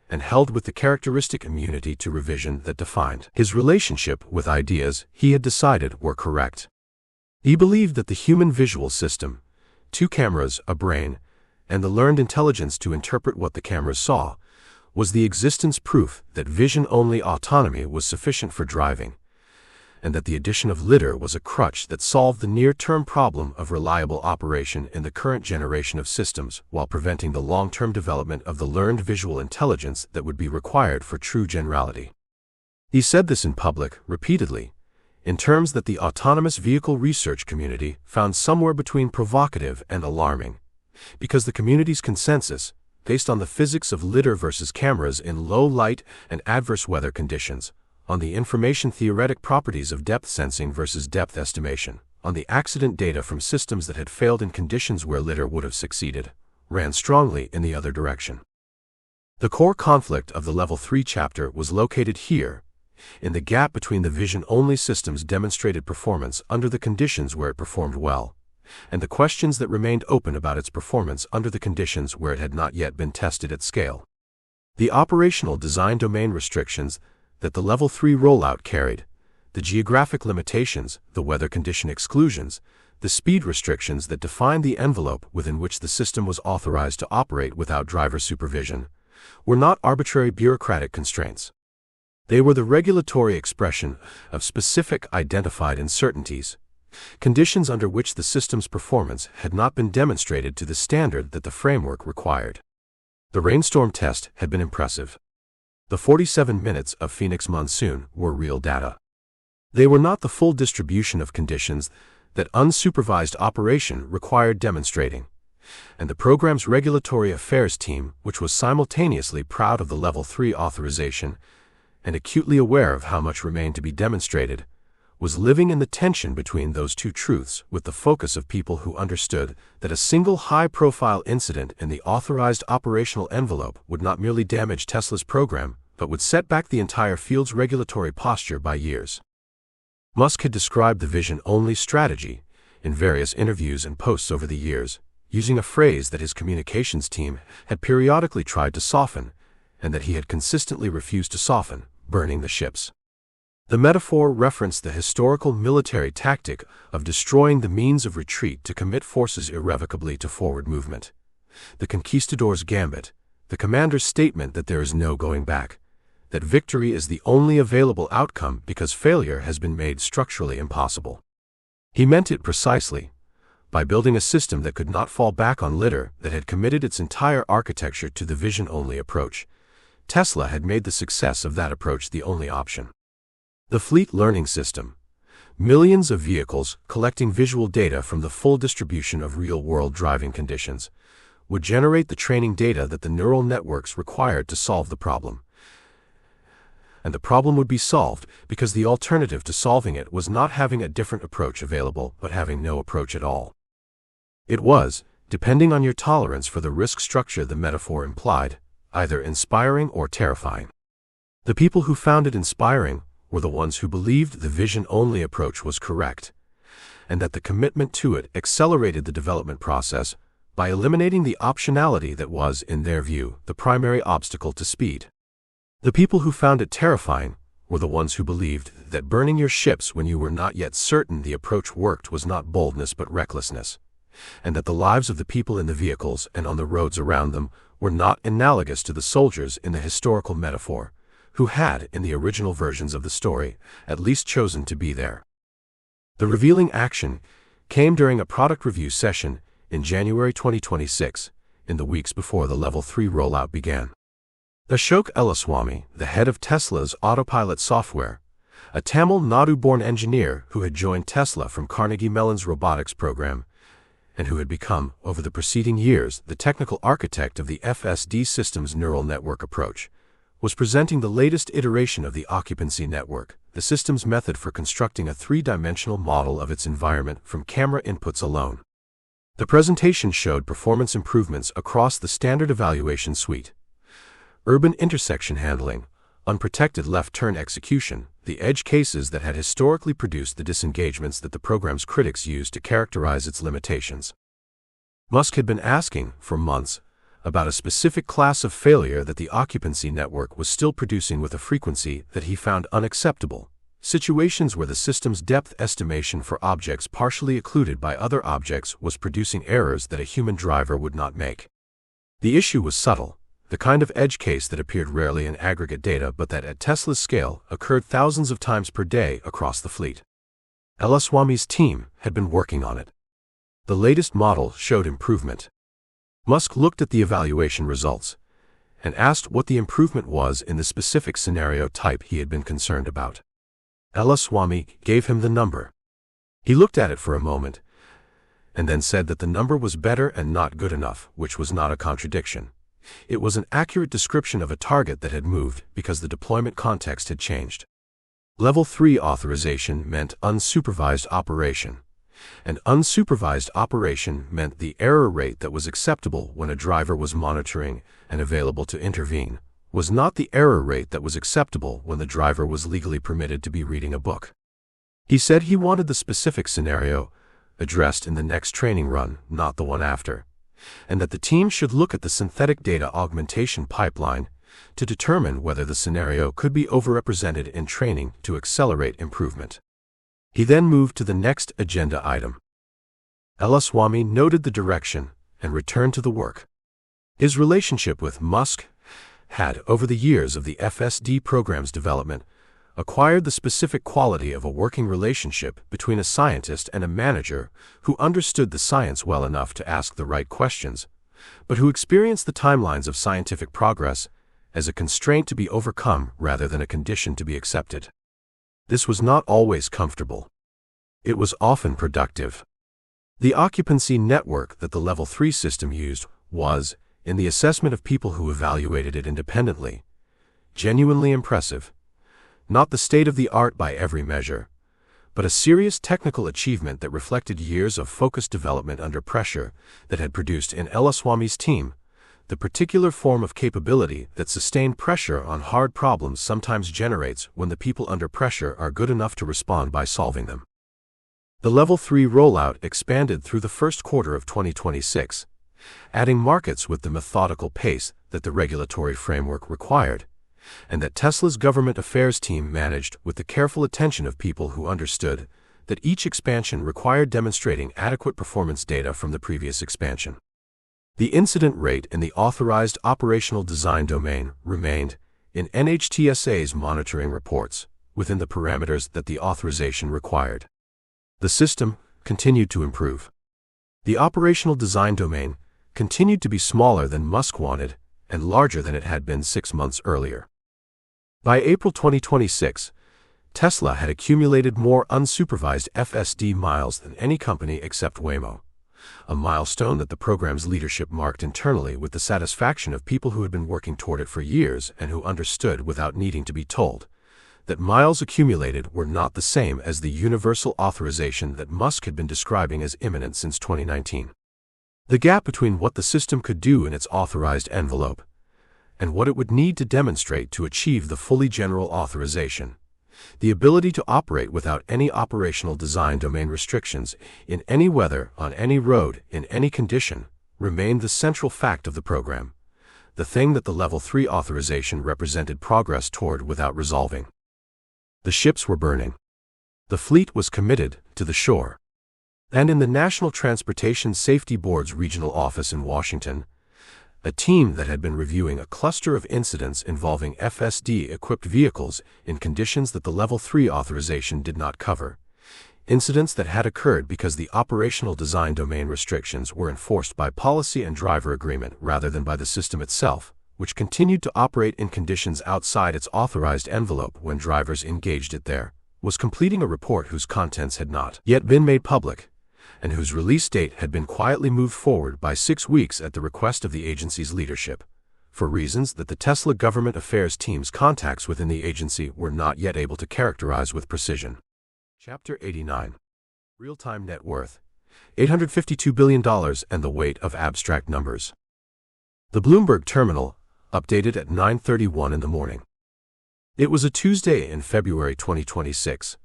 and held with the characteristic immunity to revision that defined his relationship with ideas he had decided were correct. He believed that the human visual system, two cameras, a brain, and the learned intelligence to interpret what the cameras saw, was the existence proof that vision-only autonomy was sufficient for driving, and that the addition of lidar was a crutch that solved the near-term problem of reliable operation in the current generation of systems while preventing the long-term development of the learned visual intelligence that would be required for true generality. He said this in public, repeatedly, in terms that the autonomous vehicle research community found somewhere between provocative and alarming, because the community's consensus, based on the physics of lidar versus cameras in low light and adverse weather conditions, on the information-theoretic properties of depth sensing versus depth estimation, on the accident data from systems that had failed in conditions where lidar would have succeeded, ran strongly in the other direction. The core conflict of the Level 3 chapter was located here, in the gap between the vision-only system's demonstrated performance under the conditions where it performed well, and the questions that remained open about its performance under the conditions where it had not yet been tested at scale. The operational design domain restrictions that the Level 3 rollout carried, the geographic limitations, the weather condition exclusions, the speed restrictions that defined the envelope within which the system was authorized to operate without driver supervision, were not arbitrary bureaucratic constraints. They were the regulatory expression of specific identified uncertainties, conditions under which the system's performance had not been demonstrated to the standard that the framework required. The rainstorm test had been impressive. The 47 minutes of Phoenix monsoon were real data. They were not the full distribution of conditions that unsupervised operation required demonstrating, and the program's regulatory affairs team, which was simultaneously proud of the Level 3 authorization and acutely aware of how much remained to be demonstrated, was living in the tension between those two truths with the focus of people who understood that a single high-profile incident in the authorized operational envelope would not merely damage Tesla's program, but would set back the entire field's regulatory posture by years. Musk had described the vision-only strategy in various interviews and posts over the years, using a phrase that his communications team had periodically tried to soften, and that he had consistently refused to soften, burning the ships. The metaphor referenced the historical military tactic of destroying the means of retreat to commit forces irrevocably to forward movement. The conquistador's gambit, the commander's statement that there is no going back, that victory is the only available outcome because failure has been made structurally impossible. He meant it precisely. By building a system that could not fall back on lidar, that had committed its entire architecture to the vision-only approach, Tesla had made the success of that approach the only option. The fleet learning system, millions of vehicles collecting visual data from the full distribution of real-world driving conditions, would generate the training data that the neural networks required to solve the problem. And the problem would be solved because the alternative to solving it was not having a different approach available but having no approach at all. It was, depending on your tolerance for the risk structure the metaphor implied, either inspiring or terrifying. The people who found it inspiring were the ones who believed the vision-only approach was correct, and that the commitment to it accelerated the development process by eliminating the optionality that was, in their view, the primary obstacle to speed. The people who found it terrifying were the ones who believed that burning your ships when you were not yet certain the approach worked was not boldness but recklessness, and that the lives of the people in the vehicles and on the roads around them were not analogous to the soldiers in the historical metaphor, who had, in the original versions of the story, at least chosen to be there. The revealing action came during a product review session in January 2026, in the weeks before the Level 3 rollout began. Ashok Elaswamy, the head of Tesla's autopilot software, a Tamil Nadu-born engineer who had joined Tesla from Carnegie Mellon's robotics program, and who had become, over the preceding years, the technical architect of the FSD system's neural network approach, was presenting the latest iteration of the occupancy network, the system's method for constructing a three-dimensional model of its environment from camera inputs alone. The presentation showed performance improvements across the standard evaluation suite: urban intersection handling, unprotected left-turn execution, the edge cases that had historically produced the disengagements that the program's critics used to characterize its limitations. Musk had been asking, for months, about a specific class of failure that the occupancy network was still producing with a frequency that he found unacceptable: situations where the system's depth estimation for objects partially occluded by other objects was producing errors that a human driver would not make. The issue was subtle, the kind of edge case that appeared rarely in aggregate data but that at Tesla's scale occurred thousands of times per day across the fleet. Swami's team had been working on it. The latest model showed improvement. Musk looked at the evaluation results and asked what the improvement was in the specific scenario type he had been concerned about. Swami gave him the number. He looked at it for a moment and then said that the number was better and not good enough, which was not a contradiction. It was an accurate description of a target that had moved because the deployment context had changed. Level 3 authorization meant unsupervised operation. An unsupervised operation meant the error rate that was acceptable when a driver was monitoring and available to intervene was not the error rate that was acceptable when the driver was legally permitted to be reading a book. He said he wanted the specific scenario addressed in the next training run, not the one after, and that the team should look at the synthetic data augmentation pipeline to determine whether the scenario could be overrepresented in training to accelerate improvement. He then moved to the next agenda item. Swami noted the direction and returned to the work. His relationship with Musk had, over the years of the FSD program's development, acquired the specific quality of a working relationship between a scientist and a manager who understood the science well enough to ask the right questions, but who experienced the timelines of scientific progress as a constraint to be overcome rather than a condition to be accepted. This was not always comfortable. It was often productive. The occupancy network that the Level 3 system used was, in the assessment of people who evaluated it independently, genuinely impressive. Not the state-of-the-art by every measure, but a serious technical achievement that reflected years of focused development under pressure that had produced in Swami's team the particular form of capability that sustained pressure on hard problems sometimes generates when the people under pressure are good enough to respond by solving them. The Level 3 rollout expanded through the first quarter of 2026, adding markets with the methodical pace that the regulatory framework required, and that Tesla's government affairs team managed with the careful attention of people who understood that each expansion required demonstrating adequate performance data from the previous expansion. The incident rate in the authorized operational design domain remained, in NHTSA's monitoring reports, within the parameters that the authorization required. The system continued to improve. The operational design domain continued to be smaller than Musk wanted and larger than it had been 6 months earlier. By April 2026, Tesla had accumulated more unsupervised FSD miles than any company except Waymo, a milestone that the program's leadership marked internally with the satisfaction of people who had been working toward it for years and who understood without needing to be told that miles accumulated were not the same as the universal authorization that Musk had been describing as imminent since 2019. The gap between what the system could do in its authorized envelope and what it would need to demonstrate to achieve the fully general authorization, the ability to operate without any operational design domain restrictions in any weather, on any road, in any condition, remained the central fact of the program, the thing that the Level 3 authorization represented progress toward without resolving. The ships were burning. The fleet was committed to the shore. And in the National Transportation Safety Board's regional office in Washington, a team that had been reviewing a cluster of incidents involving FSD-equipped vehicles in conditions that the Level 3 authorization did not cover, incidents that had occurred because the operational design domain restrictions were enforced by policy and driver agreement rather than by the system itself, which continued to operate in conditions outside its authorized envelope when drivers engaged it there, was completing a report whose contents had not yet been made public, and whose release date had been quietly moved forward by 6 weeks at the request of the agency's leadership, for reasons that the Tesla government affairs team's contacts within the agency were not yet able to characterize with precision. Chapter 89. Real-time net worth. $852 billion, and the weight of abstract numbers. The Bloomberg terminal, updated at 9:31 in the morning. It was a Tuesday in February 2026,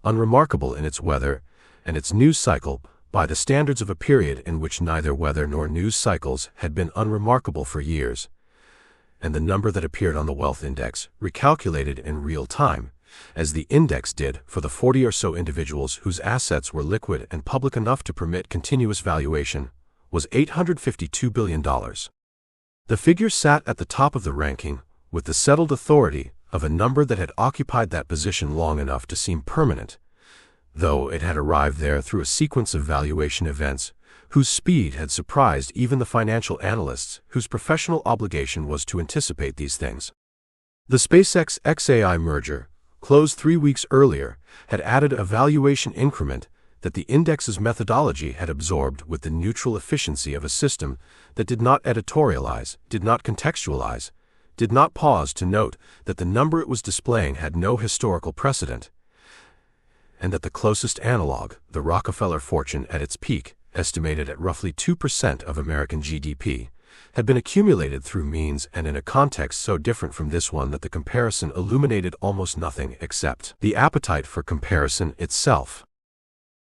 unremarkable in its weather and its news cycle by the standards of a period in which neither weather nor news cycles had been unremarkable for years, and the number that appeared on the wealth index, recalculated in real time, as the index did for the 40 or so individuals whose assets were liquid and public enough to permit continuous valuation, was $852 billion. The figure sat at the top of the ranking with the settled authority of a number that had occupied that position long enough to seem permanent, though it had arrived there through a sequence of valuation events whose speed had surprised even the financial analysts whose professional obligation was to anticipate these things. The SpaceX XAI merger, closed 3 weeks earlier, had added a valuation increment that the index's methodology had absorbed with the neutral efficiency of a system that did not editorialize, did not contextualize, did not pause to note that the number it was displaying had no historical precedent, and that the closest analog, the Rockefeller fortune at its peak, estimated at roughly 2% of American GDP, had been accumulated through means and in a context so different from this one that the comparison illuminated almost nothing except the appetite for comparison itself.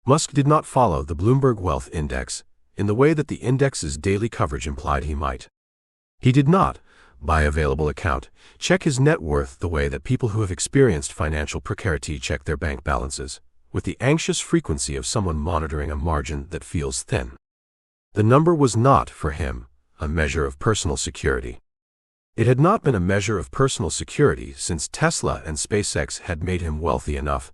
Musk did not follow the Bloomberg Wealth Index in the way that the index's daily coverage implied he might. He did not, by available account, check his net worth the way that people who have experienced financial precarity check their bank balances, with the anxious frequency of someone monitoring a margin that feels thin. The number was not, for him, a measure of personal security. It had not been a measure of personal security since Tesla and SpaceX had made him wealthy enough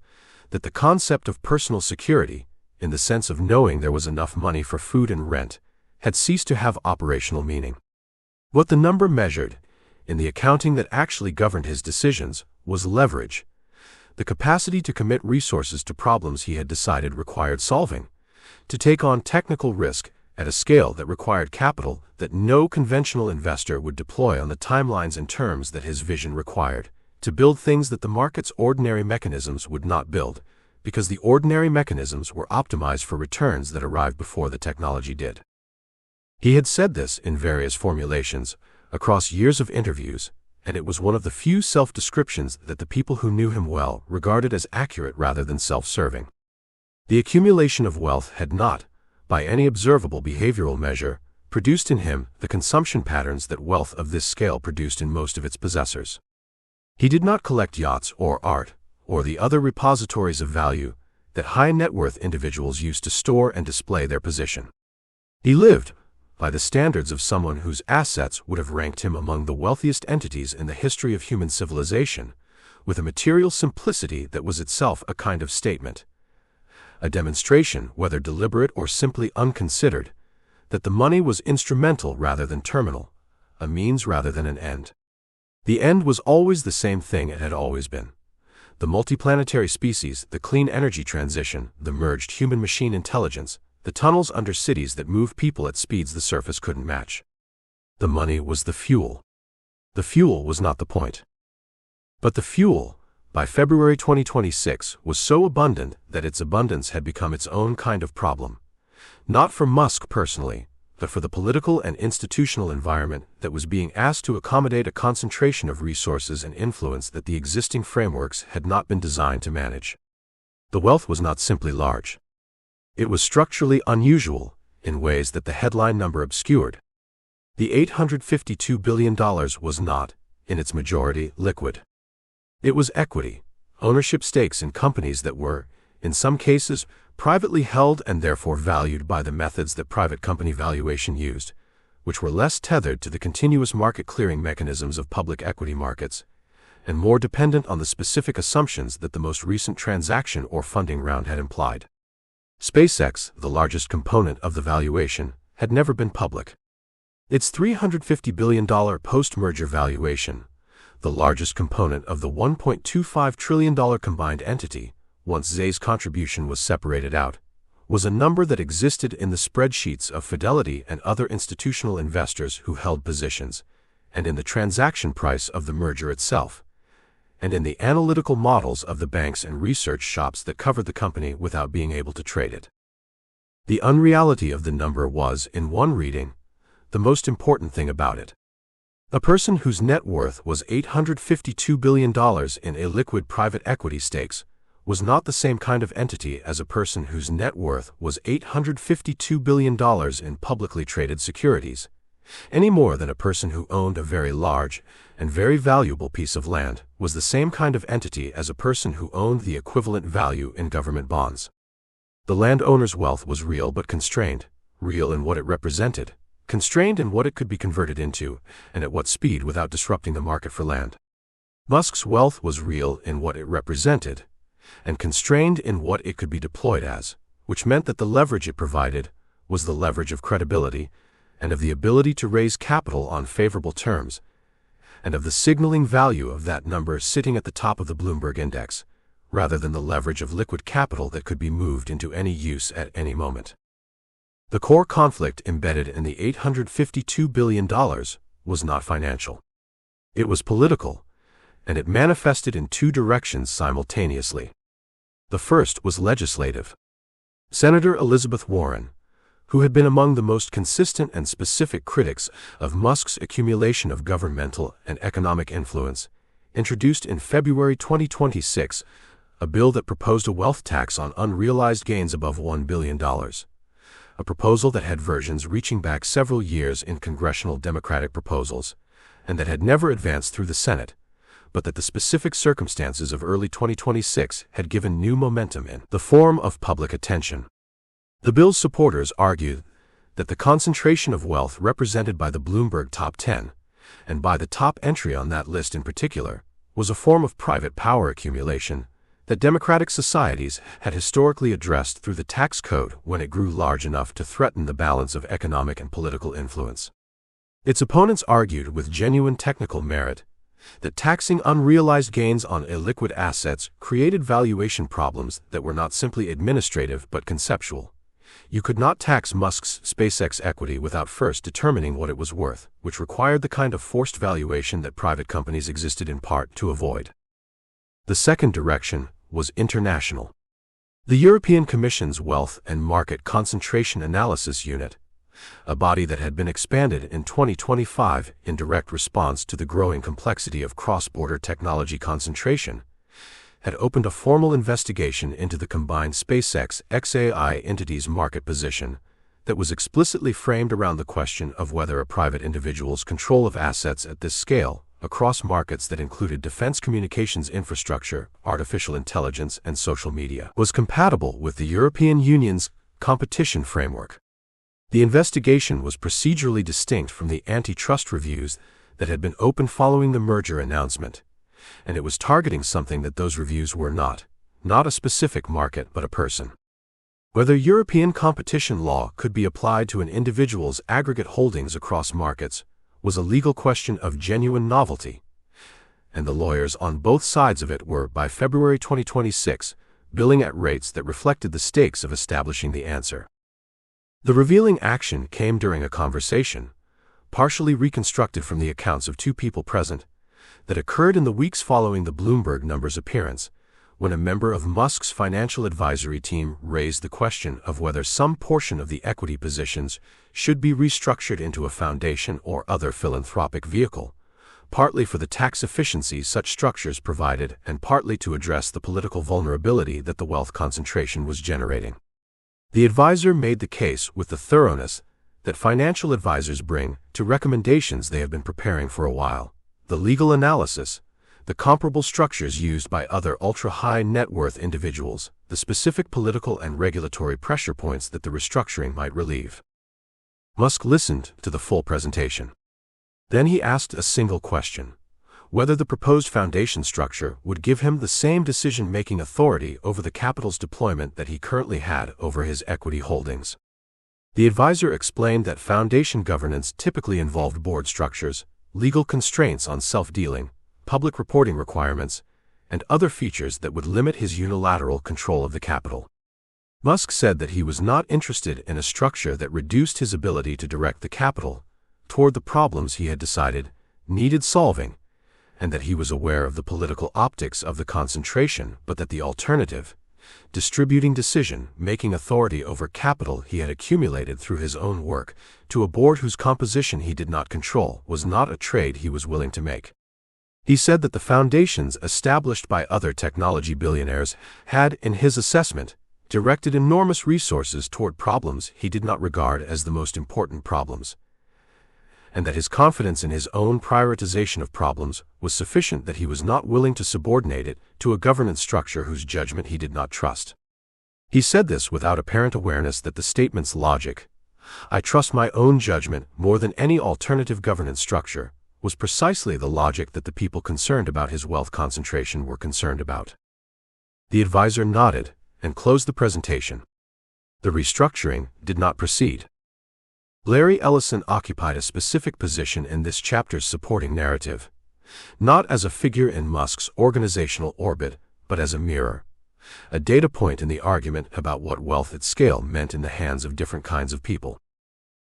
that the concept of personal security, in the sense of knowing there was enough money for food and rent, had ceased to have operational meaning. What the number measured, in the accounting that actually governed his decisions, was leverage, the capacity to commit resources to problems he had decided required solving, to take on technical risk at a scale that required capital that no conventional investor would deploy on the timelines and terms that his vision required, to build things that the market's ordinary mechanisms would not build, because the ordinary mechanisms were optimized for returns that arrived before the technology did. He had said this in various formulations, across years of interviews, and it was one of the few self-descriptions that the people who knew him well regarded as accurate rather than self-serving. The accumulation of wealth had not, by any observable behavioral measure, produced in him the consumption patterns that wealth of this scale produced in most of its possessors. He did not collect yachts or art, or the other repositories of value that high-net-worth individuals used to store and display their position. He lived, by the standards of someone whose assets would have ranked him among the wealthiest entities in the history of human civilization, with a material simplicity that was itself a kind of statement, a demonstration, whether deliberate or simply unconsidered, that the money was instrumental rather than terminal, a means rather than an end. The end was always the same thing it had always been: the multiplanetary species, the clean energy transition, the merged human-machine intelligence, the tunnels under cities that move people at speeds the surface couldn't match. The money was the fuel. The fuel was not the point. But the fuel, by February 2026, was so abundant that its abundance had become its own kind of problem, not for Musk personally, but for the political and institutional environment that was being asked to accommodate a concentration of resources and influence that the existing frameworks had not been designed to manage. The wealth was not simply large. It was structurally unusual in ways that the headline number obscured. The $852 billion was not, in its majority, liquid. It was equity, ownership stakes in companies that were, in some cases, privately held and therefore valued by the methods that private company valuation used, which were less tethered to the continuous market clearing mechanisms of public equity markets, and more dependent on the specific assumptions that the most recent transaction or funding round had implied. SpaceX, the largest component of the valuation, had never been public. Its $350 billion post-merger valuation, the largest component of the $1.25 trillion combined entity, once Zay's contribution was separated out, was a number that existed in the spreadsheets of Fidelity and other institutional investors who held positions, and in the transaction price of the merger itself, and in the analytical models of the banks and research shops that covered the company without being able to trade it. The unreality of the number was, in one reading, the most important thing about it. A person whose net worth was $852 billion in illiquid private equity stakes was not the same kind of entity as a person whose net worth was $852 billion in publicly traded securities, any more than a person who owned a very large and very valuable piece of land was the same kind of entity as a person who owned the equivalent value in government bonds. The landowner's wealth was real but constrained, real in what it represented, constrained in what it could be converted into, and at what speed without disrupting the market for land. Musk's wealth was real in what it represented, and constrained in what it could be deployed as, which meant that the leverage it provided was the leverage of credibility, and of the ability to raise capital on favorable terms, and of the signaling value of that number sitting at the top of the Bloomberg index, rather than the leverage of liquid capital that could be moved into any use at any moment. The core conflict embedded in the $852 billion was not financial. It was political, and it manifested in two directions simultaneously. The first was legislative. Senator Elizabeth Warren, who had been among the most consistent and specific critics of Musk's accumulation of governmental and economic influence, introduced in February 2026 a bill that proposed a wealth tax on unrealized gains above $1 billion. A proposal that had versions reaching back several years in congressional Democratic proposals, and that had never advanced through the Senate, but that the specific circumstances of early 2026 had given new momentum in the form of public attention. The bill's supporters argued that the concentration of wealth represented by the Bloomberg Top 10, and by the top entry on that list in particular, was a form of private power accumulation that democratic societies had historically addressed through the tax code when it grew large enough to threaten the balance of economic and political influence. Its opponents argued with genuine technical merit that taxing unrealized gains on illiquid assets created valuation problems that were not simply administrative but conceptual. You could not tax Musk's SpaceX equity without first determining what it was worth, which required the kind of forced valuation that private companies existed in part to avoid. The second direction was international. The European Commission's Wealth and Market Concentration Analysis Unit, a body that had been expanded in 2025 in direct response to the growing complexity of cross-border technology concentration, had opened a formal investigation into the combined SpaceX XAI entity's market position that was explicitly framed around the question of whether a private individual's control of assets at this scale, across markets that included defense communications infrastructure, artificial intelligence, and social media, was compatible with the European Union's competition framework. The investigation was procedurally distinct from the antitrust reviews that had been opened following the merger announcement, and it was targeting something that those reviews were not a specific market but a person. Whether European competition law could be applied to an individual's aggregate holdings across markets was a legal question of genuine novelty, and the lawyers on both sides of it were, by February 2026, billing at rates that reflected the stakes of establishing the answer. The revealing action came during a conversation, partially reconstructed from the accounts of two people present, that occurred in the weeks following the Bloomberg numbers' appearance, when a member of Musk's financial advisory team raised the question of whether some portion of the equity positions should be restructured into a foundation or other philanthropic vehicle, partly for the tax efficiency such structures provided and partly to address the political vulnerability that the wealth concentration was generating. The advisor made the case with the thoroughness that financial advisors bring to recommendations they have been preparing for a while: the legal analysis, the comparable structures used by other ultra-high net worth individuals, the specific political and regulatory pressure points that the restructuring might relieve. Musk listened to the full presentation. Then he asked a single question: whether the proposed foundation structure would give him the same decision-making authority over the capital's deployment that he currently had over his equity holdings. The advisor explained that foundation governance typically involved board structures, legal constraints on self-dealing, public reporting requirements, and other features that would limit his unilateral control of the capital. Musk said that he was not interested in a structure that reduced his ability to direct the capital toward the problems he had decided needed solving, and that he was aware of the political optics of the concentration, but that the alternative, distributing decision-making authority over capital he had accumulated through his own work, to a board whose composition he did not control, was not a trade he was willing to make. He said that the foundations established by other technology billionaires had, in his assessment, directed enormous resources toward problems he did not regard as the most important problems, and that his confidence in his own prioritization of problems was sufficient that he was not willing to subordinate it to a governance structure whose judgment he did not trust. He said this without apparent awareness that the statement's logic, "I trust my own judgment more than any alternative governance structure," was precisely the logic that the people concerned about his wealth concentration were concerned about. The advisor nodded and closed the presentation. The restructuring did not proceed. Larry Ellison occupied a specific position in this chapter's supporting narrative, not as a figure in Musk's organizational orbit, but as a mirror, a data point in the argument about what wealth at scale meant in the hands of different kinds of people.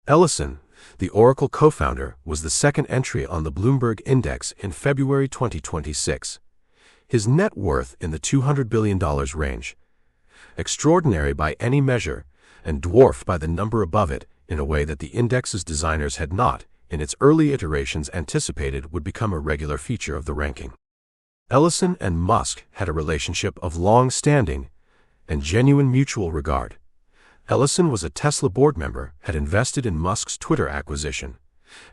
Ellison, the Oracle co-founder, was the second entry on the Bloomberg Index in February 2026. His net worth in the $200 billion range, extraordinary by any measure, and dwarfed by the number above it in a way that the index's designers had not, in its early iterations, anticipated would become a regular feature of the ranking. Ellison and Musk had a relationship of long-standing and genuine mutual regard. Ellison was a Tesla board member, had invested in Musk's Twitter acquisition,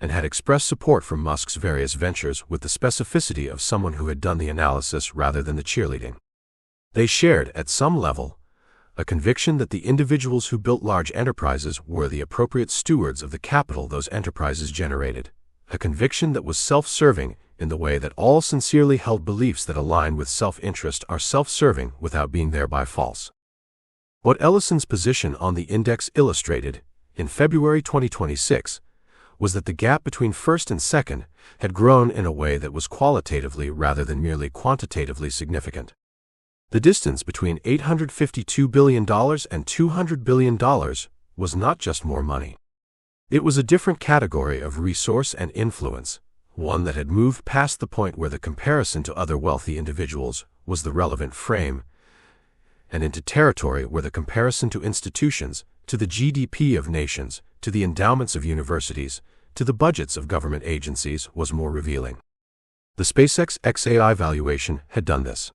and had expressed support for Musk's various ventures with the specificity of someone who had done the analysis rather than the cheerleading. They shared, at some level, a conviction that the individuals who built large enterprises were the appropriate stewards of the capital those enterprises generated, a conviction that was self-serving in the way that all sincerely held beliefs that align with self-interest are self-serving without being thereby false. What Ellison's position on the index illustrated, in February 2026, was that the gap between first and second had grown in a way that was qualitatively rather than merely quantitatively significant. The distance between $852 billion and $200 billion was not just more money. It was a different category of resource and influence, one that had moved past the point where the comparison to other wealthy individuals was the relevant frame, and into territory where the comparison to institutions, to the GDP of nations, to the endowments of universities, to the budgets of government agencies was more revealing. The SpaceX XAI valuation had done this.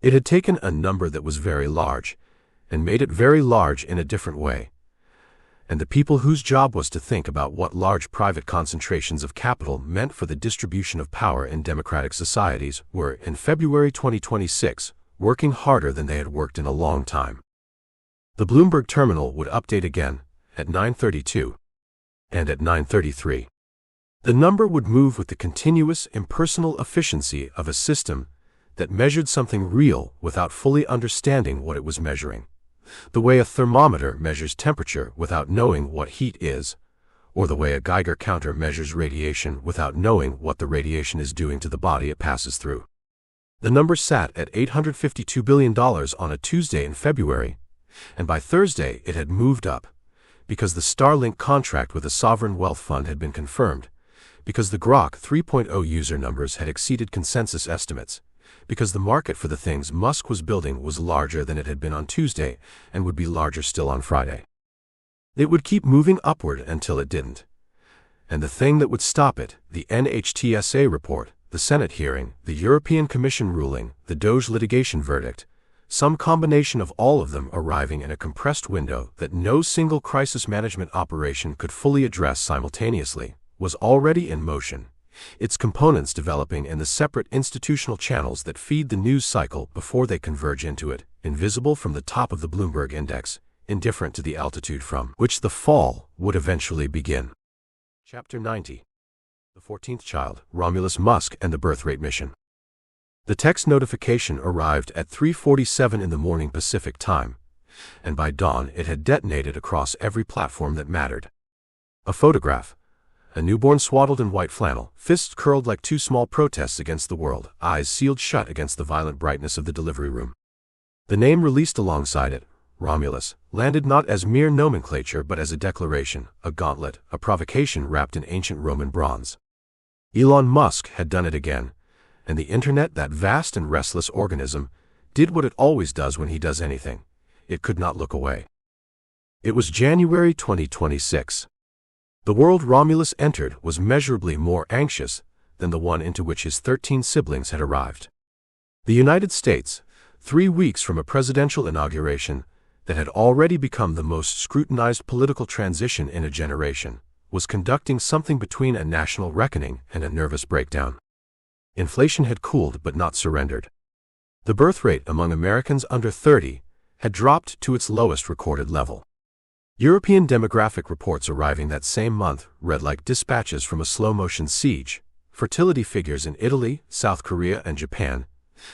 It had taken a number that was very large, and made it very large in a different way. And the people whose job was to think about what large private concentrations of capital meant for the distribution of power in democratic societies were, in February 2026, working harder than they had worked in a long time. The Bloomberg terminal would update again, at 9:32, and at 9:33. The number would move with the continuous, impersonal efficiency of a system that measured something real without fully understanding what it was measuring, the way a thermometer measures temperature without knowing what heat is, or the way a Geiger counter measures radiation without knowing what the radiation is doing to the body it passes through. The number sat at $852 billion on a Tuesday in February, and by Thursday it had moved up, because the Starlink contract with a sovereign wealth fund had been confirmed, because the Grok 3.0 user numbers had exceeded consensus estimates, because the market for the things Musk was building was larger than it had been on Tuesday and would be larger still on Friday. It would keep moving upward until it didn't. And the thing that would stop it, the NHTSA report, the Senate hearing, the European Commission ruling, the Doge litigation verdict, some combination of all of them arriving in a compressed window that no single crisis management operation could fully address simultaneously, was already in motion, its components developing in the separate institutional channels that feed the news cycle before they converge into it, invisible from the top of the Bloomberg Index, indifferent to the altitude from which the fall would eventually begin. Chapter 90. The 14th Child, Romulus Musk and the Birth Rate Mission. The text notification arrived at 3:47 in the morning Pacific Time, and by dawn it had detonated across every platform that mattered. A photograph. A newborn swaddled in white flannel, fists curled like two small protests against the world, eyes sealed shut against the violent brightness of the delivery room. The name released alongside it, Romulus, landed not as mere nomenclature but as a declaration, a gauntlet, a provocation wrapped in ancient Roman bronze. Elon Musk had done it again, and the internet, that vast and restless organism, did what it always does when he does anything. It could not look away. It was January 2026. The world Romulus entered was measurably more anxious than the one into which his 13 siblings had arrived. The United States, 3 weeks from a presidential inauguration that had already become the most scrutinized political transition in a generation, was conducting something between a national reckoning and a nervous breakdown. Inflation had cooled but not surrendered. The birth rate among Americans under 30 had dropped to its lowest recorded level. European demographic reports arriving that same month read like dispatches from a slow-motion siege, fertility figures in Italy, South Korea, and Japan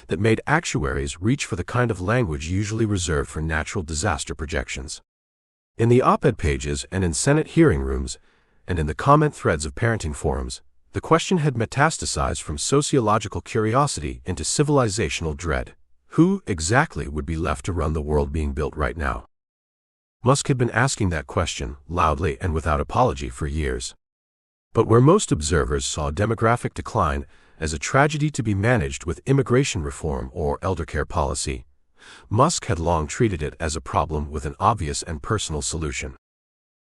that made actuaries reach for the kind of language usually reserved for natural disaster projections. In the op-ed pages and in Senate hearing rooms, and in the comment threads of parenting forums, the question had metastasized from sociological curiosity into civilizational dread. Who exactly would be left to run the world being built right now? Musk had been asking that question, loudly and without apology, for years. But where most observers saw demographic decline as a tragedy to be managed with immigration reform or eldercare policy, Musk had long treated it as a problem with an obvious and personal solution.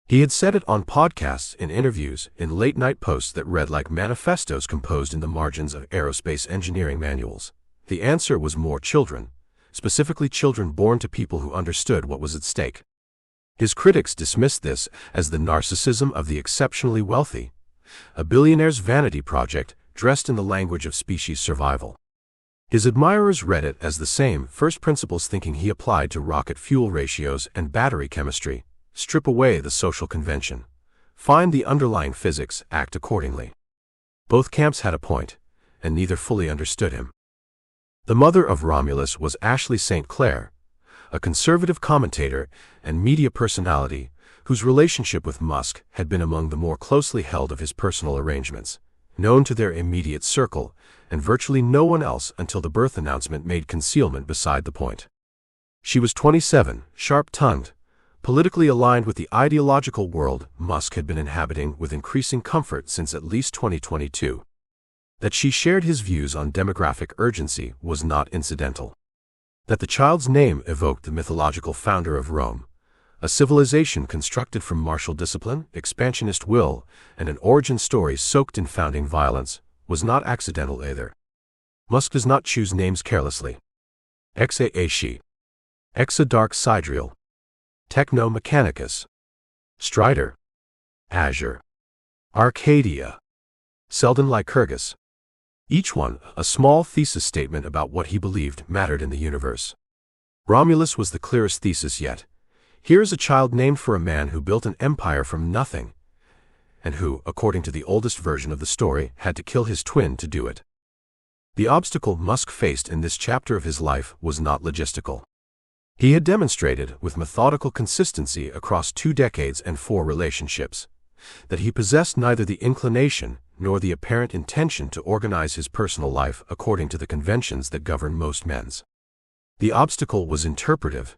He had said it on podcasts, in interviews, in late-night posts that read like manifestos composed in the margins of aerospace engineering manuals. The answer was more children, specifically children born to people who understood what was at stake. His critics dismissed this as the narcissism of the exceptionally wealthy, a billionaire's vanity project dressed in the language of species survival. His admirers read it as the same first principles thinking he applied to rocket fuel ratios and battery chemistry: strip away the social convention, find the underlying physics, act accordingly. Both camps had a point, and neither fully understood him. The mother of Romulus was Ashley St. Clair, a conservative commentator and media personality whose relationship with Musk had been among the more closely held of his personal arrangements, known to their immediate circle and virtually no one else until the birth announcement made concealment beside the point. She was 27, sharp-tongued, politically aligned with the ideological world Musk had been inhabiting with increasing comfort since at least 2022. That she shared his views on demographic urgency was not incidental. That the child's name evoked the mythological founder of Rome, a civilization constructed from martial discipline, expansionist will, and an origin story soaked in founding violence, was not accidental either. Musk does not choose names carelessly. Exaeshi, Exadarch Sidereal, Techno Mechanicus, Strider, Azure, Arcadia, Selden Lycurgus. Each one a small thesis statement about what he believed mattered in the universe. Romulus was the clearest thesis yet. Here is a child named for a man who built an empire from nothing, and who, according to the oldest version of the story, had to kill his twin to do it. The obstacle Musk faced in this chapter of his life was not logistical. He had demonstrated, with methodical consistency across 2 decades and 4 relationships, that he possessed neither the inclination nor the apparent intention to organize his personal life according to the conventions that govern most men's. The obstacle was interpretive,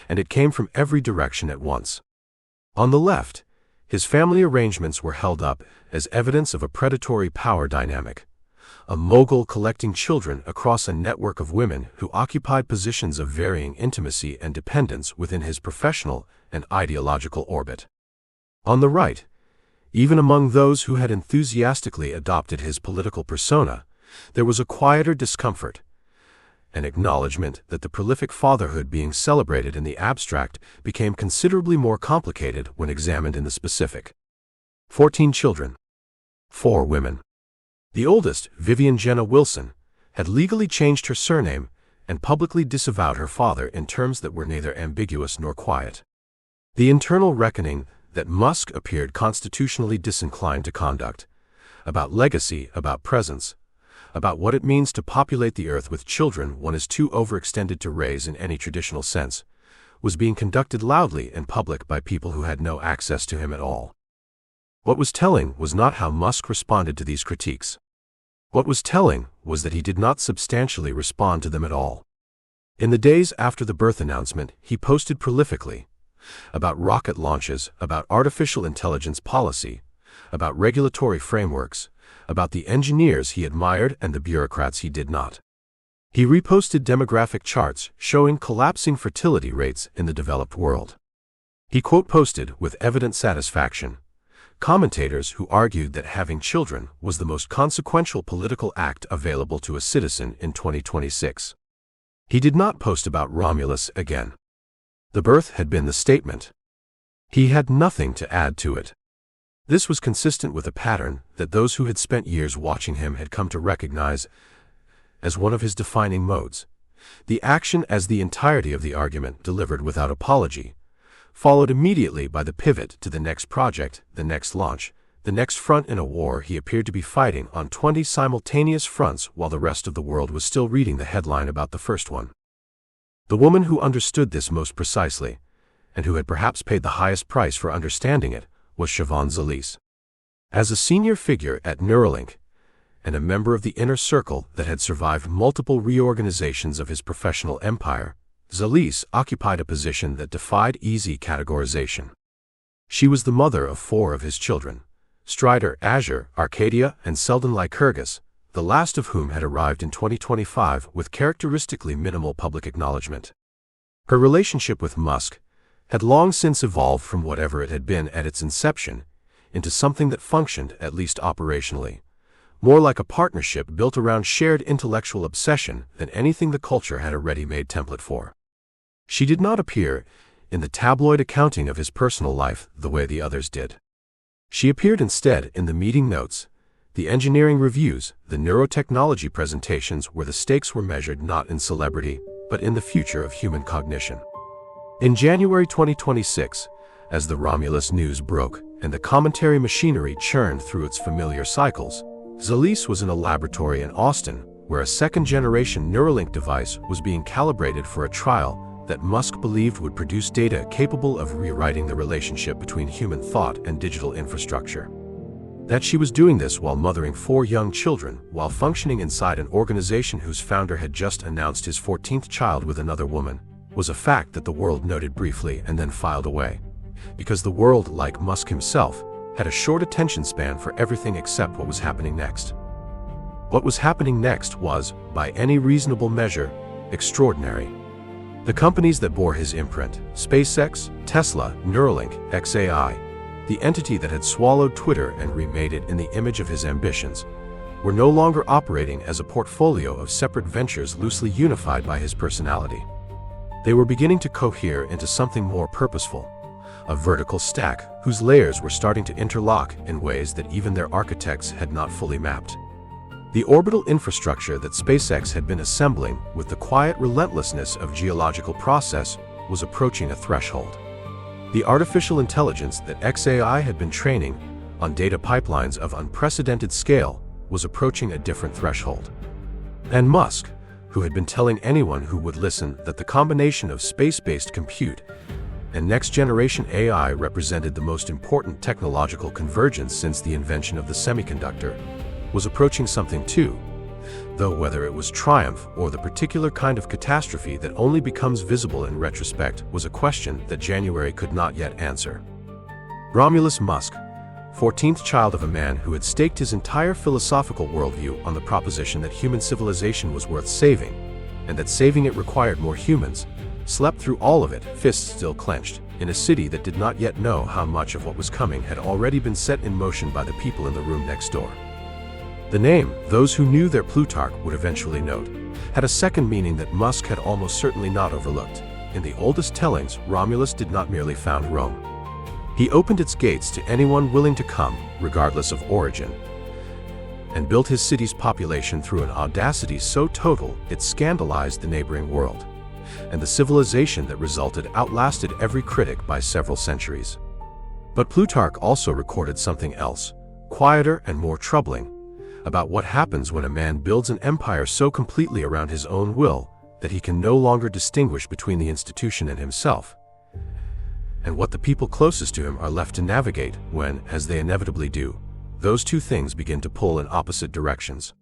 and it came from every direction at once. On the left, his family arrangements were held up as evidence of a predatory power dynamic, a mogul collecting children across a network of women who occupied positions of varying intimacy and dependence within his professional and ideological orbit. On the right, even among those who had enthusiastically adopted his political persona, there was a quieter discomfort, an acknowledgement that the prolific fatherhood being celebrated in the abstract became considerably more complicated when examined in the specific. 14 children. 4 women. The oldest, Vivian Jenna Wilson, had legally changed her surname and publicly disavowed her father in terms that were neither ambiguous nor quiet. The internal reckoning that Musk appeared constitutionally disinclined to conduct, about legacy, about presence, about what it means to populate the earth with children one is too overextended to raise in any traditional sense, was being conducted loudly in public by people who had no access to him at all. What was telling was not how Musk responded to these critiques. What was telling was that he did not substantially respond to them at all. In the days after the birth announcement, he posted prolifically about rocket launches, about artificial intelligence policy, about regulatory frameworks, about the engineers he admired and the bureaucrats he did not. He reposted demographic charts showing collapsing fertility rates in the developed world. He quote-posted with evident satisfaction commentators who argued that having children was the most consequential political act available to a citizen in 2026. He did not post about Romulus again. The birth had been the statement. He had nothing to add to it. This was consistent with a pattern that those who had spent years watching him had come to recognize as one of his defining modes. The action as the entirety of the argument delivered without apology, followed immediately by the pivot to the next project, the next launch, the next front in a war he appeared to be fighting on 20 simultaneous fronts while the rest of the world was still reading the headline about the first one. The woman who understood this most precisely, and who had perhaps paid the highest price for understanding it, was Siobhan Zaliz. As a senior figure at Neuralink, and a member of the inner circle that had survived multiple reorganizations of his professional empire, Zaliz occupied a position that defied easy categorization. She was the mother of 4 of his children, Strider, Azure, Arcadia, and Selden Lycurgus, the last of whom had arrived in 2025 with characteristically minimal public acknowledgement. Her relationship with Musk had long since evolved from whatever it had been at its inception into something that functioned, at least operationally, more like a partnership built around shared intellectual obsession than anything the culture had a ready-made template for. She did not appear in the tabloid accounting of his personal life the way the others did. She appeared instead in the meeting notes, the engineering reviews, the neurotechnology presentations where the stakes were measured not in celebrity, but in the future of human cognition. In January 2026, as the Romulus news broke and the commentary machinery churned through its familiar cycles, Zaliz was in a laboratory in Austin where a second-generation Neuralink device was being calibrated for a trial that Musk believed would produce data capable of rewriting the relationship between human thought and digital infrastructure. That she was doing this while mothering 4 young children, while functioning inside an organization whose founder had just announced his 14th child with another woman, was a fact that the world noted briefly and then filed away. Because the world, like Musk himself, had a short attention span for everything except what was happening next. What was happening next was, by any reasonable measure, extraordinary. The companies that bore his imprint, SpaceX, Tesla, Neuralink, XAI, the entity that had swallowed Twitter and remade it in the image of his ambitions, were no longer operating as a portfolio of separate ventures loosely unified by his personality. They were beginning to cohere into something more purposeful, a vertical stack whose layers were starting to interlock in ways that even their architects had not fully mapped. The orbital infrastructure that SpaceX had been assembling with the quiet relentlessness of geological process was approaching a threshold. The artificial intelligence that XAI had been training on data pipelines of unprecedented scale was approaching a different threshold. And Musk, who had been telling anyone who would listen that the combination of space-based compute and next-generation AI represented the most important technological convergence since the invention of the semiconductor, was approaching something too, though whether it was triumph or the particular kind of catastrophe that only becomes visible in retrospect was a question that January could not yet answer. Romulus Musk, 14th child of a man who had staked his entire philosophical worldview on the proposition that human civilization was worth saving, and that saving it required more humans, slept through all of it, fists still clenched, in a city that did not yet know how much of what was coming had already been set in motion by the people in the room next door. The name, those who knew their Plutarch would eventually note, had a second meaning that Musk had almost certainly not overlooked. In the oldest tellings, Romulus did not merely found Rome. He opened its gates to anyone willing to come, regardless of origin, and built his city's population through an audacity so total it scandalized the neighboring world, and the civilization that resulted outlasted every critic by several centuries. But Plutarch also recorded something else, quieter and more troubling, about what happens when a man builds an empire so completely around his own will that he can no longer distinguish between the institution and himself, and what the people closest to him are left to navigate when, as they inevitably do, those two things begin to pull in opposite directions.